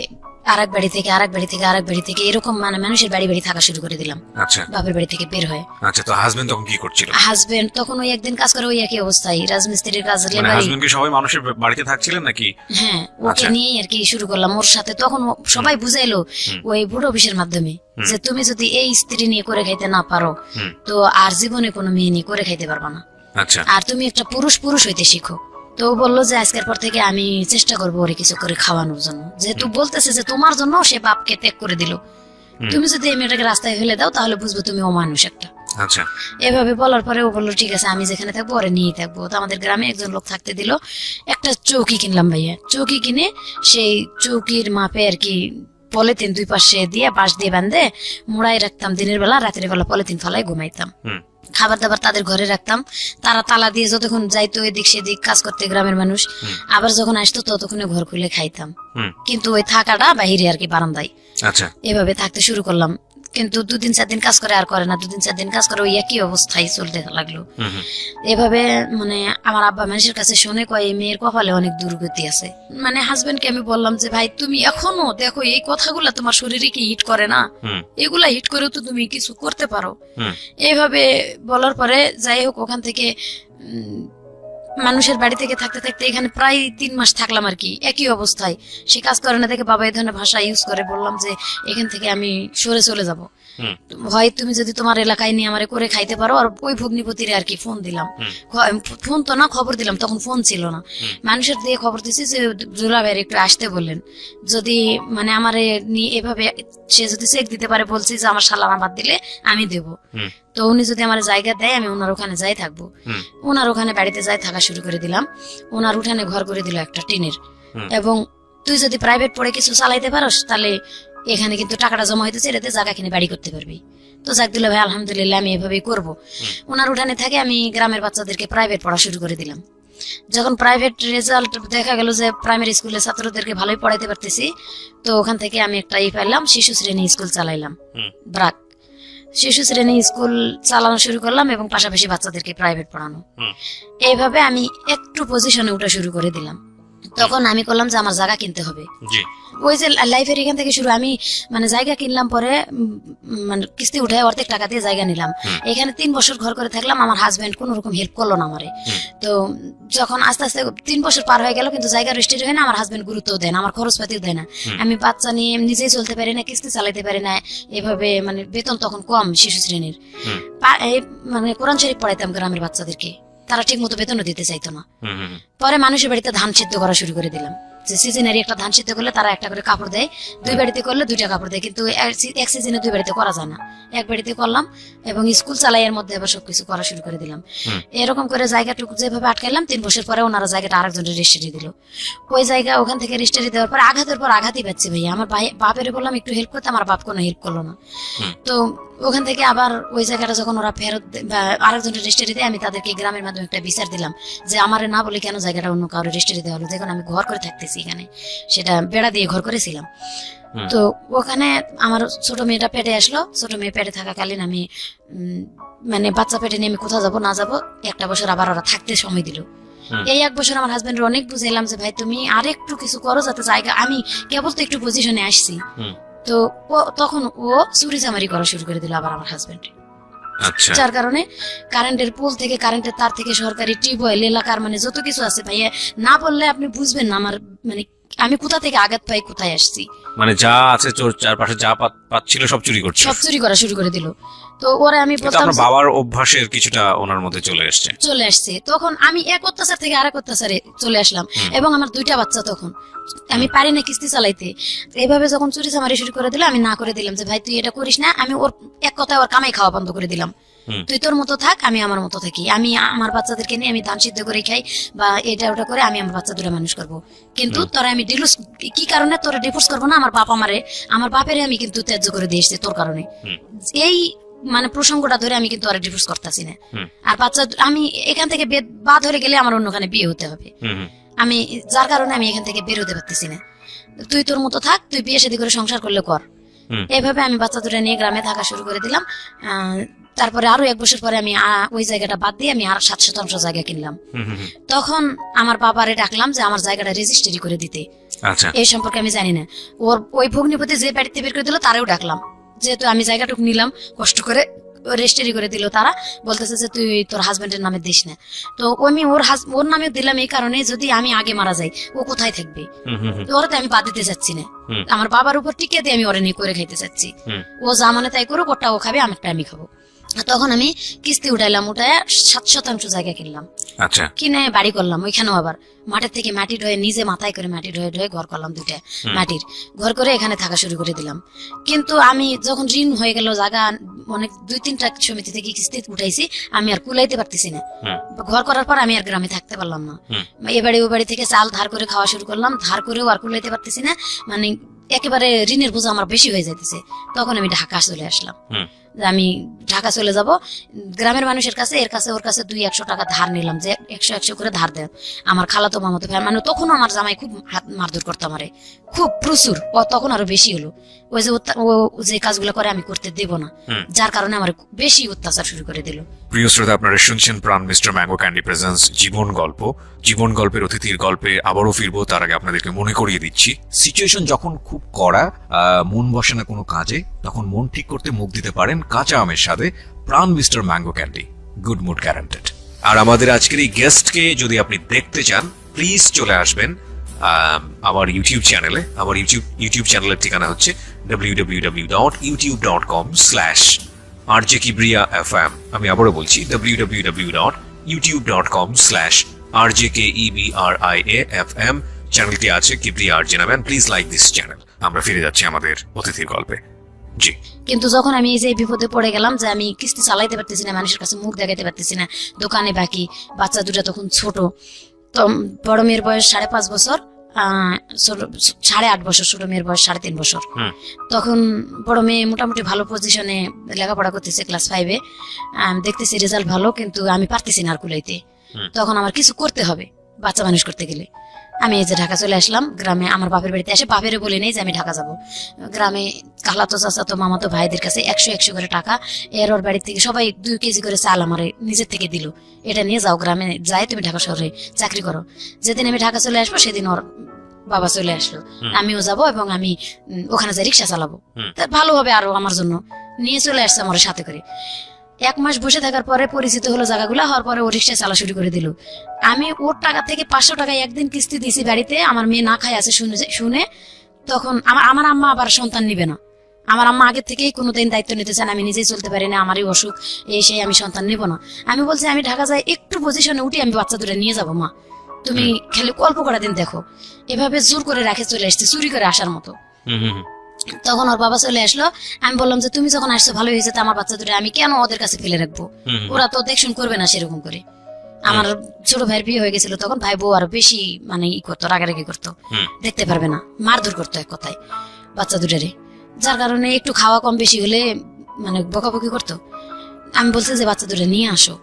আরেক বাড়ি থেকে আরেক বাড়ি থেকে আরেক বাড়ি থেকে এরকম মানে মানুষের বাড়ি বাড়ি থাকা শুরু করে দিলাম, আচ্ছা বাপের বাড়ি থেকে বের হয়ে। আচ্ছা, তো হাজবেন্ড তখন কি করছিল? হাজবেন্ড তখন ওই একদিন কাজ করে, ওই একই অবস্থায় রাজমিস্ত্রির কাজ, মানে লেবারি। হাজবেন্ড কি সবাই মানুষের বাড়িতে থাকছিলেন নাকি? হ্যাঁ, ওকে আচ্ছা। নিয়েই আর কি শুরু করলাম ওর সাথে। তখন সবাই বুঝাইলো ওই বুড়ো অফিসের মাধ্যমে যে তুমি যদি এই স্ত্রী নিয়ে করে খাইতে না পারো, তো আর জীবনে কোনো মেয়ে নিয়ে করে খাইতে পারবা না, আচ্ছা আর তুমি একটা পুরুষ পুরুষ হইতে শিখো। তো ও বললো যে আজকের পর থেকে আমি চেষ্টা করবো ওরে কিছু করে খাওয়ানোর জন্য, যেহেতু বলতেছে যে তোমার জন্য সে বাপকে ত্যাগ করে দিল, তুমি যদি এই মেয়েটাকে রাস্তায় ফেলে দাও তাহলে বুঝবো তুমি ও মানুষ একটা। আচ্ছা এভাবে বলার পরে ও বললো ঠিক আছে আমি যেখানে থাকবো ওরে নিয়েই থাকবো। তো আমাদের গ্রামে একজন লোক থাকতে দিল, একটা চৌকি কিনলাম ভাইয়া, চৌকি কিনে সেই চৌকির মাপে আর কি পলিথিন দুই পাশে দিয়ে বাঁশ দিয়ে বাঁধে মোড়াই রাখতাম, দিনের বেলা, রাতের বেলা পলিথিন ফলাই ঘুমাইতাম। খাবার দাবার তাদের ঘরে রাখতাম, তারা তালা দিয়ে যতক্ষণ যাইতো এদিক সেদিক কাজ করতে গ্রামের মানুষ, আবার যখন আসতো ততক্ষণে ঘর খুলে খাইতাম, কিন্তু ওই থাকাটা বাহিরে আর কি বারান্দায়। আচ্ছা এভাবে থাকতে শুরু করলাম, কিন্তু 2-3-4 দিন কাজ করে আর করে না, 2-3-4 দিন কাজ করে ওই একই অবস্থায় চলতে লাগলো। এভাবে মানে আমার আব্বা মানুষের কাছে শুনে কয় এই মেয়ের কপালে অনেক দুর্গতি আছে। মানে হাজবেন্ডকে আমি বললাম যে ভাই তুমি এখনো দেখো এই কথাগুলা তোমার শরীরে কি হিট করে না, এগুলা হিট করেও তো তুমি কিছু করতে পারো। এইভাবে বলার পরে যাই হোক ওখান থেকে মানুষের বাড়ি থেকে থাকতে থাকতে এখানে প্রায় 3 মাস থাকলাম আর কি, একই অবস্থায়। সে কাজ করে না দেখে বাবা এই ধরনের ভাষা ইউজ করে, বললাম যে এখান থেকে আমি সরে চলে যাব, হয় তুমি যদি তোমার এলাকায় নিয়ে আমারে করে খাইতে পারো। আর ওই ভগ্নিপতিরে আর কি ফোন দিলাম, ফোন তো না খবর দিলাম, তখন ফোন ছিল না, মানুষের দিয়ে খবর দিছি যে জুলা ভাইয়ের একটু আসতে বললেন, যদি মানে আমারে নিয়ে এভাবে সে যদি চেক দিতে পারে, বলছি যে আমার সালানা বাদ দিলে আমি দেবো, তো উনি যদি আমার জায়গা দেয় আমি ওনার ওখানে যাই থাকবো। ওনার ওখানে বাড়িতে যাই থাকা শুরু করে দিলাম, ওনার উঠানে ঘর করে দিল একটা টিনের, এবং তুই যদি প্রাইভেট পড়ে কিছু চালাইতে পারোস তাহলে এখানে কিন্তু টাকাটা জমা হইতেছে, এটাতে জায়গা কিনে বাড়ি করতে পারবি। তো যাক দিল ভাই আলহামদুলিল্লাহ আমি এভাবেই করবো। ওনার উঠানে থাকে আমি গ্রামের বাচ্চাদেরকে প্রাইভেট পড়া শুরু করে দিলাম। যখন প্রাইভেট রেজাল্ট দেখা গেল যে প্রাইমারি স্কুলের ছাত্রদেরকে ভালোই পড়াইতে পারতেছি, তো ওখান থেকে আমি একটা পাইলাম, শিশু শ্রেণী স্কুল চালাইলাম, ব্রাক শিশু শ্রেণী স্কুল চালানো শুরু করলাম এবং পাশাপাশি বাচ্চাদেরকে প্রাইভেট পড়ানো। এইভাবে আমি একটু পজিশনে উঠা শুরু করে দিলাম। তখন আমি করলাম যে আমার জায়গা কিনতে হবে, ওই যে লাইফের এখান থেকে শুরু। আমি মানে জায়গা কিনলাম, পরে মানে কিস্তি উঠে অর্ধেক টাকা দিয়ে জায়গা নিলাম, এখানে 3 বছর ঘর করে থাকলাম। আমার হাজবেন্ড কোন রকম হেল্প করলো না আমারে। তো যখন আস্তে আস্তে 3 বছর পার হয়ে গেল কিন্তু জায়গা রেজিস্ট্রি হয় না, আমার হাজবেন্ড গুরুত্ব দেয় না, আমার খরচপাতিও দেয় না, আমি বাচ্চা নিয়ে নিজেই চলতে পারি না, কিস্তি চালাইতে পারি না, এভাবে মানে বেতন তখন কম শিশু শ্রেণীর। মানে কোরআন শরীফ পড়াইতাম গ্রামের বাচ্চাদেরকে, তারা ঠিক মতো বেতনও দিতে চাইতো না। পরে মানুষের বাড়িতে ধান সিদ্ধ করা শুরু করে দিলাম, যে সিজনারি একটা ধান সিদ্ধ করলে তারা একটা করে কাপড় দেয়, 2 বাড়িতে করলে 2টা কাপড় দেয়, কিন্তু এক সিজনে 2 বাড়িতে করা যায় না, এক বাড়িতে করলাম এবং স্কুল চালাই এর মধ্যে আবার সবকিছু করা শুরু করে দিলাম। এরকম করে জায়গাটুকু যেভাবে আটকাইলাম, 3 বছর পরে ওনারা জায়গাটা আরেকজনের রেজিস্ট্রি দিল। ওই জায়গা ওখান থেকে রেজিস্ট্রি দেওয়ার পর আঘাতের পর আঘাতই পাচ্ছি ভাইয়া। আমার বাপের বললাম একটু হেল্প করতে, আমার বাপ কোনো হেল্প করলো না। তো ওখান থেকে আবার ওই জায়গাটা যখন ওরা ফেরত আরেকজনের রেজিস্ট্রি দেয়, আমি তাদেরকে গ্রামের মাধ্যমে একটা বিচার দিলাম যে আমারে না বলে কেন জায়গাটা অন্য কারো রেজিস্ট্রি দেওয়া হলো, যখন আমি ঘর করে থাকতেছি এখানে, সেটা বেড়া দিয়ে ঘর করেছিলাম। তো ওখানে আমার ছোট মেয়েটা পেটে আসলো, ছোট মেয়ে পেটে থাকাকালীন আমি মানে বাচ্চা পেটে নিয়ে আমি কোথাও যাবো না যাবো, 1টা বছর আবার ওরা থাকতে সময় দিল। এই 1 বছর আমার হাজবেন্ডের অনেক বুঝাইলাম যে ভাই তুমি আরেকটু কিছু করো যাতে জায়গা, আমি কেবল তো একটু পজিশনে আসছি। তো তখন ও চুরি চামারি করা শুরু করে দিল আবার আমার হাজবেন্ড, যার কারণে কারেন্টের পোল থেকে, কারেন্টের তার থেকে, সরকারি টিউবওয়েল, এলাকার মানে যত কিছু আছে ভাইয়া, না বললে আপনি বুঝবেন না আমার মানে আমি কোথা থেকে আঘাত পাই, কোথায় আসছি। মানে যা আছে তোর চারপাশে যা পাচ্ছিল সব চুরি করছে, সব চুরি করা শুরু করে দিল। তো ওরা আমি এটা বলতাম আপনার বাবার অভ্যাসের কিছুটা ওনার মধ্যে চলে আসছে। চলে আসছে, তখন আমি এক অত্যাচার থেকে আরেক অত্যাচারে চলে আসলাম। এবং আমার 2টা বাচ্চা, তখন আমি পারি না কিস্তি চালাইতে। এইভাবে যখন চুরি চামারি শুরু করে দিল, আমি না করে দিলাম যে ভাই তুই এটা করিস না। আমি ওর এক কথায় ওর কামাই খাওয়া বন্ধ করে দিলাম, তুই তোর মতো থাক, আমি আমার মতো থাকি। আমি আমার বাচ্চাদেরকে নিয়ে আমি ধান সিদ্ধ করে খাই বা এটা ওটা করে আমি আমার বাচ্চা দুটো মানুষ করবো। কিন্তু তোরা আমি ডিভোর্স, কি কারণে তোরা ডিভোর্স করবো না? আমার বাপ আমারে, আমার বাপেরে আমি কিন্তু ত্যায্য করে দিয়ে এসেছি তোর কারণে। এই মানে প্রসঙ্গটা ধরে আমি কিন্তু আর ডিভোর্স করতেছি না। আর বাচ্চা আমি এখান থেকে বা ধরে গেলে আমার অন্যখানে বিয়ে হতে হবে। আমি যার কারণে আমি এখান থেকে বের হতে পারতেছি না। তুই তোর মতো থাক, তুই বিয়ে শাদী করে সংসার করলে কর। এইভাবে আমি বাচ্চা দুটো নিয়ে গ্রামে থাকা শুরু করে দিলাম। তারপরে আরো 1 বছর পরে আমি ওই জায়গাটা বাদ দিয়ে আমি আর 7 শতাংশ জায়গা কিনলাম। তখন আমার বাবারে ডাকলাম যে আমার জায়গাটা রেজিস্ট্রি করে দিতে। আচ্ছা, এই সম্পর্কে আমি জানি না। ওই ভগ্নিপতি যে বাড়িতে বের করে দিল তারেও ডাকলাম, যেহেতু আমি জায়গাটুকু নিলাম কষ্ট করে, রেজিস্ট্রি করে দিল। তারা বলতেছে যে তুই তোর হাজবেন্ডের নামে দিস না। তো আমি ওর নামে দিলাম এই কারণে, যদি আমি আগে মারা যাই ও কোথায় থাকবে? ওরা তো আমি বাদ দিতে চাচ্ছি না। আমার বাবার উপর টিকে দিয়ে আমি ওরে নিয়ে করে খাইতে চাচ্ছি। ও যা মানে তাই করুক, ওটা ও খাবে, আমারটা আমি খাবো। তখন আমি কিস্তি উঠাইলাম, উঠায় 7 শতাংশ জায়গা কিনলাম। আচ্ছা, কিনে বাড়ি করলাম। ওইখানেও আবার মাঠের থেকে মাটি ঢয়ে, নিজে মাথায় করে মাটি ঢয়ে ঢয়ে ঘর করলাম, 2টা মাটির ঘর করে এখানে থাকা শুরু করে দিলাম। কিন্তু আমি যখন ঋণ হয়ে গেল, জায়গা অনেক 2-3টা সমিতি থেকে কিস্তি উঠাইছি, আমি আর কুলাইতে পারতেছি না। ঘর করার পর আমি আর গ্রামে থাকতে পারলাম না। এ বাড়ি ও বাড়ি থেকে চাল ধার করে খাওয়া শুরু করলাম, ধার করেও আর কুলাইতে পারতেছি না। মানে একেবারে ঋণের বোঝা আমার বেশি হয়ে যাইতেছে। তখন আমি ঢাকা চলে আসলাম। আমি ঢাকা চলে যাব, গ্রামের মানুষের কাছে, এর কাছে ওর কাছে 200-100 টাকা ধার নিলাম, যে 100-100 করে ধার দেয়। আমার খালাতো মামাতো ভাই, মানে তখন আমার জামাই খুব হাত মারধর করতো আমারে, খুব প্রচুর। তখন আরো বেশি হলো। ওই যে ও যে কাজগুলো করে আমি করতে দেব না, যার কারণে আমার বেশি অত্যাচার শুরু করে দিল। প্রিয় শ্রোতা, আপনারা শুনছেন প্রাণ মিস্টার ম্যাঙ্গো ক্যান্ডি প্রেজেন্স জীবন গল্প। জীবন গল্পের অতিথির গল্পে আবারও ফিরবো, তার আগে আপনাদেরকে মনে করিয়ে দিচ্ছি, সিচুয়েশন যখন খুব কড়া, মন বসে না কোনো কাজে, তখন মন ঠিক করতে মুখ দিতে পারেন কাঁচা আমের সাথে Pran mister mango candy, good mood guaranteed. আর আমাদের আজকের এই গেস্টকে যদি আপনি দেখতে চান, প্লিজ চলে আসবেন আমার ইউটিউব চ্যানেলে। আমার ইউটিউব চ্যানেলের ঠিকানা হচ্ছে www.youtube.com/RJKebriafm। আমি আবারও বলছি www.youtube.com/RJKebriafm। চ্যানেলটি আছে কিবরিয়া আরজে নামে। Please like this channel. আমরা ফিরে যাচ্ছি আমাদের অতিথির গল্পে। জি। কিন্তু যখন আমি এই যে বিপদে পড়ে গেলাম, যে আমি কিস্তি চালাইতে পারতেছি না, মানুষের কাছে মুখ দেখাইতে পারতেছি না, দোকানে বাকি, বাচ্চা দুটা তখন ছোট। তো বড় মেয়ের বয়স 5.5 বছর, 8.5 বছর, ছোট মেয়ের বয়স 3.5 বছর। তখন বড় মেয়ে মোটামুটি ভালো পজিশনে লেখাপড়া করতেছে, ক্লাস 5-এ। দেখতেছি রেজাল্ট ভালো, কিন্তু আমি পারতেছি না আর কুলাইতে। তখন আমার কিছু করতে হবে বাচ্চা মানুষ করতে গেলে। আমি এই যে ঢাকা চলে আসলাম গ্রামে, আমার বাপের বাড়িতে এসে বাপেরে বলে নেই যে আমি ঢাকা যাব। গ্রামে খালাতো চাচাতো মামাতো ভাইদের কাছে 100-100 করে টাকা, এর ওর বাড়ি থেকে সবাই 2 কেজি করে চাল আমার নিজের থেকে দিল, এটা নিয়ে যাও গ্রামে, যাই তুমি ঢাকা শহরে চাকরি করো। যেদিন আমি ঢাকা চলে আসবো সেদিন ওর বাবা চলে আসলো, আমিও যাব এবং আমি ওখানে যাই রিক্সা চালাবো, ভালো হবে আরো আমার জন্য। নিয়ে চলে আসছে আমার সাথে করে। 1 মাস বসে থাকার পরে পরিচিত হলো জায়গাগুলো, হওয়ার পরে ও রিক্সা চালা শুরু করে দিল। আমি ওর টাকা থেকে 500 টাকা একদিন কিস্তি দিয়েছি বাড়িতে, আমার মেয়ে না খায় আছে শুনে। তখন আমার আম্মা আবার সন্তান নিবে না। আমার আম্মা আগের থেকেই কোনোদিন দায়িত্ব নিতে চান, আমি নিজেই চলতে পারি না, আমারই অসুখ, এই সেই, আমি সন্তান নেব না। আমি বলছি আমি ঢাকা যাই, একটু পজিশনে উঠি, আমি বাচ্চা দুটো নিয়ে যাবো মা, তুমি খালি অল্প কটা দিন দেখো। এভাবে জোর করে রাখে চলে আসছে, চুরি করে আসার মতো। তখন ওর বাবা চলে আসলো। আমি বললাম যে তুমি যখন আসছো ভালো হয়েছে, আমার বাচ্চা দুটো আমি কেন ওদের কাছে ফেলে রাখবো? ওরা তো দেখশুন করবে না সেরকম করে। আমার ছোট ভাইয়ের বিয়ে হয়ে গেছিল, তখন ভাই বউ আরো বেশি মানে ই করতো, রাগারাগি করতো, দেখতে পারবে না, মারধর করতো এক কথায় বাচ্চা দুটারে। যার কারণে একটু খাওয়া কম বেশি হলে মানে বকাবকি করতো। আমি বলছি যে বাচ্চা দুটো নিয়ে আসো,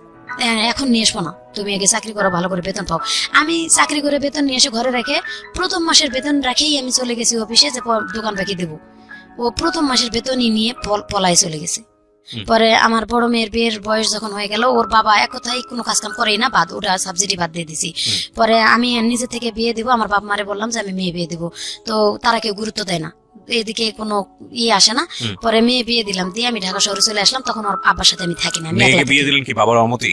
এখন নিয়ে আসবো না, তুমি আগে চাকরি করো, ভালো করে বেতন পাও। আমি চাকরি করে বেতন নিয়ে এসে ঘরে রেখে, প্রথম মাসের বেতন রাখেই আমি চলে গেছি অফিসে, যে দোকান বাকি দেবো। ও প্রথম মাসের বেতনই নিয়ে পলাই চলে গেছে। পরে আমার বড় মেয়ের বিয়ের বয়স যখন হয়ে গেল, ওর বাবা এক কথাই কোনো কাজ কাম করেই না, বাদ, ওটা সাবসিডি বাদ দিয়ে দিছি। পরে আমি নিজে থেকে বিয়ে দিব, আমার বাপ মারে বললাম যে আমি মেয়ে বিয়ে দিব, তো তারা কেউ গুরুত্ব দেয় না। এদিকে কোনো আসে না। পরে মেয়ে বিয়ে দিলাম, দিয়ে আমি ঢাকা শহরে চলে আসলাম। তখন ওর আব্বার সাথে আমি থাকি না, আমি মেয়েকে একলা বিয়ে থাকি। দিলেন কি বাবার অনুমতি?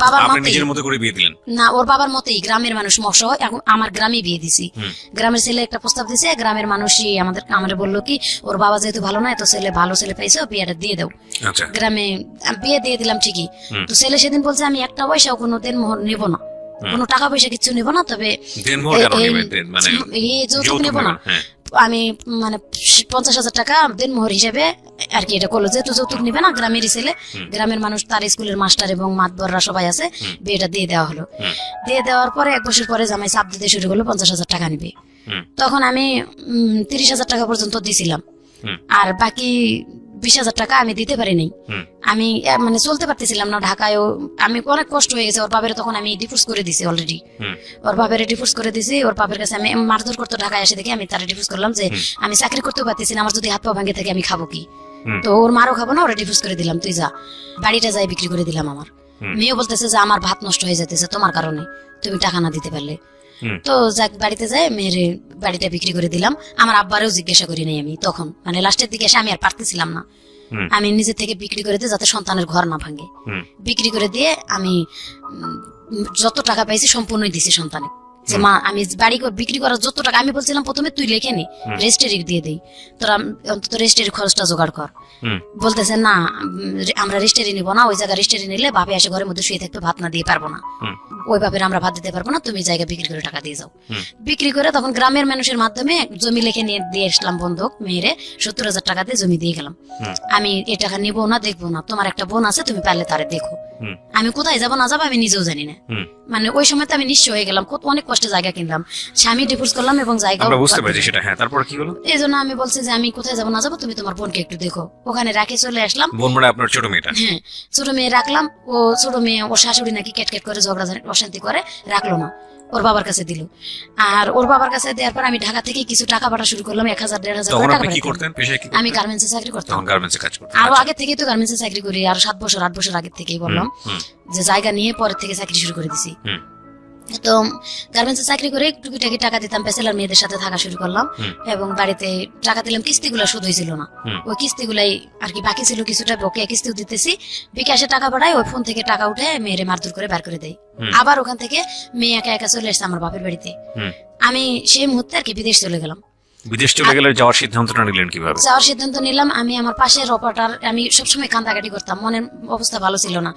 বাবার আপনি মতেই, নিজের মতো করে বিয়ে দিলেন? না ওর বাবার মতেই, গ্রামের মানুষ মশা আমার গ্রামে বিয়ে দিছি। গ্রামের ছেলে একটা প্রস্তাব দিছে, গ্রামের মানুষই আমাদের বললো কি ওর বাবা যেহেতু ভালো নয়, তো ছেলে ভালো ছেলে পাইছে, বিয়েটা দিয়ে দাও। আচ্ছা, গ্রামে বিয়ে দিয়ে দিলাম ঠিকই। তো ছেলে সেদিন বলছে আমি একটা পয়সাও কোনো দেনমোহর নেব না, কোনো টাকা পয়সা কিছু নেব না, তবে দেনমোহর কেন নেবেন? মানে যৌতুক নেব না। হ্যাঁ। আমি মানে 50,000 টাকা দেনমোহর হিসেবে আর কি এটা করলো, যেহেতু যৌতুক নিবে না, গ্রামেরই ছেলে, গ্রামের মানুষ, তার স্কুলের মাস্টার এবং মাতবররা সবাই আছে, বিয়েটা দিয়ে দেওয়া হলো। দিয়ে দেওয়ার পরে 1 বছর পরে জামাই চাপ দিতে শুরু করলো 50,000 টাকা নিবে। তখন আমি 30,000 টাকা পর্যন্ত দিছিলাম, আর বাকি 20,000 টাকা আমি দিতে পারিনি। আমি মানে চলতে পারতেছিলাম না ঢাকায়ও, আমি অনেক কষ্ট হয়ে গেছে। ওর বাবার তখন আমি ডিভোর্স করে দিছি অলরেডি, ওর বাবার ডিভোর্স করে দিছি। ওর বাবার কাছে আমি মারধর করতো ঢাকায় এসে দেখে আমি তার ডিভোর্স করলাম যে আমি চাকরি করতে পারতেছি না, আমার যদি হাত পা ভাঙে থাকে আমি খাবো কি? তো ওর মারও খাবো না, ওরা ডিভোর্স করে দিলাম, তুই যা। বাড়িটা যাই বিক্রি করে দিলাম। আমার মেয়েও বলতেছে যে আমার ভাত নষ্ট হয়ে যেতেছে তোমার কারণে, তুমি টাকা না দিতে পারলে। তো যাক বাড়িতে যাই, মেয়ের বাড়িটা বিক্রি করে দিলাম। আমার আব্বারেও জিজ্ঞাসা করি নাই আমি তখন, মানে লাস্টের দিকে এসে আমি আর পারতেছিলাম না, আমি নিজে থেকে বিক্রি করে দিই যাতে সন্তানের ঘর না ভাঙে। বিক্রি করে দিয়ে আমি যত টাকা পাইছি সম্পূর্ণই দিছি সন্তানে, যে মা আমি বাড়ি বিক্রি করার যত টাকা, আমি বলছিলাম প্রথমে তুই লেখে নি, রেজিস্ট্রি দিয়ে দেই, তোরা অন্তত রেজিস্ট্রির খরচটা জোগাড় কর। বলতেছে না আমরা রেজিস্ট্রি নিবো না, ওই জায়গায় রেজিস্ট্রি নিলে বাপে এসে ঘরের মধ্যে শুয়ে থাকতে, ভাত না দিয়ে পারবো না, ওই বাপের আমরা ভাত দিতে পারবো না, তুমি জায়গা বিক্রি করে টাকা দিয়ে যাও। বিক্রি করে তখন গ্রামের মানুষের মাধ্যমে জমি লেখে নিয়ে দিয়ে আসলাম বন্ধক, মেয়েরে 70,000 টাকা দিয়ে জমি দিয়ে গেলাম। আমি এ টাকা নিবো না, দেখবো না, তোমার একটা বোন আছে, তুমি পারলে তারে দেখো। আমি কোথায় যাবো না যাবো আমি নিজেও জানি না, মানে ওই সময় তো আমি নিশ্চয় হয়ে গেলাম, অনেক কষ্টে জায়গা কিনলাম, স্বামী ডিভোর্স করলাম এবং জায়গা বুঝতে পারছি সেটা। হ্যাঁ, তারপর কি হলো? এই জন্য আমি বলছি যে আমি কোথায় যাবো না যাবো, তুমি তোমার বোনকে একটু দেখো। ওখানে রাখে চলে আসলাম। বোন মানে আপনার ছোট মেয়েটা? হ্যাঁ, ছোট মেয়ে রাখলাম। ও ছোট মেয়ে, ওর শাশুড়ি নাকি কেটকেট করে ঝগড়া অশান্তি করে, রাখলো না, ওর বাবার কাছে দিল। আর ওর বাবার কাছে দেওয়ার পর আমি ঢাকা থেকে কিছু টাকা পাঠা শুরু করলাম, 1,000 1,500 তখন টাকা আপনি কি পাঠাতাম। করতেন? পেশায় কি? আমি গার্মেন্টসে চাকরি করতাম। তখন গার্মেন্টসে কাজ করতেন? আরো আগে থেকেই তো গার্মেন্টসে চাকরি করি, আর 7 বছর 8 বছর আগে থেকেই বললাম যে জায়গা নিয়ে পরে থেকে চাকরি শুরু করে দিছি। তো গার্মেন্টসে চাকরি করে টুকিটাকি টাকা দিতাম, পেশালার মেয়েদের সাথে থাকা শুরু করলাম এবং বাড়িতে টাকা দিলাম। কিস্তিগুলো শুধু হয়েছিল না, ওই কিস্তিগুলাই আর কি বাকি ছিল, কিছুটা বকেয়া কিস্তিও দিতেছি। বিকাশে টাকা পাঠাই, ওই ফোন থেকে টাকা উঠে মেয়েরে মারধর করে বার করে দেয়। আবার ওখান থেকে মেয়ে একা একা চলে এসছে আমার বাপের বাড়িতে। আমি সেই মুহূর্তে আর কি বিদেশ চলে গেলাম। বিদেশ চলে গেলে যাওয়ার সিদ্ধান্তটা নিলেন কিভাবে? যাওয়ার সিদ্ধান্ত নিলাম, আমি আমার পাশের অপারেটর, আমি সবসময় কান্দাকাটি করতাম, মনের অবস্থা ভালো ছিল না,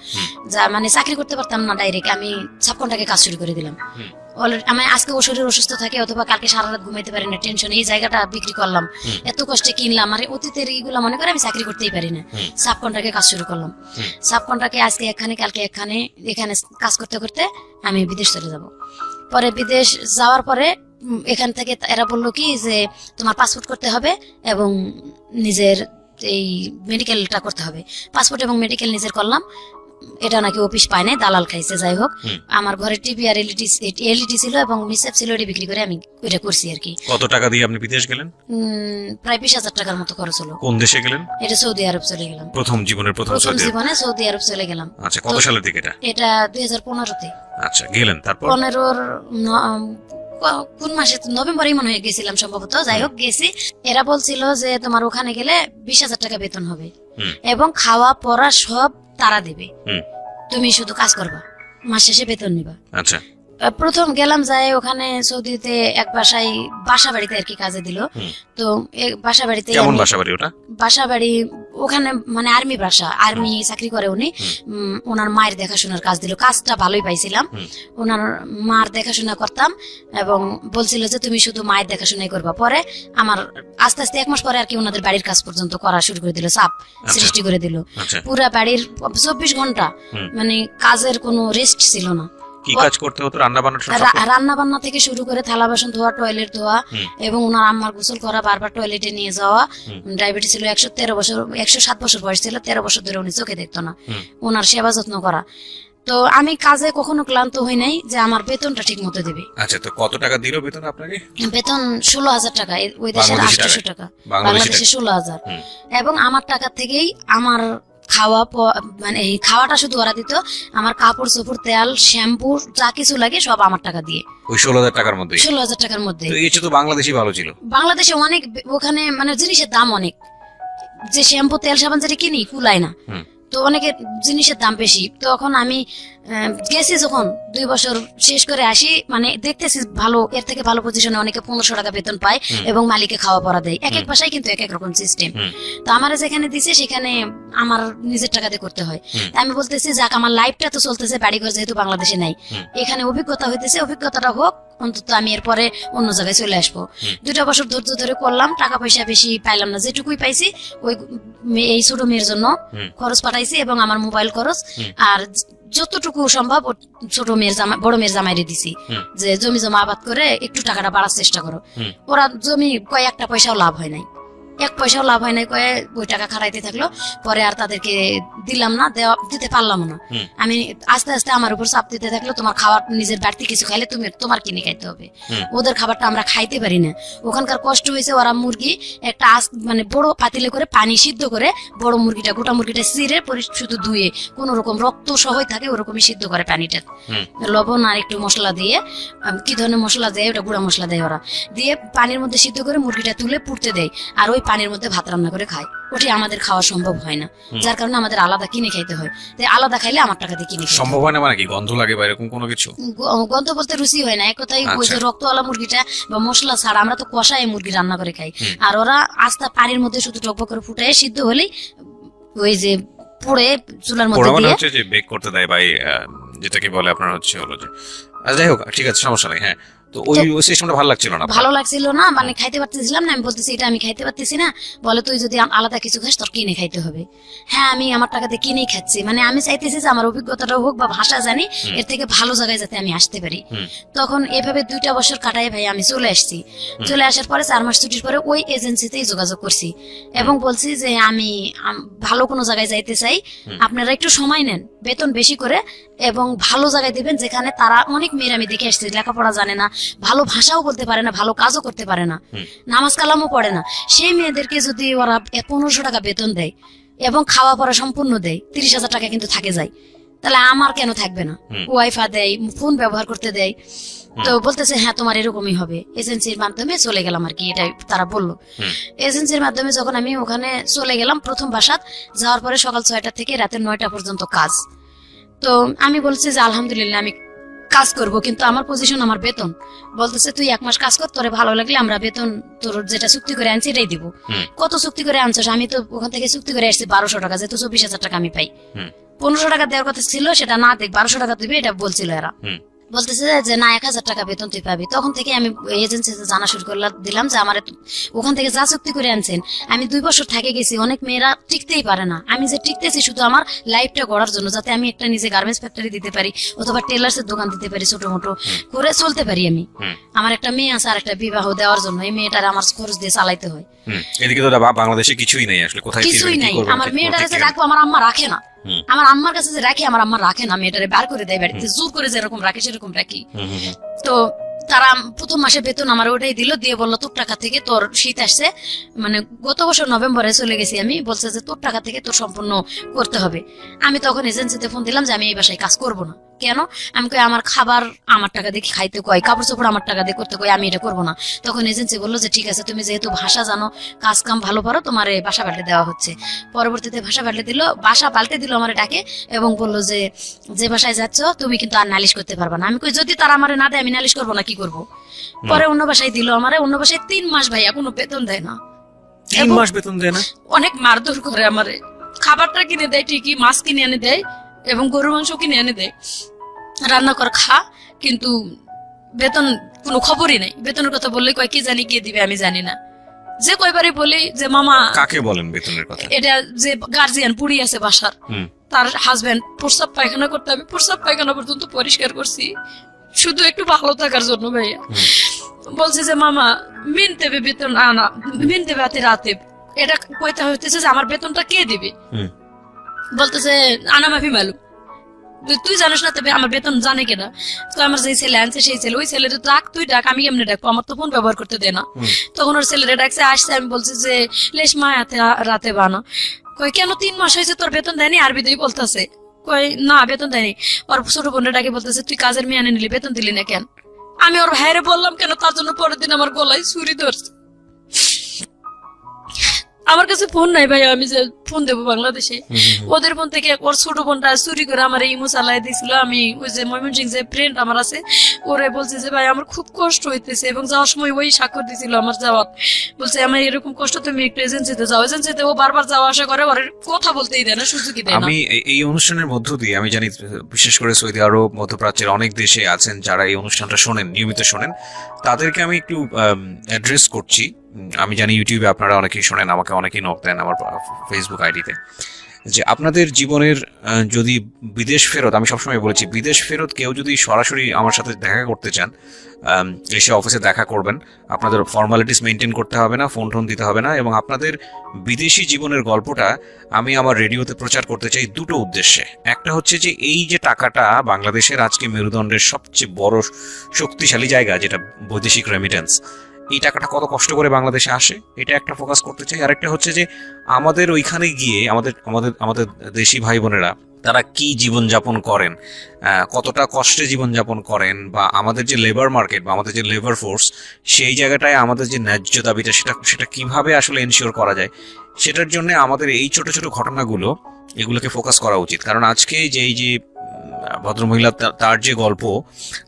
যা মানে চাকরি করতে পারতাম না ডাইরেক্ট। আমি সাবকন্ট্রাক্টে কাজ শুরু করে দিলাম। আমি আজকে ও শরীর অসুস্থ থাকে অথবা কালকে সারা রাত ঘুমাইতে পারি না, টেনশন, এই জায়গাটা বিক্রি করলাম, এত কষ্টে কিনলাম, আর অতীতের এইগুলো মনে করে আমি চাকরি করতেই পারি না। সাবকন্ট্রাক্টে কাজ শুরু করলাম। সাবকন্ট্রাক্টে আজকে এখানে কালকে এখানে, এখানে কাজ করতে করতে আমি বিদেশ চলে যাব। পরে বিদেশ যাওয়ার পরে এখান থেকে এরা বললো কি যে তোমার পাসপোর্ট করতে হবে এবং নিজের এই মেডিকেলটা করতে হবে। পাসপোর্ট এবং মেডিকেল নিজের করলাম, এটা নাকি অফিস পায় নাই, দালাল খাইছে। যাই হোক, আমার ঘরে টিভি আর এলইডি ছিল এবং মিসেপ ছিল, এটা বিক্রি করে আমি ওইটা করছি আর কি। কত টাকা দিয়ে আপনি বিদেশ গেলেন? প্রায় 20,000 টাকার মতো খরচ হলো। কোন দেশে গেলেন? এটা সৌদি আরব চলে গেলাম। প্রথম জীবনে জীবনে সৌদি আরব চলে গেলাম। আচ্ছা, কত সালের দিকে এটা? এটা 2015-তে। আচ্ছা, গেলেন তারপর? 15-র কোন মাসে, নভেম্বরেই মনে হয়ে গেছিলাম সম্ভবত। যাই হোক, গেছি। এরা বলছিল যে তোমার ওখানে গেলে 20,000 টাকা বেতন হবে এবং খাওয়া পড়া সব তারা দেবে, তুমি শুধু কাজ করবা, মাস শেষে বেতন নিবা। আচ্ছা, প্রথম গেলাম, যাই ওখানে সৌদিতে এক বাসা বাড়িতে আর কি কাজে দিল। তো বাসা বাড়িতে, কেমন বাসা বাড়ি ওটা? বাসা বাড়ি ওখানে মানে আর্মি বাসা, আর্মি চাকরি করে উনি। ওনার মায়ের দেখাশোনার কাজ দিল, কাজটা ভালোই পাইছিলাম। ওনার মার দেখাশোনা করতাম এবং বলছিল যে তুমি শুধু মায়ের দেখাশোনাই করবা। পরে আমার আস্তে আস্তে 1 মাস পরে আর কি ওনাদের বাড়ির কাজ পর্যন্ত করা শুরু করে দিল, চাপ সৃষ্টি করে দিল। পুরা বাড়ির 24 ঘন্টা মানে কাজের কোনো রেস্ট ছিল না। কি কাজ করতে হতো? রান্না বান্না থেকে শুরু করে থালা বাসন ধোয়া, টয়লেট ধোয়া এবং ওনার আম্মার গোসল করা, বারবার টয়লেটে নিয়ে যাওয়া। ডায়াবেটিস ছিল, 107 বছর বয়স ছিল, 13 বছর ধরে উনি চোখে দেখতো না, ওনার সেবা যত্ন করা। তো আমি কাজে কখনো ক্লান্ত হই নাই যে আমার বেতনটা ঠিক মতো দিবে। আচ্ছা, তো কত টাকা দিল বেতন আপনাকে? বেতন 16,000 টাকা, ওই দেশের 800 টাকা, বাংলাদেশে 16,000। এবং আমার টাকা থেকেই আমার মানে এই খাওয়াটা শুধু ওরা দিত, আমার কাপড় চোপড় তেল শ্যাম্পু যা কিছু লাগে সব আমার টাকা দিয়ে, ওই 16,000 টাকার মধ্যে। 16,000 টাকার মধ্যে। তো এই তো বাংলাদেশই ভালো ছিল। বাংলাদেশে অনেক ওখানে মানে জিনিসের দাম অনেক, যে শ্যাম্পু তেল সাবান যেটা কিনি কুলায় না, তো অনেকের জিনিসের দাম বেশি। তখন আমি গেছি যখন 2 বছর শেষ করে আসি, মানে দেখতেছি ভালো, এর থেকে ভালো পজিশনে অনেকে 1500 টাকা বেতন পায় এবং মালিকে খাওয়া পড়া দেয়। এক এক বাসায় কিন্তু এক এক রকম সিস্টেম। তো আমার যেখানে দিছে সেখানে আমার নিজের টাকা দিয়ে করতে হয়। আমি বলতেছি যাক, আমার লাইফটা তো চলতেছে, বাড়িঘর যেহেতু বাংলাদেশে নাই, এখানে অভিজ্ঞতা হইতেছে, অভিজ্ঞতাটা হোক, অন্তত আমি এরপরে অন্য জায়গায় চলে আসবো। 2টা বছর ধৈর্য ধরে করলাম, টাকা পয়সা বেশি পাইলাম না, যেটুকুই পাইছি ওই এই ছোট মেয়ের জন্য খরচ পাঠাইছি এবং আমার মোবাইল খরচ, আর যতটুকু সম্ভব ছোট মেয়ের বড় মেয়ের জামাইরে দিছি, যে জমি জমা আবাদ করে একটু টাকাটা বাড়ার চেষ্টা করো। ওরা জমি কয়েকটা পয়সাও লাভ হয় নাই, 1 পয়সাও লাভ হয় নাই, কয়ে ওই টাকা খাড়াইতে থাকলো। পরে আর তাদেরকে দিলাম না, দিতে পারলাম না। আমি আস্তে আস্তে আমার উপর চাপ দিতে থাকলো, তোমার খাবার নিজের বাড়তি কিছু খাইলে তোমার কিনে খাইতে হবে, ওদের খাবারটা আমরা খাইতে পারি না। ওখানকার কষ্ট হয়েছে, ওরা মুরগি একটা মানে বড় পাতিলে করে পানি সিদ্ধ করে বড় মুরগিটা, গোটা মুরগিটা চিরে শুধু ধুয়ে কোন রকম রক্ত সহই থাকে ওরকমই সিদ্ধ করে পানিটা, লবণ আর একটু মশলা দিয়ে, কি ধরনের মশলা দেয় ওটা গুঁড়া মশলা দেয় ওরা, দিয়ে পানির মধ্যে সিদ্ধ করে মুরগিটা তুলে পুড়তে দেয়, আর ওই পানির মধ্যে ভাত রান্না করে খায়। ওটি আমাদের খাওয়া সম্ভব হয় না, যার কারণে আমাদের আলাদা কিনে খাইতে হয়। তাই আলাদা খাইলে আমার টাকা দিয়ে কিনে সম্ভব হয় না। মানে কি গন্ধ লাগে বা এরকম কোনো কিছু? গন্ধ বলতে রুচি হয় না, এক কথায় ওই যে রক্তওয়ালা মুরগিটা বা মশলা ছাড়া আমরা তো কষায় মুরগি রান্না করে খাই, আর ওরা আস্তা পানির মধ্যে শুধু টকবক করে ফুটায় সিদ্ধ হলেই ওই যে পুড়ে চুলার মধ্যে দিয়ে হচ্ছে যে বেক করতে দেয় ভাই, যেটাকে বলে আপনার হচ্ছে হলো যে, যাই হোক ঠিক আছে, সমস্যা নেই। হ্যাঁ, তো ওই সিস্টেমটা ভালো লাগছিল না, ভালো লাগছিল না, মানে খাইতে পারতেছিলাম না। আমি বলতেছি এটা আমি খাইতে পারতেছি না, বলে তুই যদি আলাদা কিছু খাস তোর কিনে খাইতে হবে। হ্যাঁ, আমি আমার টাকাতে কিনেই খাচ্ছি, মানে আমি চাইতেছি যে আমার অভিজ্ঞতাটাও হোক বা ভাষা জানি, এর থেকে ভালো জায়গায় যাতে আমি আসতে পারি। তখন এভাবে 2টা বছর কাটাই ভাই আমি চলে আসছি। চলে আসার পরে 4 মাস ছুটির পরে ওই এজেন্সিতেই যোগাযোগ করছি এবং বলছি যে আমি ভালো কোনো জায়গায় যাইতে চাই, আপনারা একটু সময় নেন, বেতন বেশি করে এবং ভালো জায়গায় দিবেন, যেখানে তারা অনেক মেয়ের আমি দেখে আসছি লেখাপড়া জানে না, ভালো ভাষাও বলতে পারে না, ভালো কাজও করতে পারে না, নামাজ কালামও পড়ে না, সেই মেয়েদেরকে যদি ওরা 1500 টাকা বেতন দেয় এবং খাওয়া পড়া সম্পূর্ণ দেয়, 30,000 টাকা কিন্তু থাকে যায়, তাহলে আমার কেন থাকবে না? ওয়াইফাই দেয়, ফোন ব্যবহার করতে দেয়। তো বলতেছে হ্যাঁ তোমার এরকমই হবে। এজেন্সির মাধ্যমে চলে গেলাম আর কি, এটাই তারা বললো। এজেন্সির মাধ্যমে যখন আমি ওখানে চলে গেলাম, প্রথম বাসাত যাওয়ার পরে সকাল 6টা থেকে রাতে 9টা পর্যন্ত কাজ। তো আমি বলছি যে আলহামদুলিল্লাহ আমি কাজ করব, কিন্তু আমার পজিশন, আমার বেতন বলতেছে তুই 1 মাস কাজ কর, তোরে ভালো লাগলে আমরা বেতন তোর যেটা চুক্তি করে আনছি এটাই দিব। কত চুক্তি করে আনছো? আমি তো ওখান থেকে চুক্তি করে আসছি 1200 টাকা, যেহেতু 24,000 টাকা আমি পাই। 1500 টাকা দেওয়ার কথা ছিল, সেটা না দেখ 1200 টাকা দিবে এটা বলছিল এরা। বলতেছে যে না 1000 টাকা বেতন তুই পাবি। তখন থেকে আমি এজেন্সিতে জানা শুরু দিলাম যে আমার ওখান থেকে যা চুক্তি করে আনছেন, আমি 2 বছর থেকে গেছি, অনেক মেয়েরা টিকতেই পারে না, আমি যে টিকতেছি শুধু আমার লাইফটা গড়ার জন্য, যাতে আমি একটা নিজে গার্মেন্টস ফ্যাক্টরি দিতে পারি অথবা টেলার্সের দোকান দিতে পারি, ছোট মোটো করে চলতে পারি আমি। আমার একটা মেয়ে আছে, আর একটা বিবাহ দেওয়ার জন্য এই মেয়েটার আমার খরচ দিয়ে চালাইতে হয়। এদিকে তো বাংলাদেশে কিছুই নেই আসলে, কোথায় কিছুই নাই। আমার মেয়েটার কাছে রাখবো, আমার আম্মা রাখে না, আমার আম্মার কাছে যে রাখি আমার আম্মা রাখে না, মেয়েটারে বার করে দেয় বাড়িতে, জোর করে যেরকম রাখে সেরকম রাখি। তো তারা প্রথম মাসে বেতন আমার ওটাই দিল, দিয়ে বললো তোর টাকা থেকে তোর শীত আসছে, মানে গত বছর নভেম্বরে চলে গেছি আমি, বলছে যে তোর টাকা থেকে তোর সম্পূর্ণ করতে হবে। আমি তখন এজেন্সিতে ফোন দিলাম যে আমি এই বাসায় কাজ করবো না। কেন? আমি কই আমার খাবার আমার টাকা দিয়ে খাইতে কয়, কাপড় চোপড় আমার টাকা দিয়ে করতে কয়, আমি এটা করবো না। তখন এজেন্সি বললো যে ঠিক আছে, তুমি যেহেতু ভাষা জানো, কাজ কাম ভালো পারো, তোমার বাসা পাল্টে দেওয়া হচ্ছে। পরবর্তীতে বাসা পাল্টে দিল আমার ডাকে এবং বললো যে বাসায় যাচ্ছ তুমি কিন্তু আর নালিশ করতে পারবা না। আমি কই যদি তারা আমার না দেয় আমি নালিশ করবো না, কি করবো? পরে অন্য বাসায় দিল আমারে, অন্য বাসায় 3 মাস ভাইয়া কোনো বেতন দেয় না। 3 মাস বেতন দেয় না? অনেক মারধর করে আমারে। খাবারটা কিনে দেয় ঠিকই, মাছ কিনে এনে দেয় এবং গরুর মাংস কিনে এনে দেয়, রান্না করে খা, কিন্তু বেতন কোনো খবরই নাই। বেতনের কথা বললে কয় কি জানি কে দিবে আমি জানি না। যে কয়বারই বলি যে মামা, কাকে বলেন বেতনের কথা? এটা যে গার্জিয়ান পুড়ি আছে বাসার, তার হাজবেন্ড প্রস্রাব পায়খানা করতে, আমি প্রস্রাব পায়খানা পর্যন্ত পরিষ্কার করছি শুধু একটু ভালো থাকার জন্য ভাইয়া। বলছে যে মামা মিন দেবে বেতন, আনা মিন দেবে রাতে, এটা কইতে হইতেছে যে আমার বেতনটা কে দিবে? বলতেছে আনা মাফি মালুম, তুই জানিস না তবে আমার বেতন জানে কিনা? তো আমার যে ছেলে আনছে সেই ছেলে, ওই ছেলের ডাক, তুই ডাক, আমি কেমনে ডাকবো? আমার তো ফোন ব্যবহার করতে দে না। তখন ওর ছেলেরা ডাকছে, আসছে, আমি বলছি যে লেশ মা রাতে বানা, কই কেন 3 মাস হয়েছে তোর বেতন দেয়নি, আরবিতেই বলতেছে। কই না বেতন দেয়নি। ওর ছোট বোনটা ডাকে বলতেছে তুই কাজের মেয়ে আনে নিলি, বেতন দিলি না কেন? আমি ওর ভাইরে বললাম কেন, তার জন্য পরের দিন আমার গলায় ছুরি ধরছে। আমার কাছে ফোন নাই ভাই, আমি যে ফোন দেবো বাংলাদেশে, ওদের ফোন থেকে ওর ছোট বোনটা চুরি করে আমার ইমো চালাই দিয়েছিল। আমি ওই যে ময়মনসিং যে ফ্রেন্ড আমার আছে, ওরে বলছে যে ভাই আমার খুব কষ্ট হইতেছে, এবং যাওয়ার সময় ওই স্বাক্ষর দিছিল আমার যাওয়ার, বলছে আমার এরকম কষ্ট, তুমি একটু এজেন্সিতে যাও। এজেন্সিতে ও বারবার যাওয়া আসা করে, ওর কথা বলতেই দেয় না, সুযোগই দেয় না। আমি এই অনুষ্ঠানের মধ্য দিয়ে আমি জানি বিশেষ করে সৌদি আরব, মধ্যপ্রাচ্যের অনেক দেশে আছেন যারা এই অনুষ্ঠানটা শোনেন, নিয়মিত শোনেন, তাদেরকে আমি একটু অ্যাড্রেস করছি। আমি জানি ইউটিউবে আপনারা অনেকেই শোনেন, আমাকে অনেকেই নক দেন আমার ফেসবুক আইডিতে, যে আপনাদের জীবনের যদি বিদেশ ফেরত, আমি সবসময় বলেছি বিদেশ ফেরত কেউ যদি সরাসরি আমার সাথে দেখা করতে চান, এসে অফিসে দেখা করবেন, আপনাদের ফর্মালিটিস মেনটেন করতে হবে না, ফোন টোন দিতে হবে না, এবং আপনাদের বিদেশি জীবনের গল্পটা আমি আমার রেডিওতে প্রচার করতে চাই দুটো উদ্দেশ্যে। একটা হচ্ছে যে এই যে টাকাটা বাংলাদেশের আজকে মেরুদণ্ডের সবচেয়ে বড় শক্তিশালী জায়গা যেটা বৈদেশিক রেমিটেন্স, এই টাকাটা কত কষ্ট করে বাংলাদেশে আসে, এটা একটা ফোকাস করতে চাই। আরেকটা হচ্ছে যে আমাদের ওইখানে গিয়ে আমাদের আমাদের আমাদের দেশি ভাই বোনেরা তারা কি জীবনযাপন করেন, কতটা কষ্টে জীবনযাপন করেন, বা আমাদের যে লেবার মার্কেট বা আমাদের যে লেবার ফোর্স, সেই জায়গাটায় আমাদের যে ন্যায্য দাবিটা সেটা কিভাবে আসলে এনশিওর করা যায়, সেটার জন্য আমাদের এই ছোট ছোট ঘটনাগুলো এগুলোকে ফোকাস করা উচিত। কারণ আজকে যে এই যে ভদ্রমহিলা তার যে গল্প,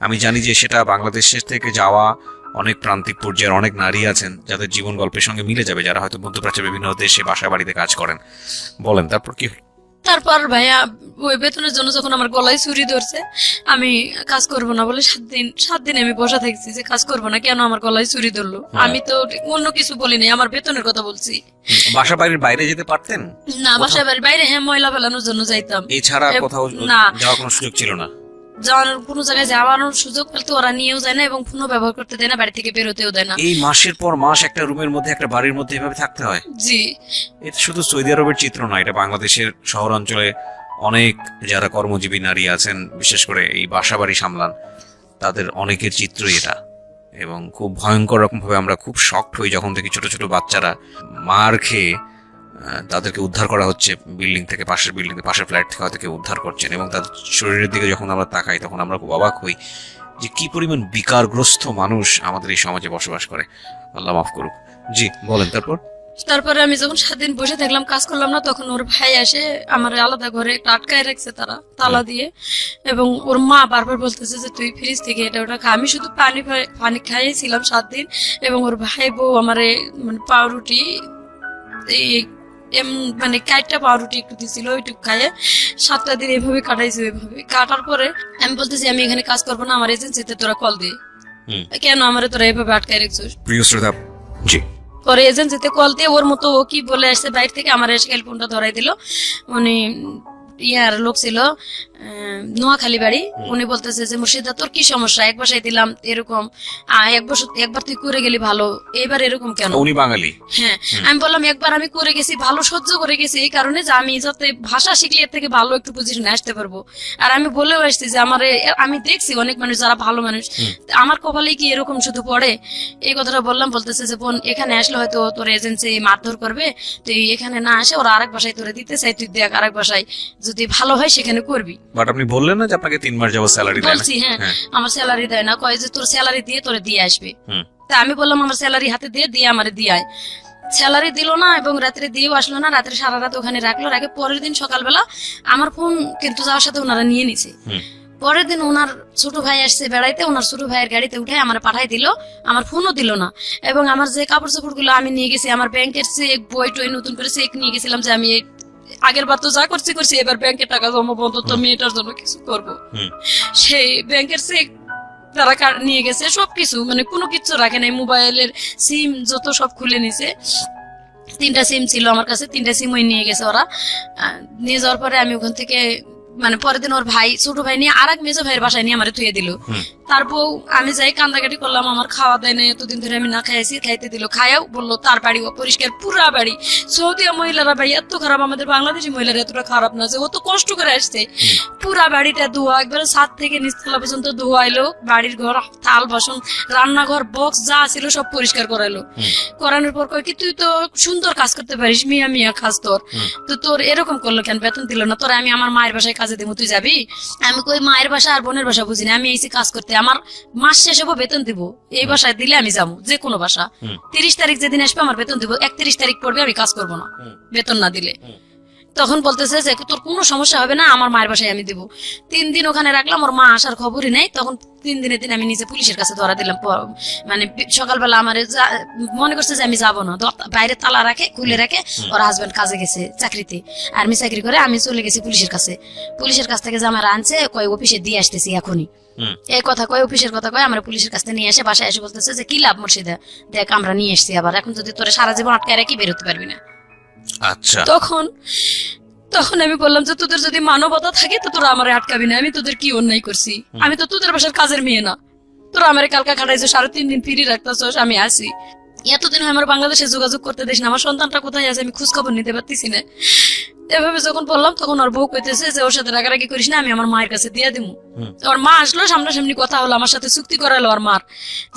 আমি জানি যে সেটা বাংলাদেশের থেকে যাওয়া অনেক প্রান্তিক পর্যায়ের অনেক নারী আছেন যাদের জীবন গল্পের সঙ্গে মিলে যাবে, যারা হয়তো মধ্যপ্রাচ্যের বিভিন্ন দেশে বাসা বাড়িতে কাজ করেন। বলেন তারপর কি? তারপর ভাইয়া ওই বেতনের জন্য যখন আমার গলায় ছুরি ধরছে, আমি কাজ করব না বলে 7 দিন আমি বসা থাকছি যে কাজ করব না, কেন আমার গলায় ছুরি ধরলো। আমি তো অন্য কিছু বলিনি, আমার বেতনের কথা বলছি। বাসা বাড়ির বাইরে যেতে পারতেন না, বাসা বাড়ির বাইরে হ্যাঁ ময়লা ফেলানোর জন্য যাইতাম, এছাড়া কোথাও না যাওয়ার কোনো সুযোগ ছিল না? যাওয়ার কোনো জায়গায় যাওয়ানোর সুযোগ পেলে তো ওরা নিয়েও যায় না, এবং ফোনও ব্যবহার করতে দেয় না, বাড়ি থেকে বেরোতেও দেয় না। এই মাসের পর মাস একটা রুমের মধ্যে, একটা বাড়ির মধ্যে এভাবে থাকতে হয়? জি, এটা শুধু সৌদি আরবের চিত্র নয়, এটা বাংলাদেশের শহর অঞ্চলে অনেক যারা কর্মজীবী নারী আছেন, বিশেষ করে এই বাসা বাড়ি সামলান, তাদের অনেকের চিত্রই এটা। এবং খুব ভয়ঙ্কর রকম ভাবে আমরা খুব শকড হই যখন দেখি ছোট ছোট বাচ্চারা মার খেয়ে তাদেরকে উদ্ধার করা হচ্ছে বিল্ডিং থেকে, পাশের বিল্ডিং থেকে, পাশের ফ্ল্যাট থেকে হয়তো কেউ উদ্ধার করছেন, এবং তাদের শরীরের দিকে যখন আমরা তাকাই তখন আমরা খুব অবাক হই যে কি পরিমাণ বিকারগ্রস্ত মানুষ আমাদের এই সমাজে বসবাস করে। আল্লাহ মাফ করুক। জি বলেন তারপর? তারপরে আমি যখন 7 দিন বসে থাকলাম, কাজ করলাম না, তখন ওর ভাই আসে আমার আলাদা ঘরে একটা আটকায় রাখছে তারা তালা দিয়ে, এবং ওর মা বারবার বলতেছে যে তুই ফ্রিজ থেকে এটা ওটা খা। আমি শুধু পানি খাইয়েছিলাম 7 দিন, এবং ওর ভাই বউ আমারে মানে পাউরুটি এই মানে 4টা পাউরুটি একটু দিছিল, ওইটুকু খাইয়ে 7টা দিন এভাবে কাটাইছে। ওইভাবে কাটার পরে আমি বলতেছি আমি এখানে কাজ করবো না, আমার এজেন্সিতে তোরা কল দিয়ে, কেন আমারে তোরা এভাবে আটকায় রাখছিস। প্রিয় শ্রোতা, জি পরে এজেন্সিতে কল দিয়ে ওর মতো ও কি বলে আসছে বাইরে থেকে, আমার এসে ফোনটা ধরাই দিল। উনি ইয়ার লোক ছিল, নোয়াখালী বাড়ি। উনি বলতেছে যে মুর্শিদা তোর কি সমস্যা, এক বাসায় দিলাম এরকম, একবার তুই করে গেলি ভালো, এবার এরকম কেন? উনি বাঙালি? হ্যাঁ, আমি বললাম একবার আমি করে গেছি ভালো, সহ্য করে গেছি এই কারণে যে আমি যাতে ভাষা শিখলে এর থেকে ভালো একটু পজিশনে আসতে পারবো। আর আমি বলেও আসছি যে আমি দেখছি অনেক মানুষ যারা ভালো মানুষ, আমার কপালে কি এরকম শুধু পড়ে, এই কথাটা বললাম। বলতেছে যে বোন এখানে আসলে হয়তো তোর এজেন্সি মারধর করবে, তুই এখানে না আসে ওরা আরেক বাসায় তোরে দিতে চাই, তুই দেখ আরেক বাসায় যদি ভালো হয় সেখানে করবি। বাট আপনি বললেন না যে আপনাকে 3 মাস যাবত স্যালারি দেয় না? বলছি হ্যাঁ, আমার স্যালারি দেয় না, কয় যে তোর স্যালারি দিয়ে তোরে দিয়ে আসবে। তা আমি বললাম আমার স্যালারি হাতে দিয়ে আমারে দিয়ে আয়। স্যালারি দিল না, এবং রাত্রে দিয়েও আসলো না, রাত্রে সারা রাত ওখানে রাখলো। রাখে পরের দিন সকালবেলা আমার ফোন কিন্তু যাওয়ার সাথে ওনারা নিয়ে নিছে। পরের দিন ওনার ছোট ভাই আসছে বেড়াইতে, ওনার ছোট ভাইয়ের গাড়িতে উঠে আমার পাঠাই দিল, আমার ফোনও দিল না। এবং আমার যে কাপড় চোপড় গুলো আমি নিয়ে গেছি, আমার ব্যাংকের চেক বই টই নতুন করে চেক নিয়ে গেছিলাম যে আমি আগের বার তো যা করছি এবার ব্যাংকের টাকা জমা বন্ধ, তো মেয়েটার জন্য কিছু করবো, সেই ব্যাংকের চেক তারা নিয়ে গেছে সবকিছু, মানে কোনো কিছু রাখে নাই। মোবাইলের সিম যত সব খুলে নিছে, 3টা সিম ছিল আমার কাছে, 3টা সিম ওই নিয়ে গেছে ওরা। নিয়ে যাওয়ার পরে আমি ওখান থেকে মানে পরের দিন ওর ভাই ছোট ভাই নিয়ে আরেক মেজো ভাইয়ের বাসায় নিয়ে আমার ধুয়ে দিল। তারপর আমি যাই কান্দাকাটি করলাম, আমার খাওয়া দেয় না, এতদিন ধরে আমি না খাইছি, খাইতে দিল, খায়াও বললো তার বাড়ি অপরিষ্কার, পুরা বাড়ি। সৌদিয়া মহিলারা ভাই এত খারাপ, আমাদের বাংলাদেশি মহিলারা এতটা খারাপ না যে ও তো কষ্ট করে আসছে। পুরা বাড়িটা ধোয়া, একবারে ছাদ থেকে নিচতলা পর্যন্ত ধোয়াইলো, বাড়ির ঘর থাল বাসন রান্নাঘর বক্স যা ছিল সব পরিষ্কার করাইলো। করানোর পর কয় কি তুই তো সুন্দর কাজ করতে পারিস, মিয়া মিয়া কাজ তোর, তো তোর এরকম করলো কেন, বেতন দিল না? তোরা আমি আমার মায়ের বাসায় কাজে দেবো, তুই যাবি? আমি কই মায়ের বাসা আর বোনের বাসা বুঝি না, আমি এসে কাজ করতে, আমার মাস শেষ হবো বেতন দিব, এই বাসায় দিলে আমি যাবো, যে কোনো বাসা। 30 তারিখ যেদিন আসবে আমার বেতন দিব, 31 তারিখ পড়বে আমি কাজ করবো না বেতন না দিলে। তখন বলতেছে যে তোর কোনো সমস্যা হবে না, আমার মায়ের বাসায় আমি দিব। 3 দিন ওখানে রাখলাম, ওর মা আসার খবরই নেই। তখন 3 দিনের দিন আমি নিজে পুলিশের কাছে ধরা দিলাম। মানে সকালবেলা আমার মনে করছে যে আমি যাবো না, বাইরে তালা রাখে খুলে রাখে, ওর হাজবেন্ড কাজে গেছে চাকরিতে, আর্মি চাকরি করে। আমি চলে গেছি পুলিশের কাছে, পুলিশের কাছ থেকে জামার আনছে, কয় অফিসে দিয়ে আসতেছি এখনই। এই কথা কয়, অফিসের কথা কয়, আমরা পুলিশের কাছ থেকে নিয়ে এসে বাসায় এসে বলতেছে যে কি লাভ মুর্শিদা, দেখ আমরা নিয়ে এসছি আবার, এখন যদি তোরা সারা জীবন আটকায় রাখি বেরোতে পারবি না। আচ্ছা, তখন আমি বললাম যে তোদের যদি মানবতা থাকে তো তোরা আমার আটকাবি না, আমি তোদের কি অন্যায় করছি? আমি তো তোদের বাসার কাজের মেয়ে না, তোরা আমার কালকা খাটাইছো, 3.5 দিন ফিরি রাখতেছস, আমি আসি। এতদিন হয় আমার বাংলাদেশে যোগাযোগ করতে দিস না, আমার সন্তানটা কোথায় আছে আমি খোঁজ খবর নিতে পারতেছি না। এভাবে যখন বললাম তখন ওর বউ কইতেছে যে ওর সাথে রাগারাগি করিস না, আমি আমার মায়ের কাছে দিয়ে দিবো। ওর মা আসলো, সামনাসামনি কথা হলো, আমার সাথে চুক্তি করালো ওর মার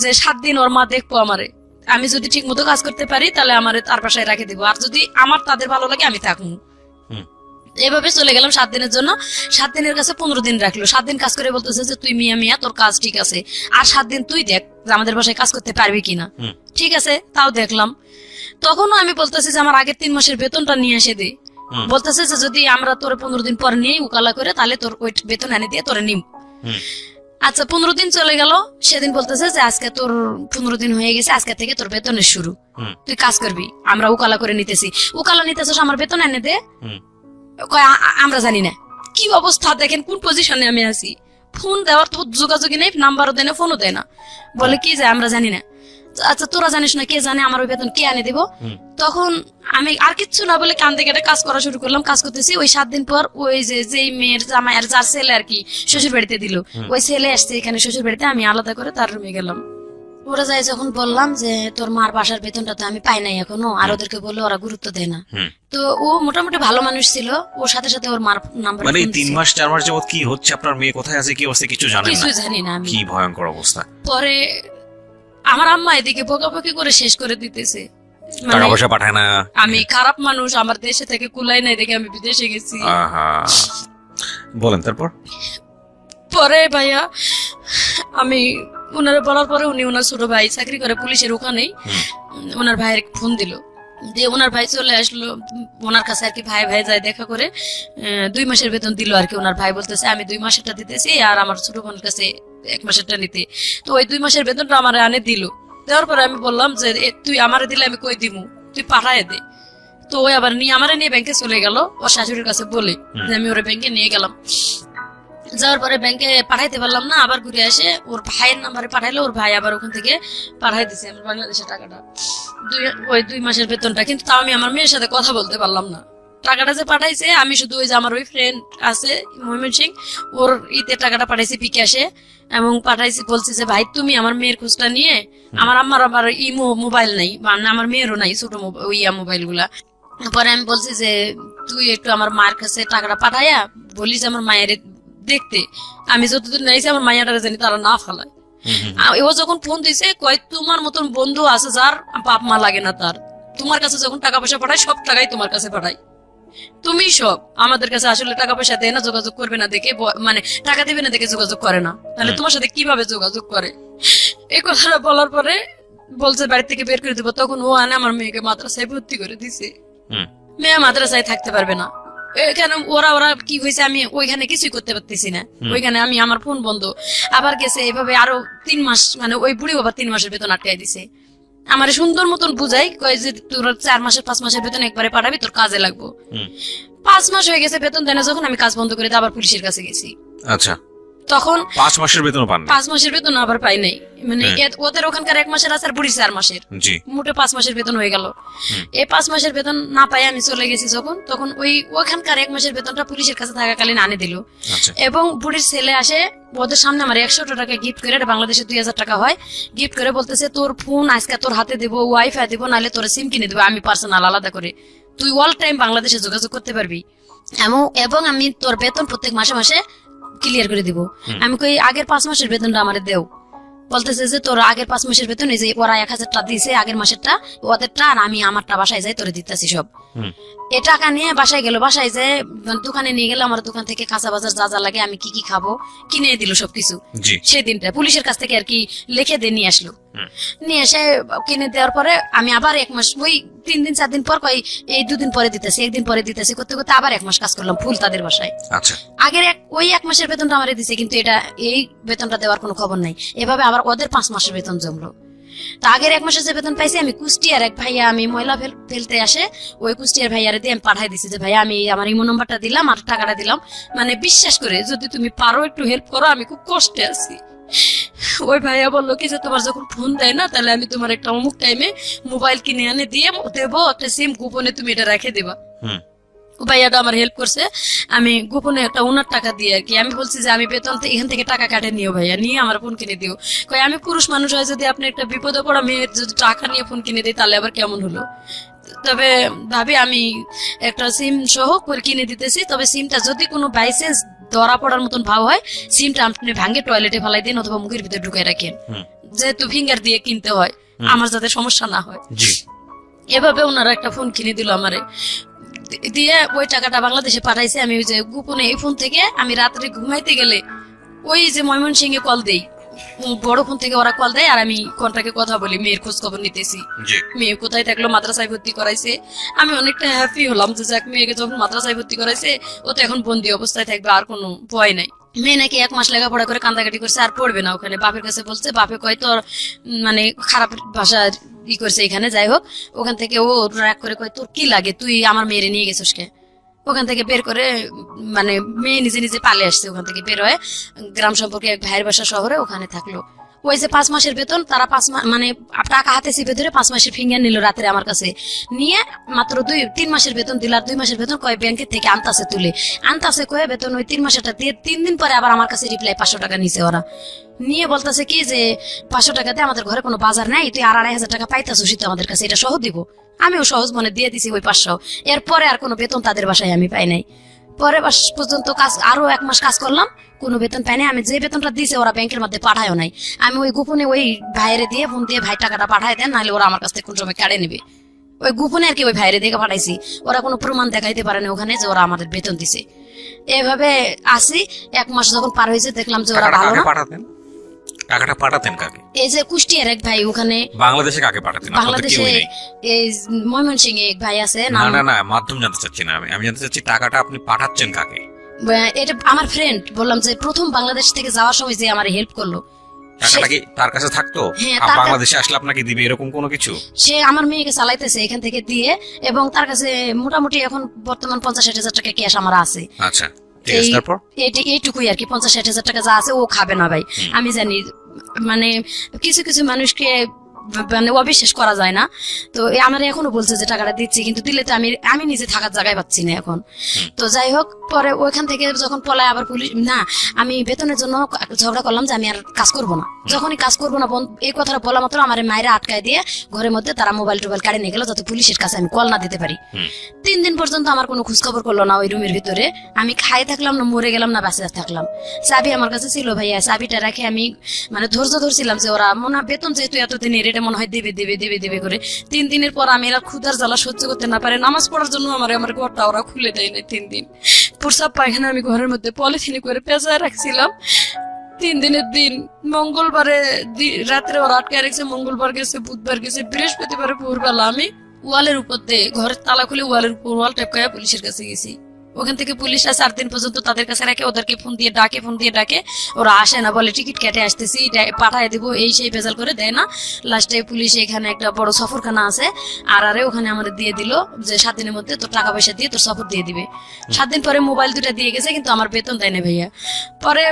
যে 7 দিন ওর মা দেখবো আমারে, আমি যদি ঠিক মতো কাজ করতে পারি তাহলে আমারে তার বাসায় রাখে দিব, আর যদি আমার তাদের ভালো লাগে আমি থাকবো। এভাবে চলে গেলাম 7 দিনের জন্য। 7 দিনের কাছে 15 দিন রাখলো। 7 দিন কাজ করে বলতেছে যে তুই মিয়া মিয়া তোর কাজ ঠিক আছে, আর 7 দিন তুই দেখ যে আমাদের বাসায় কাজ করতে পারবি কিনা। ঠিক আছে, তাও দেখলাম। তখনও আমি বলতেছি যে আমার আগের 3 মাসের বেতনটা নিয়ে এসে দে। বলতেছে যে যদি আমরা তোর 15 দিন পর নিয়ে উকালা করে তাহলে তোর ওই বেতন এনে দিয়ে তোরে নিম। আচ্ছা, 15 দিন চলে গেল। সেদিন বলতেছে যে আজকে তোর 15 দিন হয়ে গেছে, আজকে থেকে তোর বেতনের শুরু, তুই কাজ করবি, আমরা উকালা করে নিতেছি। উকালা নিতেছিস, আমার বেতন এনে দে। আমরা জানি না কি অবস্থা, দেখেন কোন পজিশনে আমি আছি। ফোন দেওয়ার তো যোগাযোগই নেই, নাম্বারও দেয় না, ফোনও দেয় না, বলে কি যে আমরা জানি না। আচ্ছা তোরা জানিস না, কে জানে আমার ওই বেতন কে আনে দিব? তখন আমি আর কিচ্ছু না বলে কান্দে কেটে কাজ করা শুরু করলাম। কাজ করতেছি, ওই 7 দিন পর ওই যে মেয়ের জামাই আর যার ছেলে আর কি শ্বশুর বাড়িতে দিল, ওই ছেলে আসছে এখানে শ্বশুর বাড়িতে, আমি আলাদা করে তার রুমে গেলাম। ওরা যাই যখন বললাম যে তোর মার বাসার বেতনটা তো আমি পাই নাই এখনো, আর ওদেরকে বললে ওরা গুরুত্ব দেয় না। তো ও মোটামুটি ভালো মানুষ ছিল, ওর সাথে সাথে ওর মার নাম্বার, মানে 3 মাস 4 মাস যাবত কি হচ্ছে, আপনার মেয়ে কোথায় আছে, কি অবস্থা কিছু জানেন না? কিছু জানি না আমি। কি ভয়ঙ্কর অবস্থা। পরে আমার আম্মা এদিকে বকাবকি করে শেষ করে দিতেছে, টাকা পয়সা পাঠায় না, আমি খারাপ মানুষ, আমার দেশে থেকে কুলাই নাই দেখে আমি বিদেশে গেছি। আহা, বলেন তারপর? পরে ভাইয়া আমি ওনারা বলার পরে উনি ওনার ছোট ভাই চাকরি করে পুলিশের ওখানেই, ওনার ভাইয়ের ফোন দিল, দিয়ে ওনার ভাই চলে আসলো ওনার কাছে আর কি, ভাই ভাই যায় দেখা করে 2 মাসের বেতন দিল আর কি। ওনার ভাই বলতেছে আমি 2 মাসেরটা দিতেছি আর আমার ছোট বোনের কাছে 1 মাসেরটা নিতে। তো ওই 2 মাসের বেতনটা আমার আনে দিল। দেওয়ার পরে আমি বললাম যে তুই আমারে দিলে আমি কই দিমু, তুই পাঠায় দে। তো ওই আবার আমারে নিয়ে ব্যাংকে চলে গেল ওর শাশুড়ির কাছে বলে যে আমি ওরে ব্যাংকে নিয়ে গেলাম। যাওয়ার পরে ব্যাংকে পাঠাইতে পারলাম না, আবার ঘুরে আসে ওর ভাইয়ের নাম্বারে পাঠাইলো, ওর ভাই আবার ওখান থেকে পাঠাই দিছে আমার বাংলাদেশের টাকাটা, ওই 2 মাসের বেতনটা। কিন্তু তাও আমি আমার মেয়ের সাথে কথা বলতে পারলাম না। টাকাটা যে পাঠাইছে আমি শুধু ওই যে আমার ওই ফ্রেন্ড আছে ময়মন সিং, ওর ঈদের টাকাটা পাঠাইছি বিকাশে, এবং পাঠাইছি বলছি যে ভাই তুমি আমার মেয়ের খোঁজটা নিয়ে, আমার আম্মার আবার ইমো মোবাইল নাই, মানে আমার মেয়েরও নাই ছোট ইয়া মোবাইল গুলা। পরে আমি বলছি যে তুই একটু আমার মায়ের কাছে টাকাটা পাঠাইয়া বলিস আমার মায়ের দেখতে, আমি যতদূর নাইছি আমার মাইয়াটা জানি তারা না ফেলায়। ও যখন ফোন দিছে কয় তোমার মতন বন্ধু আছে যার বাপ মা লাগে না, তার তোমার কাছে যখন টাকা পয়সা পাঠায় সব টাকাই তোমার কাছে পাঠায়, তুমি সব আমাদের কাছে আসলে টাকা পয়সা দেয় না, যোগাযোগ করবে না দেখে, মানে টাকা দেবে না দেখে যোগাযোগ করে না, তাহলে তোমার সাথে কিভাবে যোগাযোগ করে? এই কথাটা বলার পরে বলছে বাড়ি থেকে বের করে দিব। তখন ও আনে আমার মেয়েকে মাদ্রাসায় ভর্তি করে দিছে, মেয়ে মাদ্রাসায় থাকতে পারবে না। এখানে ওরা কি হয়েছে আমি ওইখানে কিছুই করতে পারতেছি না, ওইখানে আমি আমার ফোন বন্ধ। আবার গেছে এভাবে আরো 3 মাস, মানে ওই বুড়ি বাবা 3 মাসের বেতন আটকাই দিছে। আমার সুন্দর মতন বুঝাই কয় যে তোর 4 মাসের 5 মাসের বেতন একবারে পাঠাবি, তোর কাজে লাগবো। 5 মাস হয়ে গেছে বেতন দেয় না, যখন আমি কাজ বন্ধ করে দিয়ে আবার পুলিশের কাছে গেছি। আচ্ছা, তখন 5 মাসের বেতনও পান না? 5 মাসের বেতন আবার পাই নাই, মানে ওদের ওখানকার 1 মাসের আছে আর বুড়ি 4 মাসের, জি মোটে 5 মাসের বেতন হয়ে গেল। এই 5 মাসের বেতন না পাই আমি চলে গেছি যখন, তখন ওখানকার 1 মাসের বেতনটা পুলিশের কাছে থাকাকালীন আনে দিল। আচ্ছা এবং বুড়ির ছেলে আসে ওদের সামনে আমার 100 টাকা গিফট করে, এটা বাংলাদেশে 2000 টাকা হয়, গিফট করে বলতেছে তোর ফোন আজকে তোর হাতে দেবো, ওয়াইফাই দেবো, নাহলে তোর সিম কিনে দেবো আমি পার্সোনাল আলাদা করে, তুই অল টাইম বাংলাদেশে যোগাযোগ করতে পারবি, এবং আমি তোর বেতন প্রত্যেক মাসে মাসে ক্লিয়ার করে দিব। আমি কই আগের 5 মাসের বেতনটা আমারে দেও। বলতেছে যে তোর আগের 5 মাসের বেতন এই যে ওরা 1000 টাকা দিয়েছে আগের মাসেরটা ওদেরটা, আর আমি আমারটা বাসায় যাই তোরে দিতেছি সব। এ টাকা নিয়ে বাসায় গেল, বাসায় যে দোকানে নিয়ে গেল, আমার দোকান থেকে কাঁচা বাজার যা যা লাগে আমি কি কি খাবো কিনে দিল সবকিছু। জি সেদিনটা পুলিশের কাছ থেকে আর কি লিখে দিয়ে নিয়ে আসলো, নিয়ে এসে কিনে দেওয়ার পরে আমি আবার 1 মাস, ওই 3 দিন 4 দিন পর কই এই 2 দিন পরে দিতেছি, 1 দিন পরে দিতেছি, করতে করতে আবার 1 মাস কাজ করলাম ফুল তাদের বাসায়। আচ্ছা আগের ওই 1 মাসের বেতনটা আমারে দিছে, কিন্তু এটা এই বেতনটা দেওয়ার কোনো খবর নাই। এভাবে আবার ওদের 5 মাসের বেতন জমলো। তো আগের 1 মাসের যে বেতন পাইছি আমি কুষ্টিয়ার এক ভাইয়া, আমি ময়লা ফেলতে আসে ওই কুষ্টিয়ার ভাইয়ারে দিয়ে আমি পাঠাই দিছি যে ভাইয়া আমি আমার ইমো নাম্বারটা দিলাম আর টাকাটা দিলাম, মানে বিশ্বাস করে যদি তুমি পারো একটু হেল্প করো, আমি খুব কষ্টে আছি। ওই ভাইয়া বললো কি যে তোমার যখন ফোন দেয় না তাহলে আমি তোমার একটা অমুক টাইমে মোবাইল কিনে আনে দিয়ে দেবো, একটা সিম গোপনে তুমি এটা রেখে দেবা। ভাইয়াটা আমার হেল্প করছে, আমি গোপনে একটা ওনার টাকা দিয়ে আর কি, আমি বলছি যে আমি বেতন এখান থেকে টাকা কাটে নিও ভাইয়া, নিয়ে আমার ফোন কিনে দিও। কই আমি পুরুষ মানুষ হয় যদি আপনি একটা বিপদে পড়া মেয়ের যদি টাকা নিয়ে ফোন কিনে দিই তাহলে আবার কেমন হলো। তবে ভাবি আমি একটা সিম সহ করে কিনে দিতেছি, তবে সিমটা যদি কোনো বাইসেন্স ধরা পড়ার মতন ভাব হয় সিমটা আপনি ভাঙে টয়লেটে ফেলাই দিন অথবা মুখের ভিতরে ঢুকাই রাখেন, যেহেতু ফিঙ্গার দিয়ে কিনতে হয় আমার যাতে সমস্যা না হয়। এভাবে ওনারা একটা ফোন কিনে দিল আমারে, দিয়ে ওই টাকাটা বাংলাদেশে পাঠাইছে। আমি ওই যে গোপনে এই ফোন থেকে আমি রাত্রে ঘুমাইতে গেলে ওই যে ময়মনসিংহে কল দেই, বড় ফোন থেকে ওরা কল দেয় আর আমি কন্ট্রাক্টে কথা বলি, মেয়ের খোঁজ খবর নিতেছি, মেয়ে কোথায় থাকলো, মাদ্রাসায় ভর্তি করাইছে। আমি অনেকটা হ্যাপি হলাম যে যাক মেয়েকে যখন মাদ্রাসায় ভর্তি করাইছে ও তো এখন বন্দি অবস্থায় থাকবে, আর কোনো ভয় নাই। মেয়ে নাকি 1 মাস লেখাপড়া করে কান্দাকাটি করছে আর পড়বে না ওখানে, বাপের কাছে বলছে, বাপে কয় তোর মানে খারাপ ভাষা করছে এখানে, যাই হোক ওখান থেকে ও রাগ করে কয় তোর কি লাগে তুই আমার মেয়েরে নিয়ে গেছিস কে, ওখান থেকে বের করে মানে মেয়ে নিজে নিজে পালে আসছে, ওখান থেকে বের হয়ে গ্রাম সম্পর্কে এক ভাইয়ের বাসা শহরে ওখানে থাকলো। ওই যে 5 মাসের বেতন তারা 5 মাস মানে টাকা হাতে চেপে ধরে 5 মাসের ফিঙ্গার নিল রাত্রে আমার কাছে নিয়ে, মাত্র 3 মাসের বেতন দিল, আর 2 মাসের বেতন কয় ব্যাংকের থেকে আনতাছে কয়ে বেতন ওই 3 মাসেরটা দিয়ে 3 দিন পরে আবার আমার কাছে রিপ্লাই 500 টাকা নিছে ওরা, নিয়ে বলতেছে কি যে 500 টাকাতে আমাদের ঘরে কোনো বাজার নাই, তুই আর 2500 টাকা পাইতাছিস তো আমাদের কাছে, এটা সহ দিব। আমিও সহজ মনে দিয়ে দিছি ওই 500, এরপরে আর কোনো বেতন তাদের বাসায় আমি পাই নাই। পরে পর্যন্ত কাজ আরো 1 মাস কাজ করলাম, কোনো বেতন পাই নাই। আমি যে বেতনটা দিয়েছে ওরা ব্যাংকের মধ্যে পাঠায়ও নাই, আমি ওই গোপনে ওই ভাইয়েরে দিয়ে ফোন দিয়ে ভাই টাকাটা পাঠায় দেন, নাহলে ওরা আমার কাছ থেকে কোন সময় কাড়ে নেবে। ওই গোপনে আর কি ওই ভাইয়েরে দিয়ে পাঠাইছি, ওরা কোনো প্রমাণ দেখাইতে পারে না ওখানে যে ওরা আমাদের বেতন দিছে। এভাবে আসি 1 মাস যখন পার হয়েছে দেখলাম যে ওরা ভালো না। টাকাটা পাঠাতেন কাকে? এই যে কুষ্টিয়ার এক ভাই ওখানে। বাংলাদেশে কাকে পাঠাতেন? বাংলাদেশে এই ময়মনসিংহে এক ভাই আছে। না মাধ্যম জানতে চাচ্ছি না, আমি জানতে চাচ্ছি টাকাটা আপনি পাঠাচ্ছেন কাকে? এটা আমার ফ্রেন্ড, বললাম যে প্রথম বাংলাদেশ থেকে যাওয়ার সময় যে আমার হেল্প করলো। টাকাটা কি তার কাছে থাকতো? বাংলাদেশে আসলে আপনাকে দিবে এরকম কোনো কিছু? সে আমার মেয়েকে চালাইতেছে এখান থেকে দিয়ে, এবং তার কাছে মোটামুটি এখন বর্তমান 50-60 হাজার টাকা ক্যাশ আমার আছে। আচ্ছা এইটুকুই আর কি, 50-60 হাজার টাকা যা আছে ও খাবে না ভাই, আমি জানি। মানে কিছু কিছু মানুষকে মানে অবিশ্বাস করা যায় না। তো আমার এখনো বলছে যে টাকাটা দিচ্ছি, কিন্তু দিলে তো আমি নিজে থাকার জায়গায় পাচ্ছি না এখন। তো যাই হোক, পরে ওইখান থেকে যখন পলায় আবার পুলিশ না, আমি বেতনের জন্য ঝগড়া করলাম যে আমি আর কাজ করবো না। যখনই কাজ করবো না এই কথাটা বলা মাত্র আমার মায়েরা আটকায় দিয়ে ঘরের মধ্যে তারা মোবাইল টোবাইল কাড়ে নিয়ে গেল, যাতে পুলিশের কাছে আমি কল না দিতে পারি। 3 দিন পর্যন্ত আমার কোনো খোঁজ খবর করলো না ওই রুমের ভিতরে। আমি খাই থাকলাম না মরে গেলাম না বাঁচে থাকলাম। চাবি আমার কাছে ছিল ভাইয়া, চাবিটা রাখে আমি মানে ধৈর্য ধরছিলাম যে ওরা মনে বেতন যেহেতু এতদিনের এটা মনে হয় দেবে করে। 3 দিনের পর আমি এরা ক্ষুধার জ্বালা সহ্য করতে না পারে নামাজ পড়ার জন্য আমার ঘরটা ওরা খুলে দেয় না। 3 দিন প্রসাব পায়খানা আমি ঘরের মধ্যে পলিথিনে করে পেঁচায় রাখছিলাম। 3 দিনের দিন মঙ্গলবারে রাত্রে ওরা আটকায় রেখেছে, মঙ্গলবার গেছে, বুধবার গেছে, বৃহস্পতিবারে ভোরবেলা আমি ওয়ালের উপর দিয়ে ঘরের তালা খুলে ওয়ালের উপর ওয়াল টেপকায় পুলিশের কাছে গেছি। ওখান থেকে পুলিশরা 4 দিন পর্যন্ত তাদের কাছে রাখে, ওদেরকে ফোন দিয়ে ডাকে, ওরা আসে না, বলে টিকিট কেটে আসতেছি পাঠায় দিব, এই সেই ভেজাল করে দেয় না। লাস্টে পুলিশ এখানে একটা বড় সফরখানা আছে আর ওখানে আমাদের দিয়ে দিল যে 7 দিনের মধ্যে তোর টাকা পয়সা দিয়ে তোর সফর দিয়ে দিবে। 7 দিন পরে মোবাইল 2টা দিয়ে গেছে, কিন্তু আমার বেতন দেয় না ভাইয়া। পরে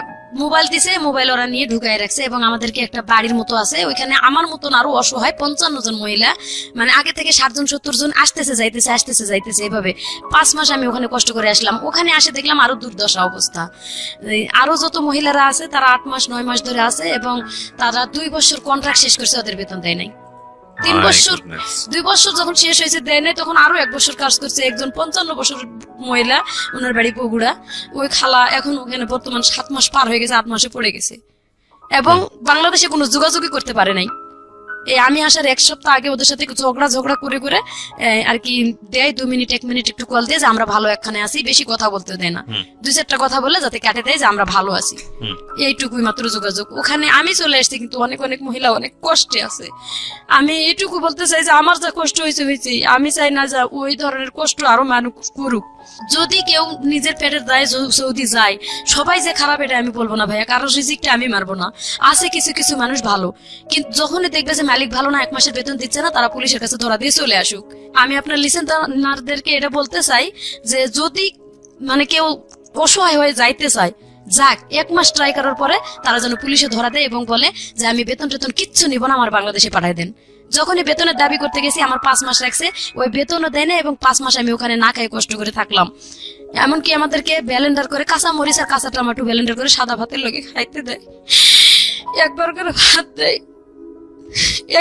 মোবাইল দিছে, মোবাইল ওরা নিয়ে ঢুকাই রাখছে এবং আমাদেরকে একটা বাড়ির মতো আছে, ওইখানে আমার মতন আরো অসহায় 55 জন মহিলা, মানে আগে থেকে 60 জন 70 জন আসতেছে যাইতেছে এভাবে 5 মাস আমি ওখানে কষ্ট করে আসলাম। ওখানে আসে দেখলাম আরো দুর্দশা অবস্থা। আরো যত মহিলারা আছে তারা 8 মাস 9 মাস ধরে আছে এবং তারা 2 বছর কন্ট্রাক্ট শেষ করছে, ওদের বেতন দেয় নাই। 3 My বছর goodness. 2 বছর যখন শেষ হয়েছে দেয় নাই, তখন আরো 1 বছর কাজ করছে একজন 55 বছর মহিলা, ওনার বাড়ি বগুড়া। ওই খালা এখন ওখানে বর্তমান 7 মাস পার হয়ে গেছে, 8 মাসে পড়ে গেছে এবং বাংলাদেশে কোনো যোগাযোগই করতে পারে নাই। এই আমি আসার 1 সপ্তাহ আগে ওদের সাথে ঝগড়া করে আর কি দেয় 2 মিনিট 1 মিনিট একটু কল দিয়ে যে আমরা ভালো একখানে আছি, বেশি কথা বলতে দেয় না, 2-4টা কথা বলে যাতে কাটে দেয় যে আমরা ভালো আছি, এইটুকুই মাত্র যোগাযোগ। ওখানে আমি চলে আসছি কিন্তু অনেক মহিলা অনেক কষ্টে আছে। আমি এইটুকু বলতে চাই যে আমার যা কষ্ট হয়েছে, আমি চাই না যে ওই ধরনের কষ্ট আরো মানুষ করুক। যদি কেউ নিজের পেটের দায়ে সৌদি যায়, সবাই যে খারাপ এটা আমি বলবো না ভাইয়া, কারো রিজিকটা আমি মারবো না। আছে কিছু মানুষ ভালো, কিন্তু যখনই দেখবে যে মালিক ভালো না, 1 মাসের বেতন দিচ্ছে না, তারা পুলিশের কাছে ধরা দিয়ে চলে আসুক। আমি আপনার লিসেনারদেরকে এটা বলতে চাই যে যদি মানে কেউ অসহায় হয়ে যাইতে চায়, যাক 1 মাস ট্রাই করার পরে তারা যেন পুলিশে ধরা দেয় এবং বলে যে আমি বেতন কিচ্ছু নিব না, আমার বাংলাদেশে পাঠায় দেন। যখনই বেতনের দাবি করতে গেছি আমার 5 মাস রাখছে, ওই বেতনও দেয় না এবং 5 মাস আমি ওখানে না খাই কষ্ট করে থাকলাম। এমনকি আমাদেরকে ব্যালেন্ডার করে কাঁচা মরিচ আর কাঁচা টমেটো ব্যালেন্ডার করে সাদা ভাতের লগে খাইতে দেয়, একবার করে ভাত দেয়,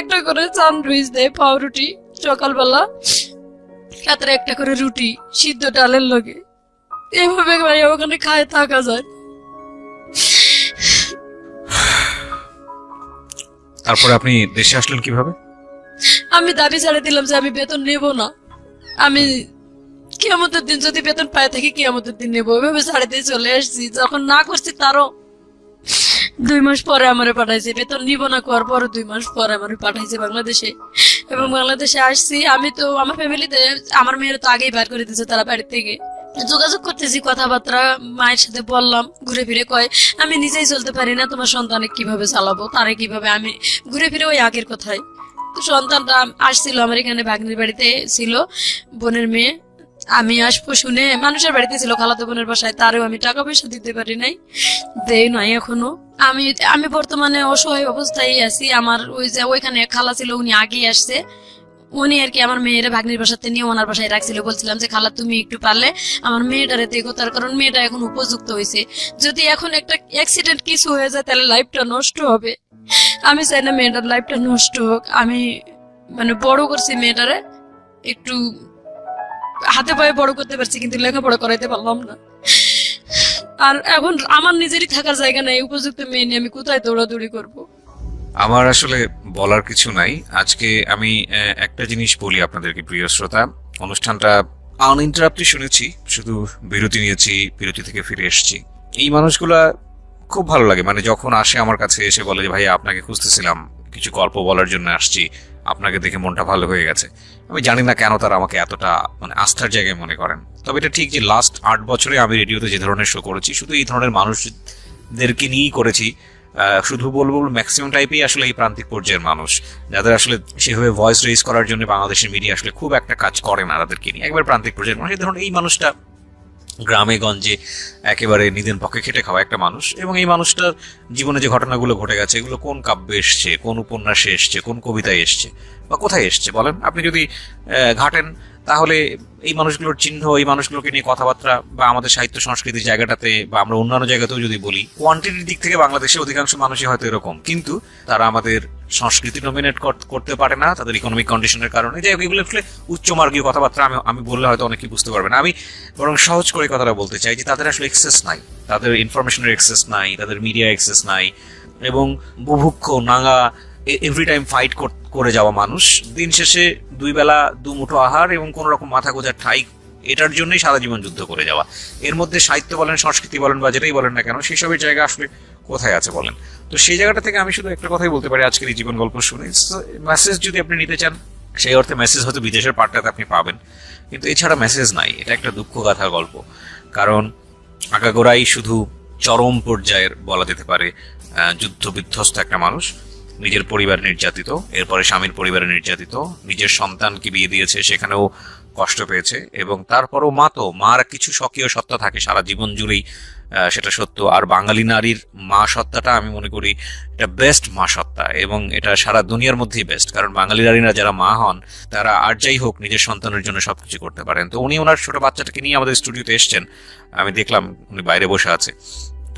একটা করে স্যান্ডউইচ দেয়, পাউরুটি সকালবেলা, রাত্রে একটা করে রুটি সিদ্ধ ডালের লগে। এভাবে ভাই ওখানে খায় থাকা যায়। তারপরে আপনি দেশে আসলেন কিভাবে? আমি দাবি ছাড়ে দিলাম যে আমি বেতন নেব না, আমি কিয়ামতের দিন যদি বেতন পাই থাকি কিয়ামতের দিন নেবো, ওইভাবে ছাড়ে দিয়ে চলে আসছি। যখন না করছি তারও 2 মাস পরে আমারে পাঠাইছে, বেতন নিব না করার পরে 2 মাস পরে আমারে পাঠাইছে বাংলাদেশে। এবং বাংলাদেশে আসছি আমি তো আমার ফ্যামিলিতে, আমার মেয়ের তো আগেই বার করে দিয়েছে তারা বাড়ি থেকে। যোগাযোগ করতেছি, কথাবার্তা মায়ের সাথে বললাম, ঘুরে ফিরে কয় আমি নিজেই চলতে পারি না, তোমার সন্তানে কিভাবে চালাবো, তারে কিভাবে, আমি ঘুরে ফিরে ওই আগের কথাই। তো সন্তানটা আসছিল আমার এখানে, ভাগ্নির বাড়িতে ছিল, বোনের মেয়ে। আমি আসবো শুনে মানুষের বাড়িতে ছিল, খালাতো বোনের বাসায়, তারও আমি টাকা পয়সা দিতে পারি নাই, দেই নাই এখনো। আমি বর্তমানে অসহায় অবস্থায় আছি। আমার ওই যে ওইখানে খালা ছিল, উনি আগেই আসছে, উনি আর কি আমার মেয়ের ভাগ্নির বাসাতে নিয়ে ওনার বাসায় রাখছিল। বলছিলাম যে খালা তুমি একটু পারলে আমার মেয়েটারে দেখো, তার কারণ মেয়েটা এখন উপযুক্ত হয়েছে, যদি এখন একটা অ্যাক্সিডেন্ট কিছু হয়ে যায় তাহলে লাইফটা নষ্ট হবে। আমি চাই না মেয়েটার লাইফটা নষ্ট হোক। আমি মানে বড় করছি মেয়েটারে, একটু হাতে পায়ে বড় করতে পারছি কিন্তু লেখাপড়া করাইতে পারলাম না। আর এখন আমার নিজেরই থাকার জায়গা নাই, উপযুক্ত মেয়ে নিয়ে আমি কোথায় দৌড়াদৌড়ি করব? আমার আসলে বলার কিছু নাই। আজকে আমি একটা জিনিস বলি আপনাদেরকে প্রিয় শ্রোতা, অনুষ্ঠানটা আনইন্টারাপ্টেড শুনেছি, শুধু বিরতি নিয়েছি, বিরতি থেকে ফিরে এসেছি। এই মানুষগুলা খুব ভালো লাগে, মানে যখন আসে আমার কাছে এসে বলে যে ভাই আপনাকে খুঁজতেছিলাম, কিছু গল্প বলার জন্য আসছি, আপনাকে দেখে মনটা ভালো হয়ে গেছে। আমি জানি না কেন তারা আমাকে এতটা মানে আস্থার জায়গায় মনে করেন। তবে এটা ঠিক যে লাস্ট 8 বছরে আমি রেডিওতে যে ধরনের শো করেছি শুধু এই ধরনের মানুষদেরকে নিয়েই করেছি। শুধু বলবো ম্যাক্সিমাম টাইপই আসলে এই প্রান্তিক পর্যায়ের মানুষ, যাদের আসলে সেভাবে ভয়েস রেজ করার জন্য বাংলাদেশের মিডিয়া আসলে খুব একটা কাজ করে না তাদেরকে নিয়ে। একবার প্রান্তিক পর্যায়ের মানুষ, ধরুন এই মানুষটা গ্রামে গঞ্জে একেবারে নিদেন পক্ষে খেটে খাওয়া একটা মানুষ, এবং এই মানুষটার জীবনে যে ঘটনাগুলো ঘটে গেছে এগুলো কোন কাব্যে এসছে, কোন উপন্যাসে এসছে, কোন কবিতায় এসছে বা কোথায় এসছে বলেন? আপনি যদি ঘাটেন তাহলে এই মানুষগুলোর চিহ্ন, এই মানুষগুলোকে নিয়ে কথাবার্তা বা আমাদের সাহিত্য সংস্কৃতির জায়গাটাতে বা আমরা অন্যান্য জায়গাতেও যদি বলি, কোয়ান্টিটির দিক থেকে বাংলাদেশে অধিকাংশ মানুষই হয়তো এরকম, কিন্তু তারা আমাদের সংস্কৃতি নমিনেট করতে পারে না তাদের ইকোনমিক কন্ডিশনের কারণে। যাই হোক, এগুলো আসলে উচ্চমার্গীয় কথাবার্তা আমি বললে হয়তো অনেকেই বুঝতে পারবে না। আমি বরং সহজ করে কথাটা বলতে চাই যে তাদের আসলে এক্সেস নাই, তাদের ইনফরমেশনের এক্সেস নাই, তাদের মিডিয়া এক্সেস নাই, এবং বুভুক্ষ নাঙ্গা এভরি টাইম ফাইট করে যাওয়া মানুষ। দিন শেষে 2 বেলা 2 মুঠো আহার এবং কোন রকম মাথা গোঁজার ঠাই, এটার জন্যই সারা জীবন যুদ্ধ করে যাওয়া। এর মধ্যে সাহিত্য বলেন, সংস্কৃতি বলেন বা যেটাই বলেন না কেন, সেসবের জায়গা আসলে কোথায় আছে বলেন? তো সেই জায়গাটা থেকে আমি শুধু একটা কথাই বলতে পারি আজকের এই জীবন গল্প শুনে, মেসেজ যদি আপনি নিতে চান সেই অর্থে মেসেজ হয়তো বিদেশের পার্টটাতে আপনি পাবেন, কিন্তু এছাড়া মেসেজ নাই। এটা একটা দুঃখ গাথার গল্প, কারণ আগাগোড়াই শুধু চরম পর্যায়ের বলা যেতে পারে যুদ্ধ বিধ্বস্ত একটা মানুষ, নিজের পরিবার নির্যাতিত, এরপরে স্বামীর পরিবারে নির্যাতিত, নিজের সন্তানকে বিয়ে দিয়েছে সেখানেও কষ্ট পেয়েছে, এবং তারপরও মার কিছু স্বকীয় সত্তা থাকে সারা জীবন জুড়েই সেটা সত্য। আর বাঙালি নারীর মা সত্তাটা আমি মনে করি এটা বেস্ট মা সত্তা, এবং এটা সারা দুনিয়ার মধ্যেই বেস্ট। কারণ বাঙালি নারীরা যারা মা হন তারা আর যাই হোক নিজের সন্তানের জন্য সবকিছু করতে পারেন। তো উনি ওনার ছোট বাচ্চাটাকে নিয়ে আমাদের স্টুডিওতে এসছেন, আমি দেখলাম উনি বাইরে বসে আছে।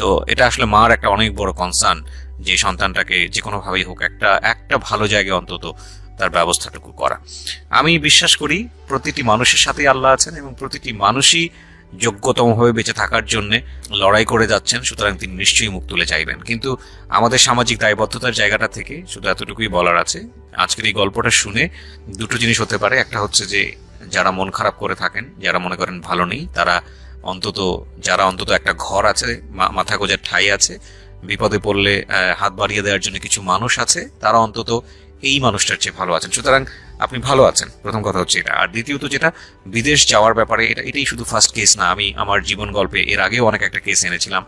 তো এটা আসলে মার একটা অনেক বড় কনসার্ন যে সন্তানটাকে যে কোনো ভাবেই হোক একটা ভালো জায়গায় অন্তত তার ব্যবস্থাটুকু করা। আমি বিশ্বাস করি প্রতিটি মানুষের সাথেই আল্লাহ আছেন এবং প্রতিটি মানুষই যোগ্যতমভাবে বেঁচে থাকার জন্য লড়াই করে যাচ্ছেন, সুতরাং তিনি নিশ্চয়ই মুখ তুলে চাইবেন। কিন্তু আমাদের সামাজিক দায়বদ্ধতার জায়গাটা থেকে শুধু এতটুকুই বলার আছে, আজকের এই গল্পটা শুনে দুটো জিনিস হতে পারে। একটা হচ্ছে যে যারা মন খারাপ করে থাকেন, যারা মনে করেন ভালো নেই, তারা যারা অন্তত একটা ঘর আছে, মাথা গোজার ঠাঁই আছে, বিপদে পড়লে হাত বাড়িয়ে দেওয়ার জন্য কিছু মানুষ আছে, তারা অন্তত এই মানুষটার চেয়ে ভালো আছেন। সুতরাং আপনি ভালো আছেন, প্রথম কথা হচ্ছে এটা। আর দ্বিতীয়ত যেটা বিদেশ যাওয়ার ব্যাপারে, এটাই শুধু ফার্স্ট কেস না। আমি আমার জীবন গল্পে এর আগেও অনেক একটা কেস এনেছিলাম।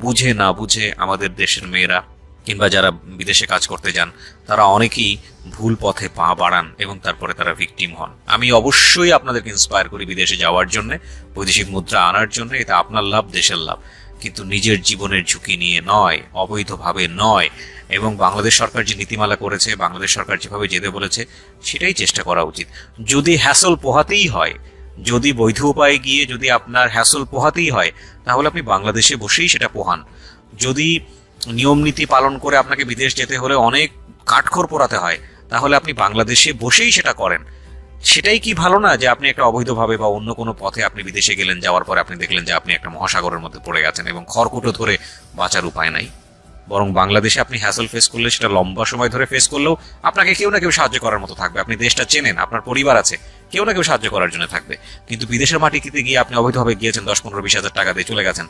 বুঝে না বুঝে আমাদের দেশের মেয়েরা কিংবা যারা বিদেশে কাজ করতে যান তারা অনেকেই ভুল পথে পা বাড়ান এবং তারপরে তারা ভিকটিম হন। আমি অবশ্যই আপনাদেরকে ইন্সপায়ার করি বিদেশে যাওয়ার জন্য, বৈদেশিক মুদ্রা আনার জন্য। এটা আপনার লাভ, দেশের লাভ, কিন্তু নিজের জীবনের ঝুঁকি নিয়ে নয়, অবৈধভাবে নয়। এবং বাংলাদেশ সরকার যে নীতিমালা করেছে, বাংলাদেশ সরকার যেভাবে যেতে বলেছে, সেটাই চেষ্টা করা উচিত। যদি হ্যাসল পোহাতেই হয়, যদি বৈধ উপায়ে গিয়ে যদি আপনার হ্যাসল পোহাতেই হয়, তাহলে আপনি বাংলাদেশে বসেই সেটা পোহান। যদি নিয়ম নীতি পালন করে আপনাকে বিদেশ যেতে হলে অনেক কাঠখড় পোড়াতে হয়, তাহলে আপনি বাংলাদেশে বসেই সেটা করেন। সেটাই কি ভালো না যে আপনি একটা অবৈধভাবে বা অন্য কোনো পথে আপনি বিদেশে গেলেন, যাওয়ার পরে আপনি দেখলেন যে আপনি একটা মহাসাগরের মধ্যে পড়ে গেছেন এবং খড়কুটো ধরে বাঁচার উপায় নাই। বরং বাংলাদেশে আপনি হ্যাসল ফেস করলে, সেটা লম্বা সময় ধরে ফেস করলেও আপনাকে কেউ না কেউ সাহায্য করার মতো থাকবে। আপনি দেশটা চেনেন, আপনার পরিবার আছে, কেউ না কেউ সাহায্য করার জন্য থাকবে। কিন্তু বিদেশের মাটিতে গিয়ে আপনি অবৈধভাবে গিয়েছেন, 10-15-20 হাজার টাকা দিয়ে চলে গেছেন,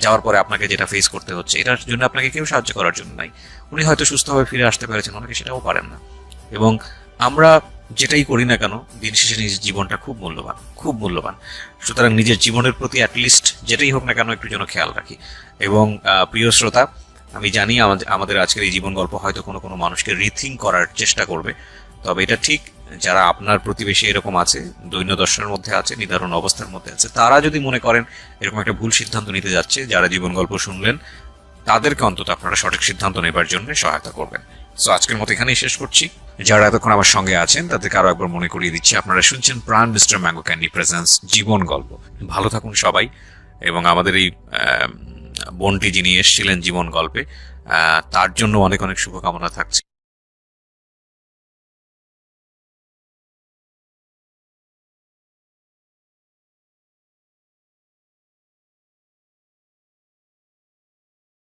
যাওয়ার পরে আপনাকে যেটা ফেস করতে হচ্ছে, এটার জন্য আপনাকে কেউ সাহায্য করার জন্য নাই। উনি হয়তো সুস্থভাবে ফিরে আসতে পেরেছেন, অনেকে সেটাও পারেন না। এবং আমরা যেটাই করি না কেন, দিন শেষে নিজের জীবনটা খুব মূল্যবান, খুব মূল্যবান। সুতরাং নিজের জীবনের প্রতি অ্যাটলিস্ট যেটাই হোক না কেন একটু যেন খেয়াল রাখি। এবং প্রিয় শ্রোতা, আমি জানি আমাদের আজকের এই জীবন গল্প হয়তো কোনো কোনো মানুষকে রিথিঙ্ক করার চেষ্টা করবে, তবে এটা ঠিক যারা আপনার প্রতিবেশী এরকম আছে, দৈন্যদর্শনের মধ্যে আছে, নিদারুণ অবস্থার মধ্যে আছে, তারা যদি মনে করেন এরকম একটা ভুল সিদ্ধান্ত নিতে যাচ্ছে, যারা জীবন গল্প শুনলেন তাদেরকে অন্তত আপনারা সঠিক সিদ্ধান্ত নেবার জন্য সহায়তা করবেন। সো আজকের মতো এখানেই শেষ করছি। যারা এতক্ষণ আমার সঙ্গে আছেন তাদেরকে আরো একবার মনে করিয়ে দিচ্ছি, আপনারা শুনছেন প্রাণ মিস্টার ম্যাঙ্গো ক্যান্ডি প্রেজেন্স জীবন গল্প। ভালো থাকুন সবাই। এবং আমাদের এই বোনটি যিনি এসেছিলেন জীবন গল্পে, তার জন্য অনেক অনেক শুভকামনা থাকছে।